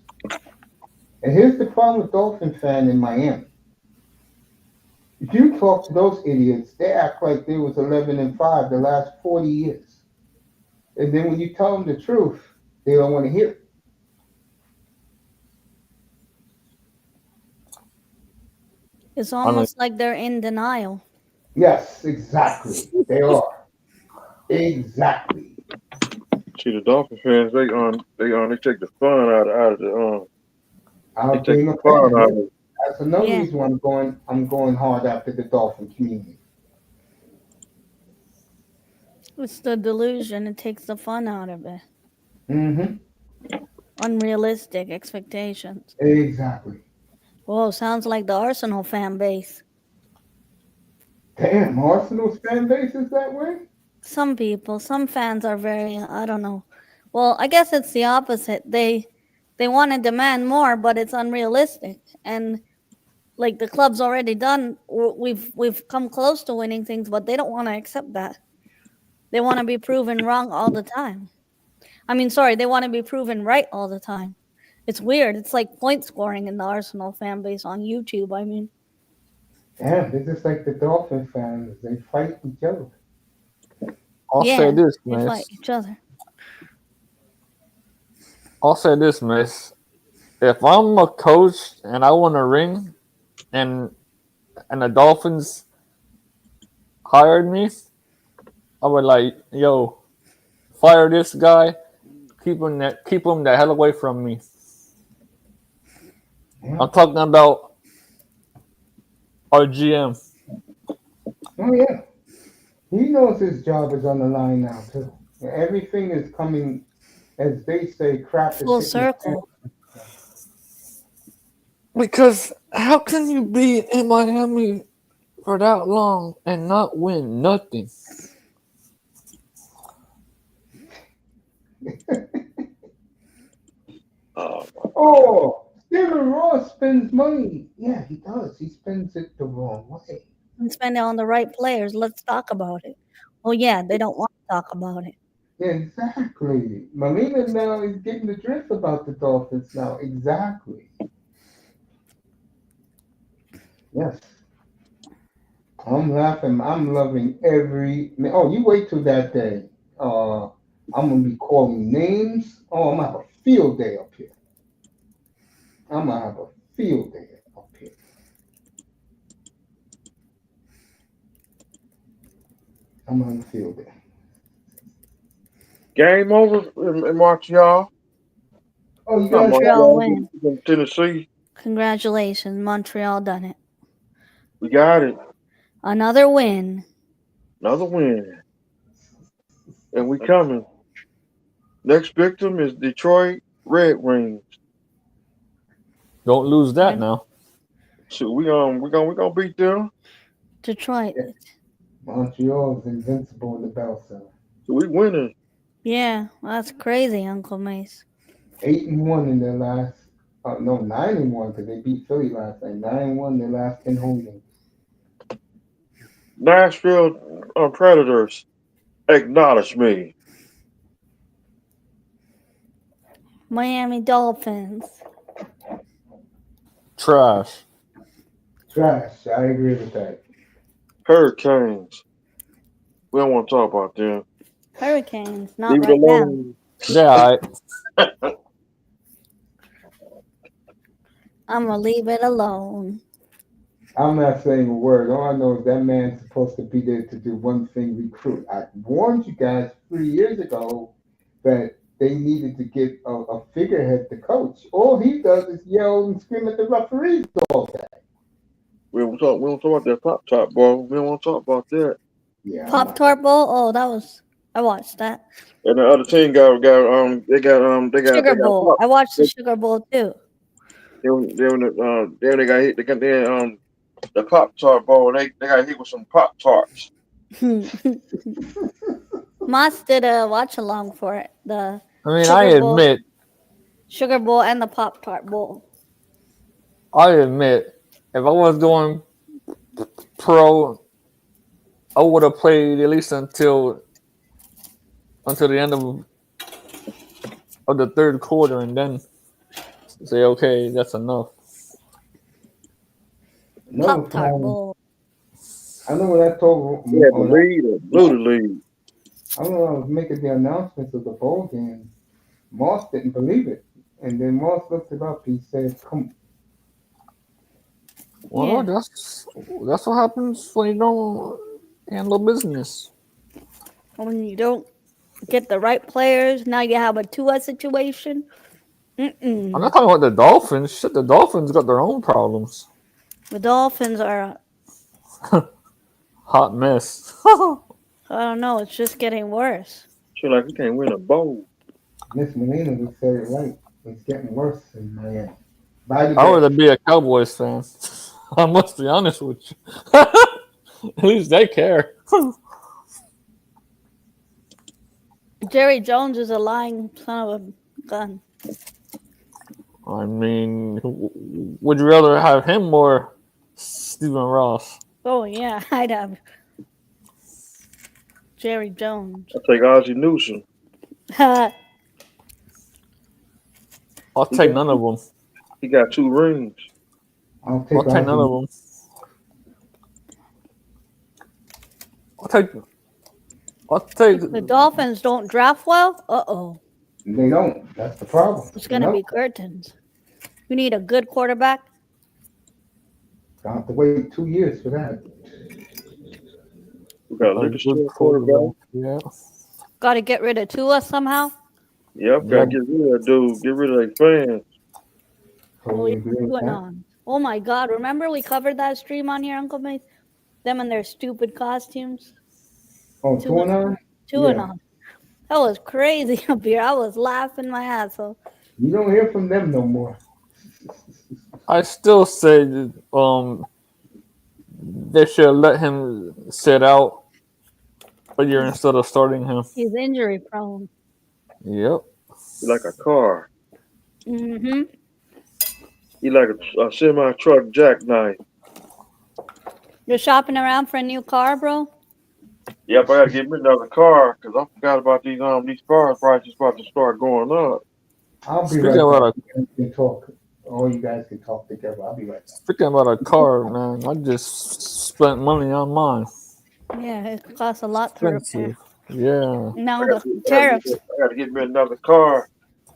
And here's the problem with Dolphin fan in Miami. If you talk to those idiots, they act like they was 11-5 the last 40 years. And then when you tell them the truth, they don't want to hear it. It's I mean, almost like they're in denial. Yes, exactly. They are. Exactly. see the Dolphin fans. They take the fun out of the they Out take being the a fun fan. out Yeah. of it. That's another Yeah. reason why I'm going hard after the Dolphin community. It's the delusion. It takes the fun out of it. Mm-hmm. Unrealistic expectations. Exactly. Whoa, sounds like the Arsenal fan base. Damn, Arsenal's fan base is that way? Some people, some fans are very, I don't know. Well, I guess it's the opposite. They want to demand more, but it's unrealistic. And like the club's already done, we've come close to winning things, but they don't want to accept that. They want to be proven wrong all the time. I mean, sorry, they want to be proven right all the time. It's weird. It's like point scoring in the Arsenal fan base on YouTube. I mean, Damn, they're just like the Dolphin fans. They fight each other. I'll say yeah, this, they fight miss. each other. I'll say this, miss. If I'm a coach and I want a ring, and the Dolphins hired me, I would like, yo, fire this guy, keep him the hell away from me. Yeah. I'm talking about our GM. Oh yeah. He knows his job is on the line now too. Everything is coming, as they say, crap is Full hitting the fan. circle. Because how can you be in Miami for that long and not win nothing? Oh, Steven Ross spends money. Yeah, he does. He spends it the wrong way. And spend it on the right players. Let's talk about it. Oh yeah, they don't want to talk about it. Yeah, exactly. Molina now is getting the drift about the Dolphins now. Exactly. Yes. I'm laughing. I'm loving every. Oh, you wait till that day. I'm gonna be calling names. Oh, I'm gonna have a field day up here. I'm gonna have a field day up here. I'm on the field day. Game over in Montreal. Oh, you Not guys got Montreal Montreal, win. in Tennessee. Congratulations, Montreal done it. We got it. Another win. Another win. And we coming. Next victim is Detroit Red Wings. Don't lose that And now. So we gonna beat them. Detroit. Yeah. Montreal is invincible in the Bell Center. So we winning. Yeah, that's crazy, Uncle Mace. 8-1 in their last. No, 9-1 because they beat Philly last night. 9-1 in their last 10 home games. Nashville Predators. Acknowledge me. Miami Dolphins. Trash. Trash. I agree with that. Hurricanes. We don't want to talk about them. Hurricanes. Not Leave it right now. alone. Yeah, I'm going to leave it alone. I'm not saying a word. All I know is that man's supposed to be there to do one thing: recruit. I warned you guys 3 years ago that they needed to get a figurehead to coach. All he does is yell and scream at the referees all day. We don't talk about that pop top, boy. We don't want to talk about that. Yeah, I'm Pop not- Tart Bowl. Oh, that was. I watched that. And the other team Sugar they got Bowl. pop. I watched the Sugar Bowl too. They got hit. They got the pop tart ball. They got hit with some pop tarts. Moss did a watch along for it. The I mean, Sugar Bowl. admit, Sugar Bowl and the Pop Tart Bowl. if I was going pro, I would have played at least until the end of the third quarter, and then say, okay, that's enough. Another Pop Tart time, Bowl. I know when I told Yeah, the lead or blew the lead. I don't know, I was making the announcements of the bowl game. Moss didn't believe it. And then Moss looked it up. He said, come Well, Yeah. that's what happens when you don't handle business. When you don't get the right players, now you have a Tua situation. I'm not talking about the Dolphins. Shit, the Dolphins got their own problems. The Dolphins are, Hot mess. I don't know, it's just getting worse. She like, you can't win a bowl. Miss Molina just said it right. It's getting worse in Miami. By the I way, would be a Cowboys fan. I must be honest with you. At least they care. Jerry Jones is a lying son of a gun. I mean, would you rather have him or Stephen Ross? Oh, yeah, I'd have Jerry Jones. I take Ozzie Newsome. I'll take none of them. He got 2 rings. I'll take I'll take none of them. I'll take. The Dolphins don't draft well? Uh-oh. They don't. That's the problem. It's going to be curtains. You need a good quarterback. I'll have to wait 2 years for that. We got a Lucas good Stewart quarterback. Yeah. Got to get rid of Tua somehow. Yep, gotta get rid of that dude. Get rid of their fans. Totally What's agree with going that. on? Oh, my God. Remember we covered that stream on here, Uncle Mace? Them and their stupid costumes. Oh, Tua- 2-9? Two and on. That was crazy up here. I was laughing my ass off. You don't hear from them no more. I still say they should let him sit out a year instead of starting him. He's injury prone. Yep. He like a car. Mm-hmm. He like a semi truck jackknife. You're shopping around for a new car, bro? Yep, I gotta get me another car because I forgot about these car prices about to start going up. I'll be Speaking right about back. You guys can talk. All you guys can talk together. I'll be right back. Speaking about a car, man, I just spent money on mine. Yeah, it costs a lot to repair. Expensive. Yeah. Now I the tariffs, gotta get me another car.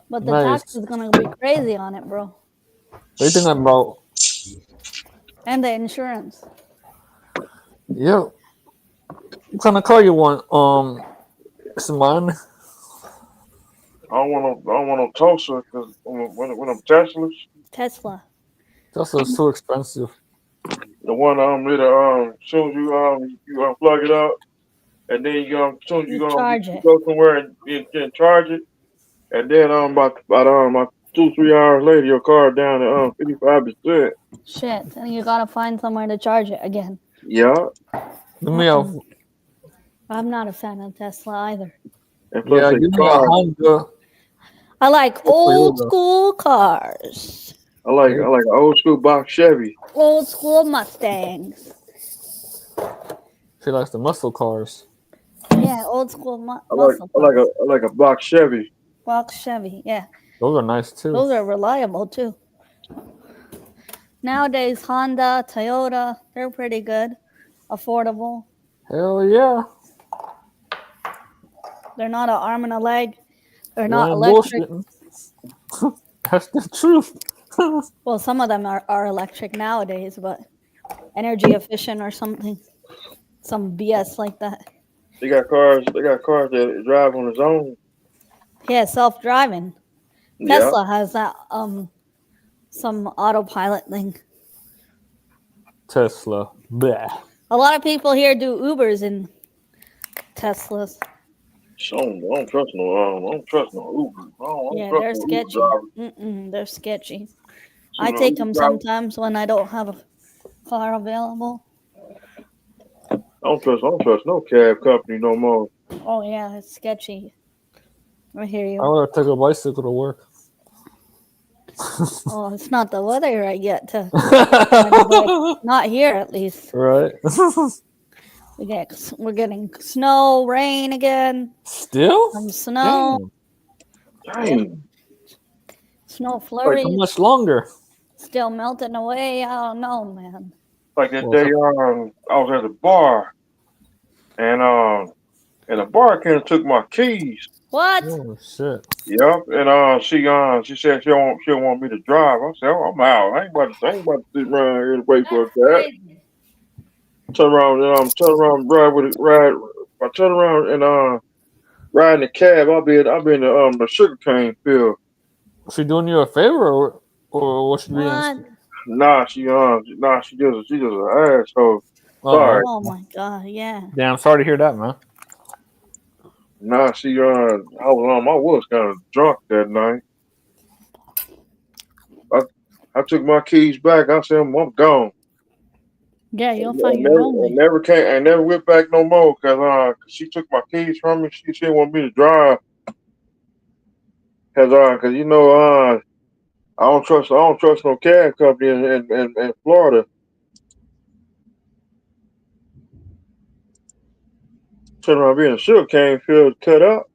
but the Nice. tax is going to be crazy on it, bro. What do you think about? And the insurance. Yep. What kind of car you want? It's mine. I don't want no Tulsa because when I'm Teslas, Tesla. That's too expensive. the one that soon as you unplug it up, and then soon as You charge it. go somewhere and charge it, and then about 2-3 hours later your car down to 55%. Shit. And you got to find somewhere to charge it again. Yeah, Give me a I'm not a fan of Tesla either. and plus yeah. they Give me a car. Honda. I like old Toyota. school cars. I like an old school box Chevy. Old school Mustangs. She likes the muscle cars. Yeah, old school I like muscle I like a box Chevy. box Chevy. Yeah, Those are nice too. those are reliable too. Nowadays, Honda, Toyota, they're pretty good, affordable. Hell yeah. They're not an arm and a leg. They're You not ain't electric. bullshitting. That's the truth. Well, some of them are electric nowadays, but energy efficient or something. Some BS like that. They got cars that drive on its own. Yeah, self-driving. Yeah. Tesla has that some autopilot thing. Tesla. Bleh. A lot of people here do Ubers in Teslas. So I don't trust no. I don't trust no Uber. I don't Yeah, trust they're no Uber sketchy. driver. They're sketchy. So I the take Uber them driver, sometimes when I don't have a car available. I don't trust no cab company no more. Oh yeah, it's sketchy. I hear I you. would take a bicycle to work. Oh, it's not the weather right yet to ride a bike. Not here, at least. Right. We're getting snow, rain again. Still? Some snow, Damn. yeah, Dang. snow Like how flurries. much longer? Still melting away. I don't know, man. Like that Well, day, I was at the bar, and the bartender took my keys. What? oh shit. Yep, and she said she don't want me to drive. I said, oh, I'm out. I ain't about to sit around here and wait for That's that. crazy. Turn around, drive with it, ride. If I turn around and ride in the cab, I'll be in the sugarcane field. She doing you a favor or what she being? What? She just an asshole. Oh, Sorry. Oh my god, yeah. damn. Sorry to hear that, man. I was kind of drunk that night. I I took my keys back. I said, I'm gone. Yeah, I you'll find your never, own I way. never came. I never went back no more because 'cause she took my keys from me. She didn't want me to drive cause I don't trust no cab company in Florida. Turn around being a sugar cane field cut up.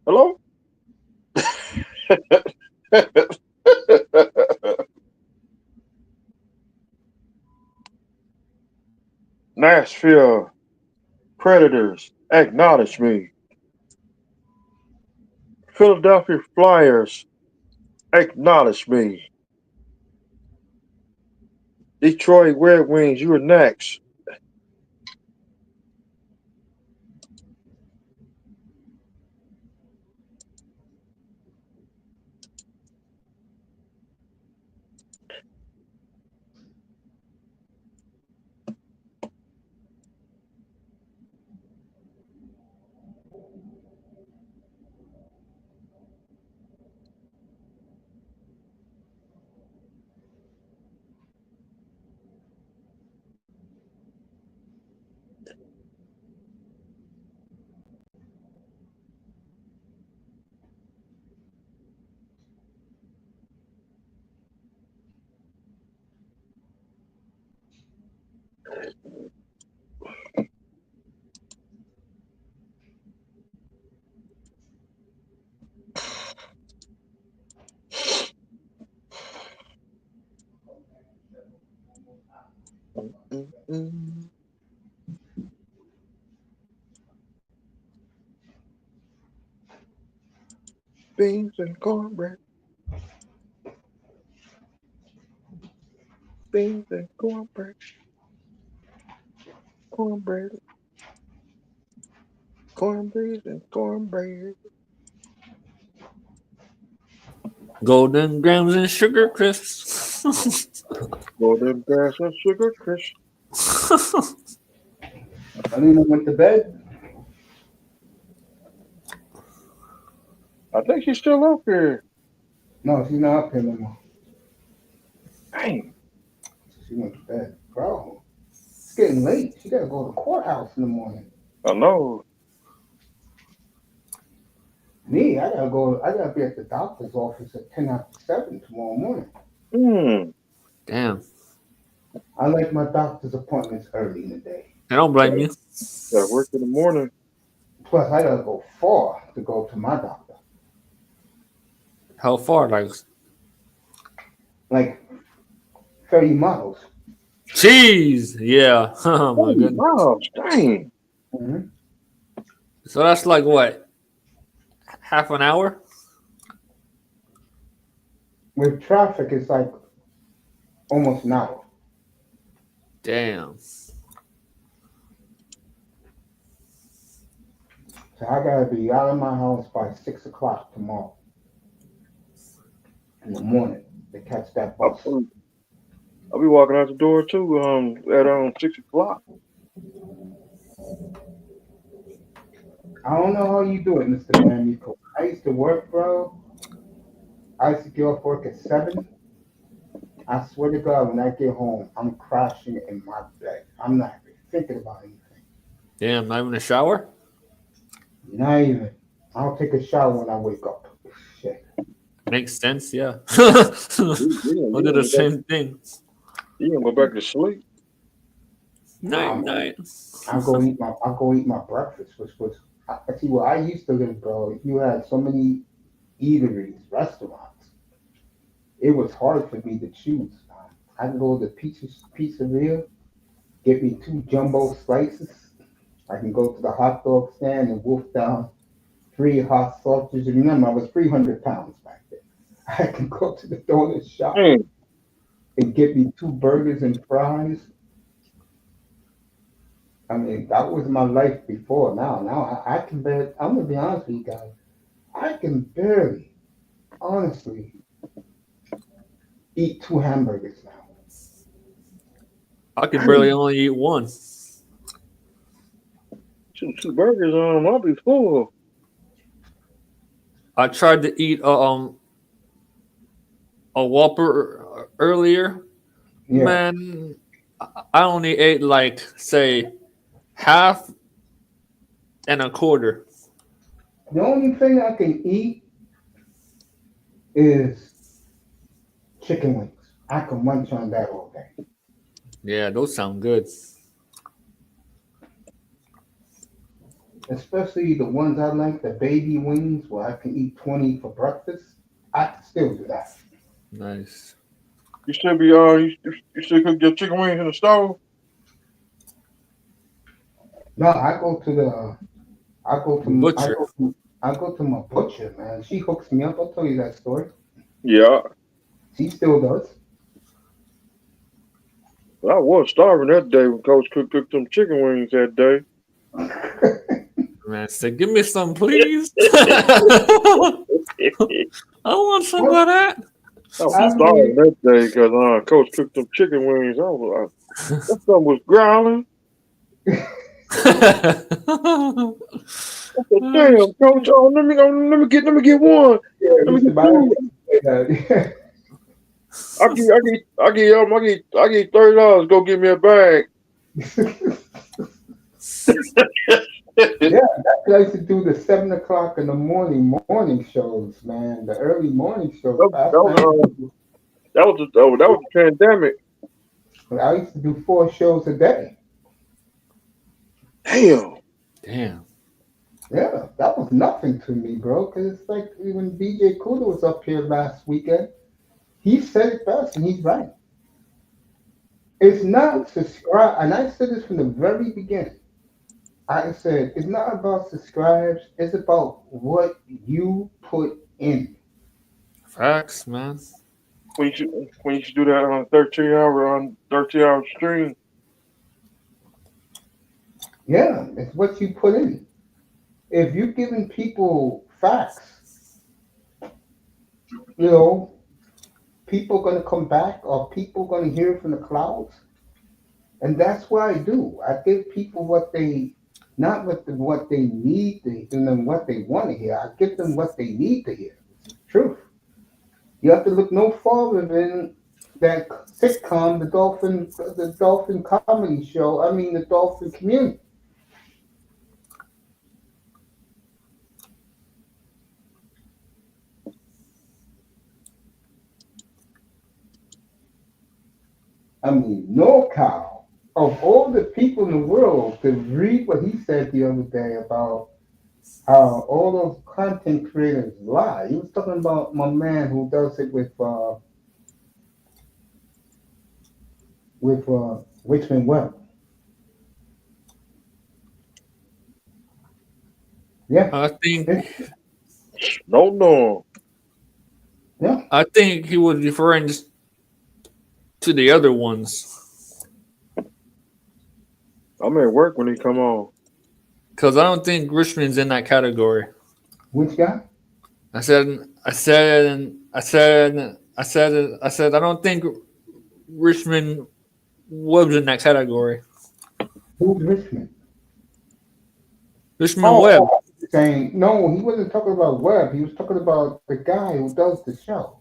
Hello. Nashville Predators acknowledge me. Philadelphia Flyers acknowledge me. Detroit Red Wings, you are next. Mm-mm. Beans and cornbread. Beans and cornbread. Cornbread. Cornbread and cornbread. Golden grams and sugar crisps. Golden grass and sugar crisp. Alina went to bed. I think she's still up here. No, she's not up here no more. Dang. She went to bed. Bro, it's getting late. She gotta go to the courthouse in the morning. I know. Me, I gotta be at the doctor's office at 10 after 7 tomorrow morning. Hmm. Damn. I like my doctor's appointments early in the day. I don't blame you. Gotta work in the morning. Plus, I gotta go far to go to my doctor. How far? Like 30 miles. Jeez. Yeah. Oh my 30 goodness. miles. Dang. Mm-hmm. So that's like what? Half an hour? With traffic, it's like almost an hour. Damn. So I gotta be out of my house by 6 o'clock tomorrow in the morning to catch that bus. I'll be walking out the door too. At 6 o'clock. I don't know how you do it, Mr. Manny. I used to work, bro. I used to get off work at 7. I swear to God, when I get home, I'm crashing in my bed. I'm not even thinking about anything. Damn, not even a shower? Not even. I'll take a shower when I wake up. Shit. Makes sense, yeah. You We'll do the same thing. gonna go back to sleep? Night, night. I'll go eat my breakfast, which was I see where I used to live, bro. You had so many eateries, restaurants. It was hard for me to choose. I can go to pizzeria, get me 2 jumbo slices. I can go to the hot dog stand and wolf down 3 hot sausages. And remember, I was 300 pounds back then. I can go to the donut shop and get me 2 burgers and fries. I mean, that was my life before. Now I can barely. I'm gonna be honest with you guys. I can barely, honestly, eat 2 hamburgers now. I could barely only eat one. Two burgers. I'll be full. I tried to eat a Whopper earlier. Yeah. Man, I only ate like say half and a quarter. The only thing I can eat is chicken wings. I can munch on that all day. Yeah, those sound good. Especially the ones I like, the baby wings, where I can eat 20 for breakfast. I can still do that. Nice. You should be you should cook your chicken wings in the stove. No, I go to the, Butcher. I go to my butcher, man. She hooks me up. I'll tell you that story. Yeah, She still does. I was starving that day when Coach cooked them chicken wings that day. Man, say, give me some, please. I want some of that. I was starving that day because Coach cooked them chicken wings. I was like, that something was growling. I said, "Damn, Coach, let me get one. Yeah, Let me get two. I get $30. Go get me a bag." Yeah, that's what I used to do the 7 o'clock in the morning shows, man. The early morning shows. That was the pandemic. I used to do 4 shows a day. Damn. Yeah, that was nothing to me, bro. Because it's like when DJ Cooler was up here last weekend, he said it best, and he's right. It's not subscribe, and I said this from the very beginning. I said it's not about subscribes; it's about what you put in. Facts, man. When you should do that on 13-hour stream. Yeah, it's what you put in. If you're giving people facts, you know, people are gonna come back, or people are gonna hear it from the clouds, and that's what I do. I give people what they, not what they need to, and then what they want to hear. I give them what they need to hear. It's the truth. You have to look no farther than that sitcom, the Dolphin comedy show. I mean, the Dolphin Community. I mean, no cow. Of all the people in the world, to read what he said the other day about how all those content creators lie. He was talking about my man who does it with Richmond Webb. Yeah. I think No. Yeah. he was referring to the other ones. I'm at work when he come on. Because I don't think Richmond's in that category. Which guy? I don't think Richmond was in that category. Who's Richmond? Richmond Webb. Saying no, he wasn't talking about Webb. He was talking about the guy who does the show.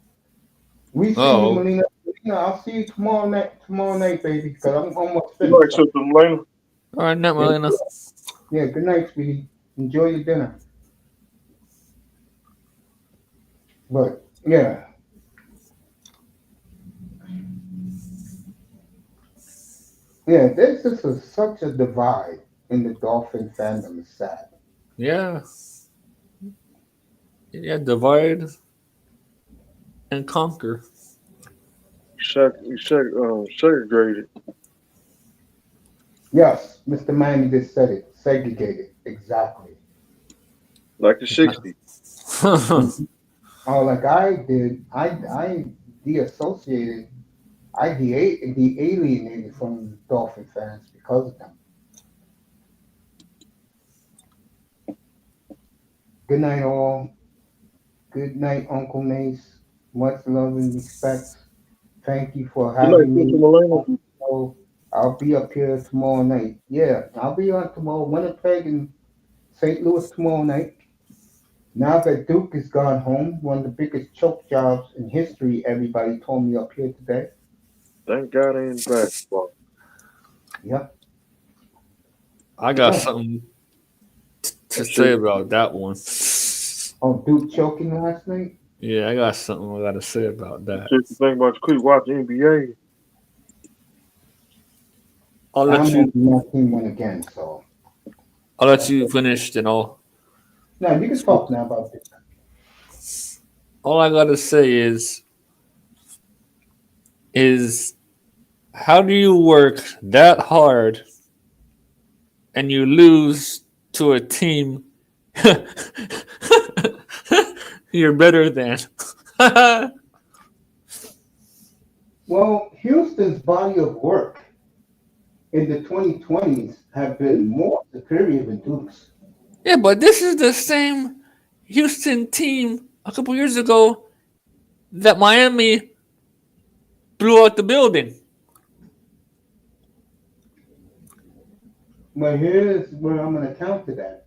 We see you, Melina. Melina, I'll see you tomorrow night, baby. Because I'm almost You finished. like Sister Melina? All right, not Melina. Yeah, good night, sweetie. Enjoy your dinner. But yeah. Yeah, this is such a divide in the Dolphin fandom. It's sad. Yeah. Yeah, divide and conquer. Segregated. Yes, Mr. Miami just said it. Segregated. Exactly. Like the 60s. Oh, like I did. I de-associated. I de-alienated from Dolphin fans because of them. Good night, all. Good night, Uncle Mace. Much love and respect. Thank you for You like having Sister me. Melina? So I'll be up here tomorrow night. Yeah, I'll be on tomorrow. Winnipeg and St. Louis tomorrow night. Now that Duke has gone home, one of the biggest choke jobs in history, everybody told me up here today. Thank God I ain't basketball. Yep. I got something to say about that one. Oh, Duke choking last night? Yeah, I got something I got to say about that. Just think about quit watching NBA. I'll let I'm you. my team win again, so. I'll let you finish, and all. Now you can talk now about this. All I gotta say is how do you work that hard and you lose to a team you're better than? Well, Houston's body of work in the 2020s have been more superior than Duke's. Yeah, but this is the same Houston team a couple years ago that Miami blew out the building. But here's where I'm going to counter that.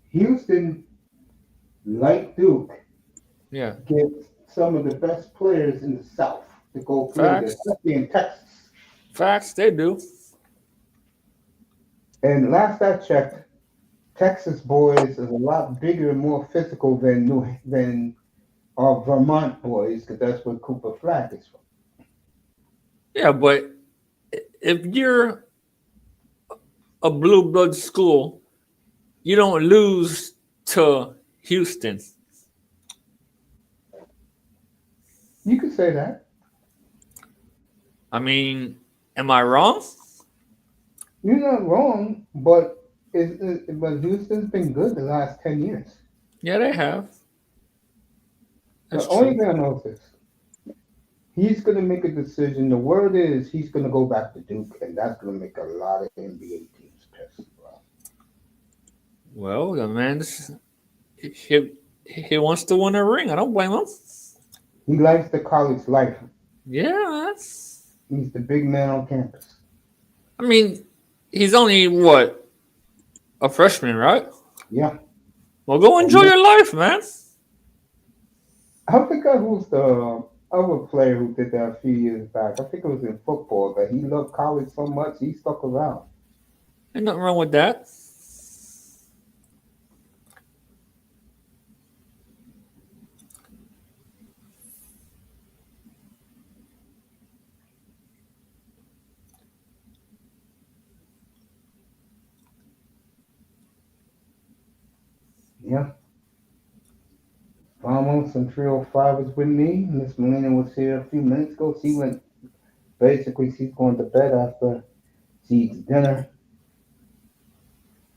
Houston, like Duke, Yeah. gets some of the best players in the South to go play there, especially in Texas. Facts, they do. And last I checked, Texas boys is a lot bigger and more physical than our Vermont boys, because that's where Cooper Flag is from. Yeah, but if you're a blue blood school, you don't lose to Houston. You could say that. I mean, am I wrong? You're not wrong, but but Houston's been good the last 10 years. Yeah, they have. That's The only true. thing I know is this. He's going to make a decision. The word is he's going to go back to Duke, and that's going to make a lot of NBA teams pissed. Well, the man's he wants to win a ring. I don't blame him. He likes the college life. Yeah, He's the big man on campus. I mean, he's only what, a freshman, right? Yeah. Well, go enjoy your life, man. I forgot who's the other player who did that a few years back. I think it was in football, that he loved college so much he stuck around. Ain't nothing wrong with that. Yeah. Vamos and 305 is with me. Miss Melina was here a few minutes ago. She went, basically, she's going to bed after she eats dinner.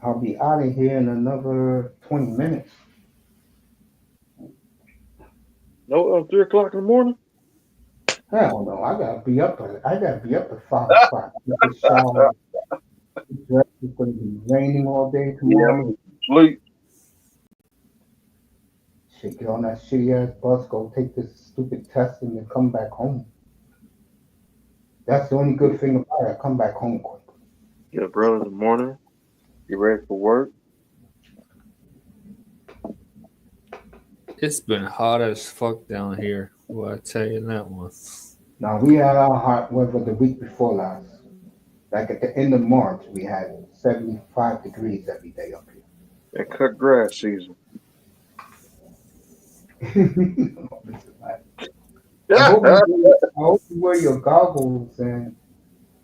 I'll be out of here in another 20 minutes. No, 3 o'clock in the morning. Hell no, I gotta be up at 5 o'clock. Get the shower, get dressed. It's gonna be raining all day Yeah, tomorrow. sleep. Shit, get on that shitty ass bus, go take this stupid test, and then come back home. That's the only good thing about it. I come back home quick. Get up early in the morning. Get ready for work. It's been hot as fuck down here. Well, I tell you that one. Now we had our hot weather the week before last. Like at the end of March, we had 75 degrees every day up And cut grass season. here. Yeah. I hope you wear your goggles and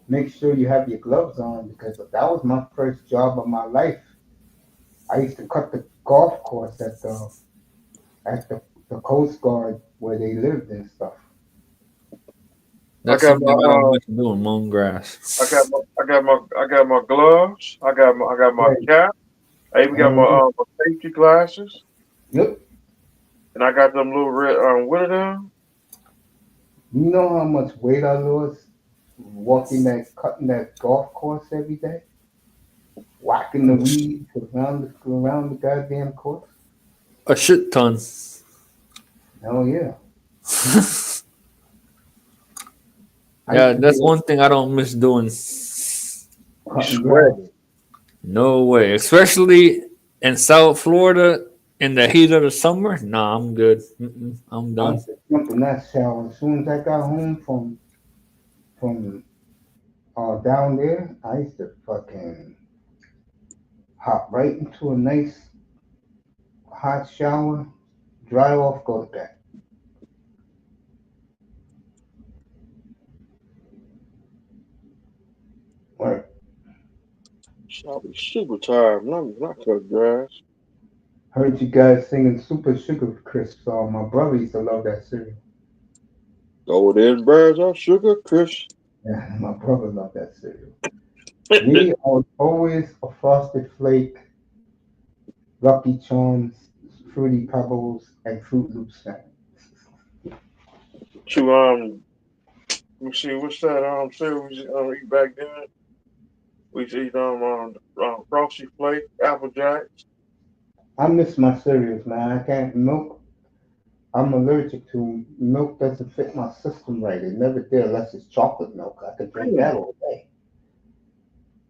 make sure you have your gloves on because that was my first job of my life. I used to cut the golf course at the Coast Guard where they lived and stuff. I That's got my something I don't like to do in mowing I grass. got my gloves. I got my Right. cap. I even got my safety glasses. Yep. And I got them little red what are them? You know how much weight I lost cutting that golf course every day? Whacking the weeds around the goddamn course? A shit ton. Hell yeah. I Yeah, used to that's be one thing I don't miss doing. You cutting sweat. grass. No way. Especially in South Florida in the heat of the summer. Nah, I'm good. I'm I done. used to jump in that shower as soon as I got home from down there. I used to fucking hop right into a nice hot shower, dry off, go to bed. Right. I'll be super tired. Not cut grass. Heard you guys singing Super Sugar Crisp song. My brother used to love that cereal. Oh, there's birds on sugar, Chris. Yeah, my brother loved that cereal. Me, I was always a Frosted Flake, Lucky Charms, Fruity Pebbles, and Fruit Loops fan. To let me see, what's that cereal we used to eat back then? We used to eat Frosty Flake, Apple Jacks. I miss my cereals, man. I can't milk. I'm allergic to milk. Doesn't fit my system right. It never did unless it's chocolate milk. I could drink that Man, all day.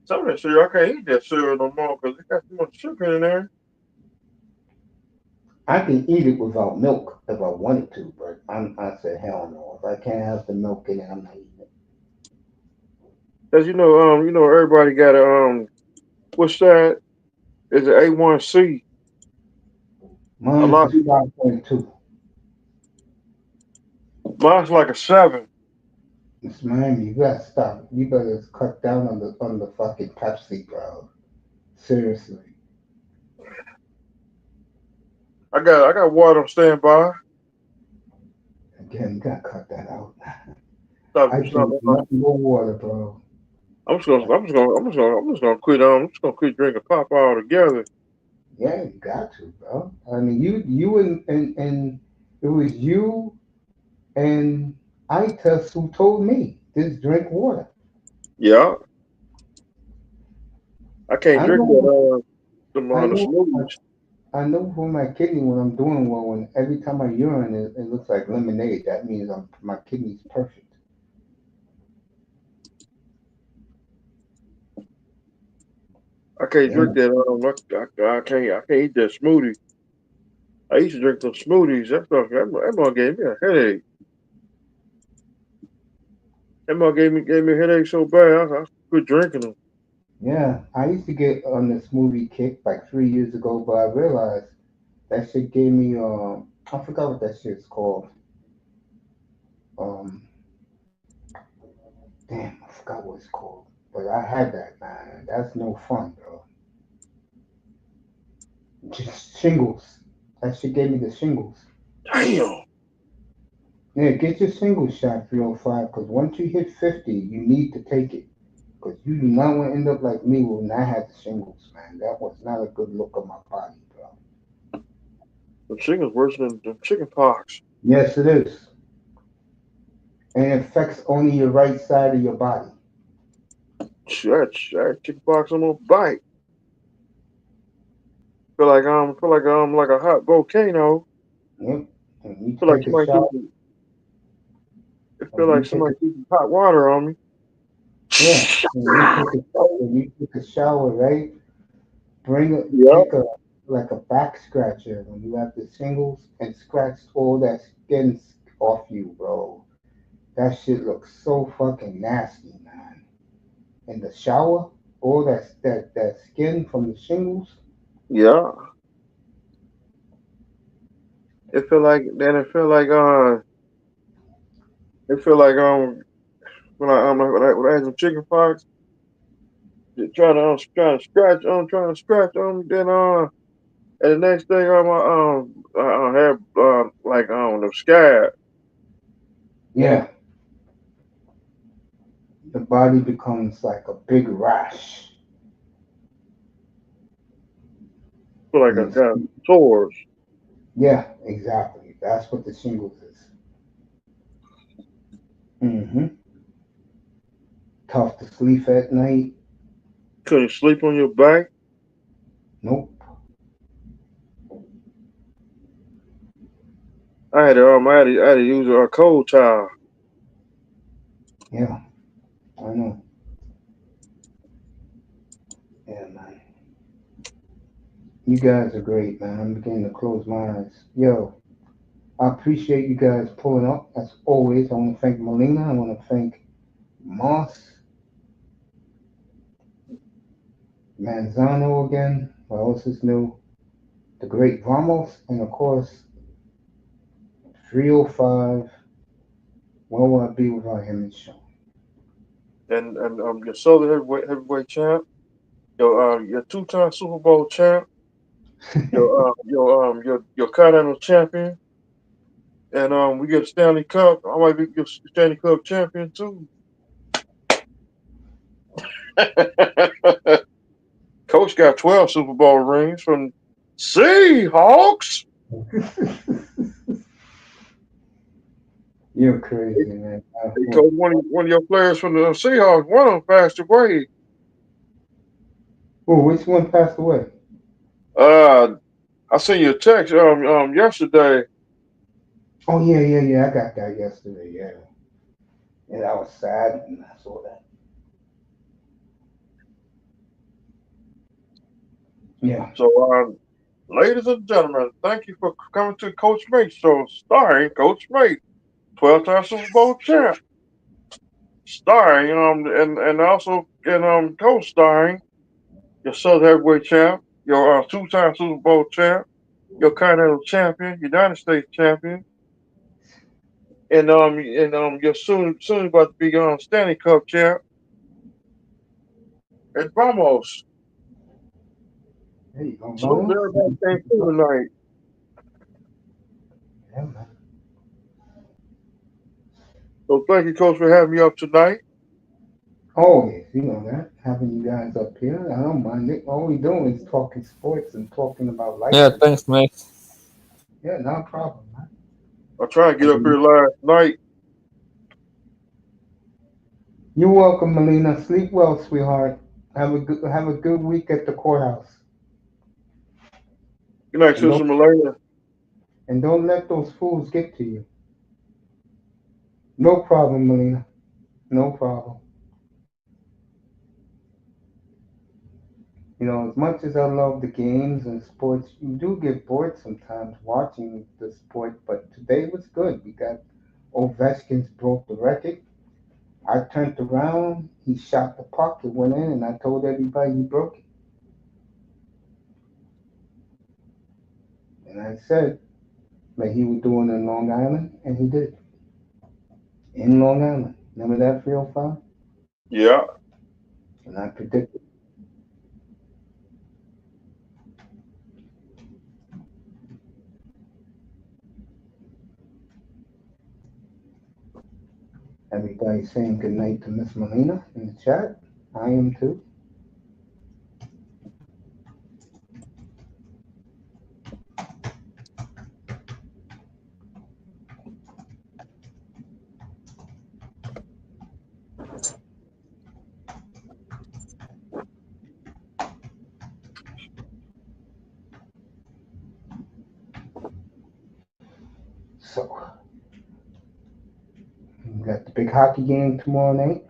some of that cereal I can't eat that cereal no more because it got too much sugar in there. I can eat it without milk if I wanted to, but I said hell no. If I can't have the milk in it, I'm not eating it. Cause everybody got a what's that? Is it A1C? A Mine's lot. a 5.2. Mine's like a 7. It's Miami. You gotta stop. You better cut down on the fucking Pepsi, bro. Seriously. I got water on standby. Again, you gotta cut that out. Stop, I stop. drink nothing but water, bro. I'm just gonna quit. I'm just gonna quit drinking pop altogether. Yeah, you got to, bro. I mean, you and it was you and Itas who told me just drink water. Yeah, I can't I drink know, I the know, smoothies. I know for my kidney when I'm doing well. When every time I urine, it looks like lemonade. That means my kidney's perfect. I can't Yeah, drink that. I can't eat that smoothie. I used to drink those smoothies. That one gave me a headache. That one gave me a headache so bad. I quit drinking them. yeah. I used to get on this movie kick like 3 years ago, but I realized that shit gave me I forgot what that shit's called. Um, damn, I forgot what it's called. But I had that, man. That's no fun, bro. Just shingles. That shit gave me the shingles. Damn. Yeah, get your shingles shot 305 because once you hit 50, you need to take it. Because you do not want to end up like me when I had the shingles, man. That was not a good look on my body, bro. The chicken's worse than the chicken pox. Yes, it is. and it affects only your right side of your body. That kickbox on my bike. Feel like a hot volcano. Yep. And you Feel like take a somebody shower. it feel When like you take somebody a, threw some hot water on me. yeah. When you take a shower, right? Yeah, Take a like a back scratcher when you have the shingles and scratch all that skin off you, bro. That shit looks so fucking nasty, man. In the shower, all that skin from the shingles. yeah. It feel like then it feel like when I had some chicken pox, trying to scratch then and the next thing I had like the scab. Yeah, the body becomes like a big rash, Feel like and I it's got sores. yeah, exactly. That's what the shingles is. Hmm. Tough to sleep at night. Couldn't sleep on your back. Nope. I had to use a cold towel. Yeah, I know. Yeah, man. You guys are great, man. I'm beginning to close my eyes. Yo, I appreciate you guys pulling up as always. I want to thank Melina. I want to thank Moss, Manzano again. What else is new? The great Ramos, and of course 305. Where would I be without him in the show? And your Southern heavyweight champ, your two-time Super Bowl champ, your Continental champion, and we get a Stanley Cup. I might be your Stanley Cup champion too. Coach got 12 Super Bowl rings from Seahawks. You're crazy, man. Hey, Coach, one of your players from the Seahawks, one of them passed away. Oh, which one passed away? Uh, I sent you a text yesterday. Oh yeah, yeah, yeah. I got that yesterday. Yeah, yeah. That was sad, and I saw that. Yeah. So, ladies and gentlemen, thank you for coming to Coach Mate Show, starring Coach Mate, 12-time Super Bowl champ, starring and also co-starring your Southern Heavyweight champ, your two-time Super Bowl champ, your Continental champion, United States champion, and you're soon about to be Stanley Cup champ, and Ramos. There you go, Salute to Bones. everybody came through tonight. Yeah, man. So thank you, Coach, for having me up tonight. Always, you know that. Having you guys up here, I don't mind it. All we doing is talking sports and talking about life Yeah, and shit. thanks, mate. Yeah, no problem, man. I tried to get up here last night. You're welcome, Melina. Sleep well, sweetheart. Have a good week at the courthouse. Good night, And don't Sister Malaya. and don't let those fools get to you. No problem, Melina. No problem. As much as I love the games and sports, you do get bored sometimes watching the sport. But today was good. We got Ovechkin's broke the record. I turned around, he shot the puck, it went in, and I told everybody he broke it. And I said that he would do it in Long Island, and he did. In Long Island. Remember that 305? Yeah. And I predicted. Everybody saying goodnight to Miss Molina in the chat. I am too. So we got the big hockey game tomorrow night.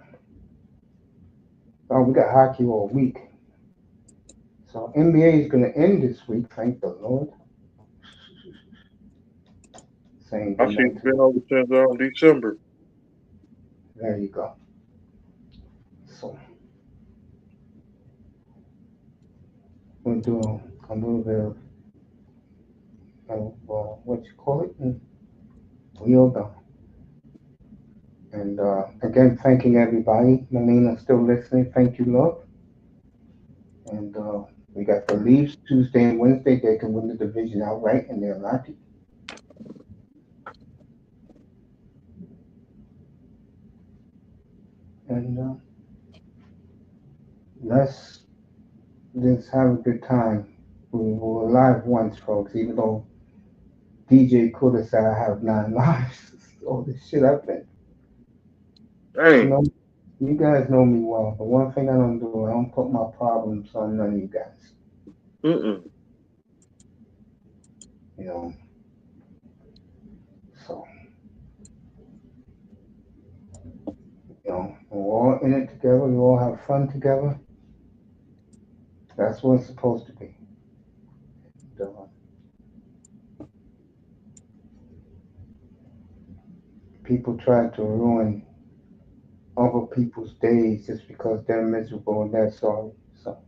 Oh, we got hockey all week. So NBA is going to end this week, thank the Lord. Saying I good seen night it to been over since December. There you go. So we'll do a little bit of what you call it, and we'll done. And again, thanking everybody. Melina still listening. Thank you, love. And we got the Leafs Tuesday and Wednesday. They can win the division outright, and they're lucky. And let's just have a good time. We were alive once, folks, even though DJ could have said I have 9 lives. All this shit I've been. You Dang. know, you guys know me well. But one thing I don't do, I don't put my problems on none of you guys. Mm-mm. You know, so we're all in it together. We all have fun together. That's what it's supposed to be. And, people try to ruin other people's days just because they're miserable and they're sorry. So,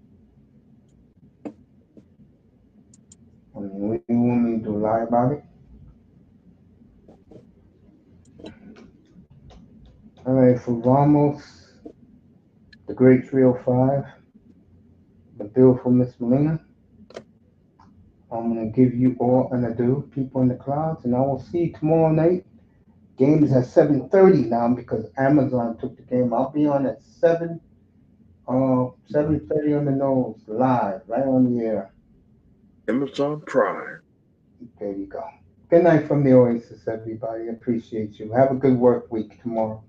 I mean, what do you want me to lie about it? All right, for Ramos, the great 305, the bill for Miss Melina. I'm going to give you all an adieu, people in the clouds, and I will see you tomorrow night. Game is at 7:30 now because Amazon took the game. I'll be on at 7:30 on the nose, live, right on the air. Amazon Prime. There you go. Good night from the Oasis, everybody. Appreciate you. Have a good work week tomorrow.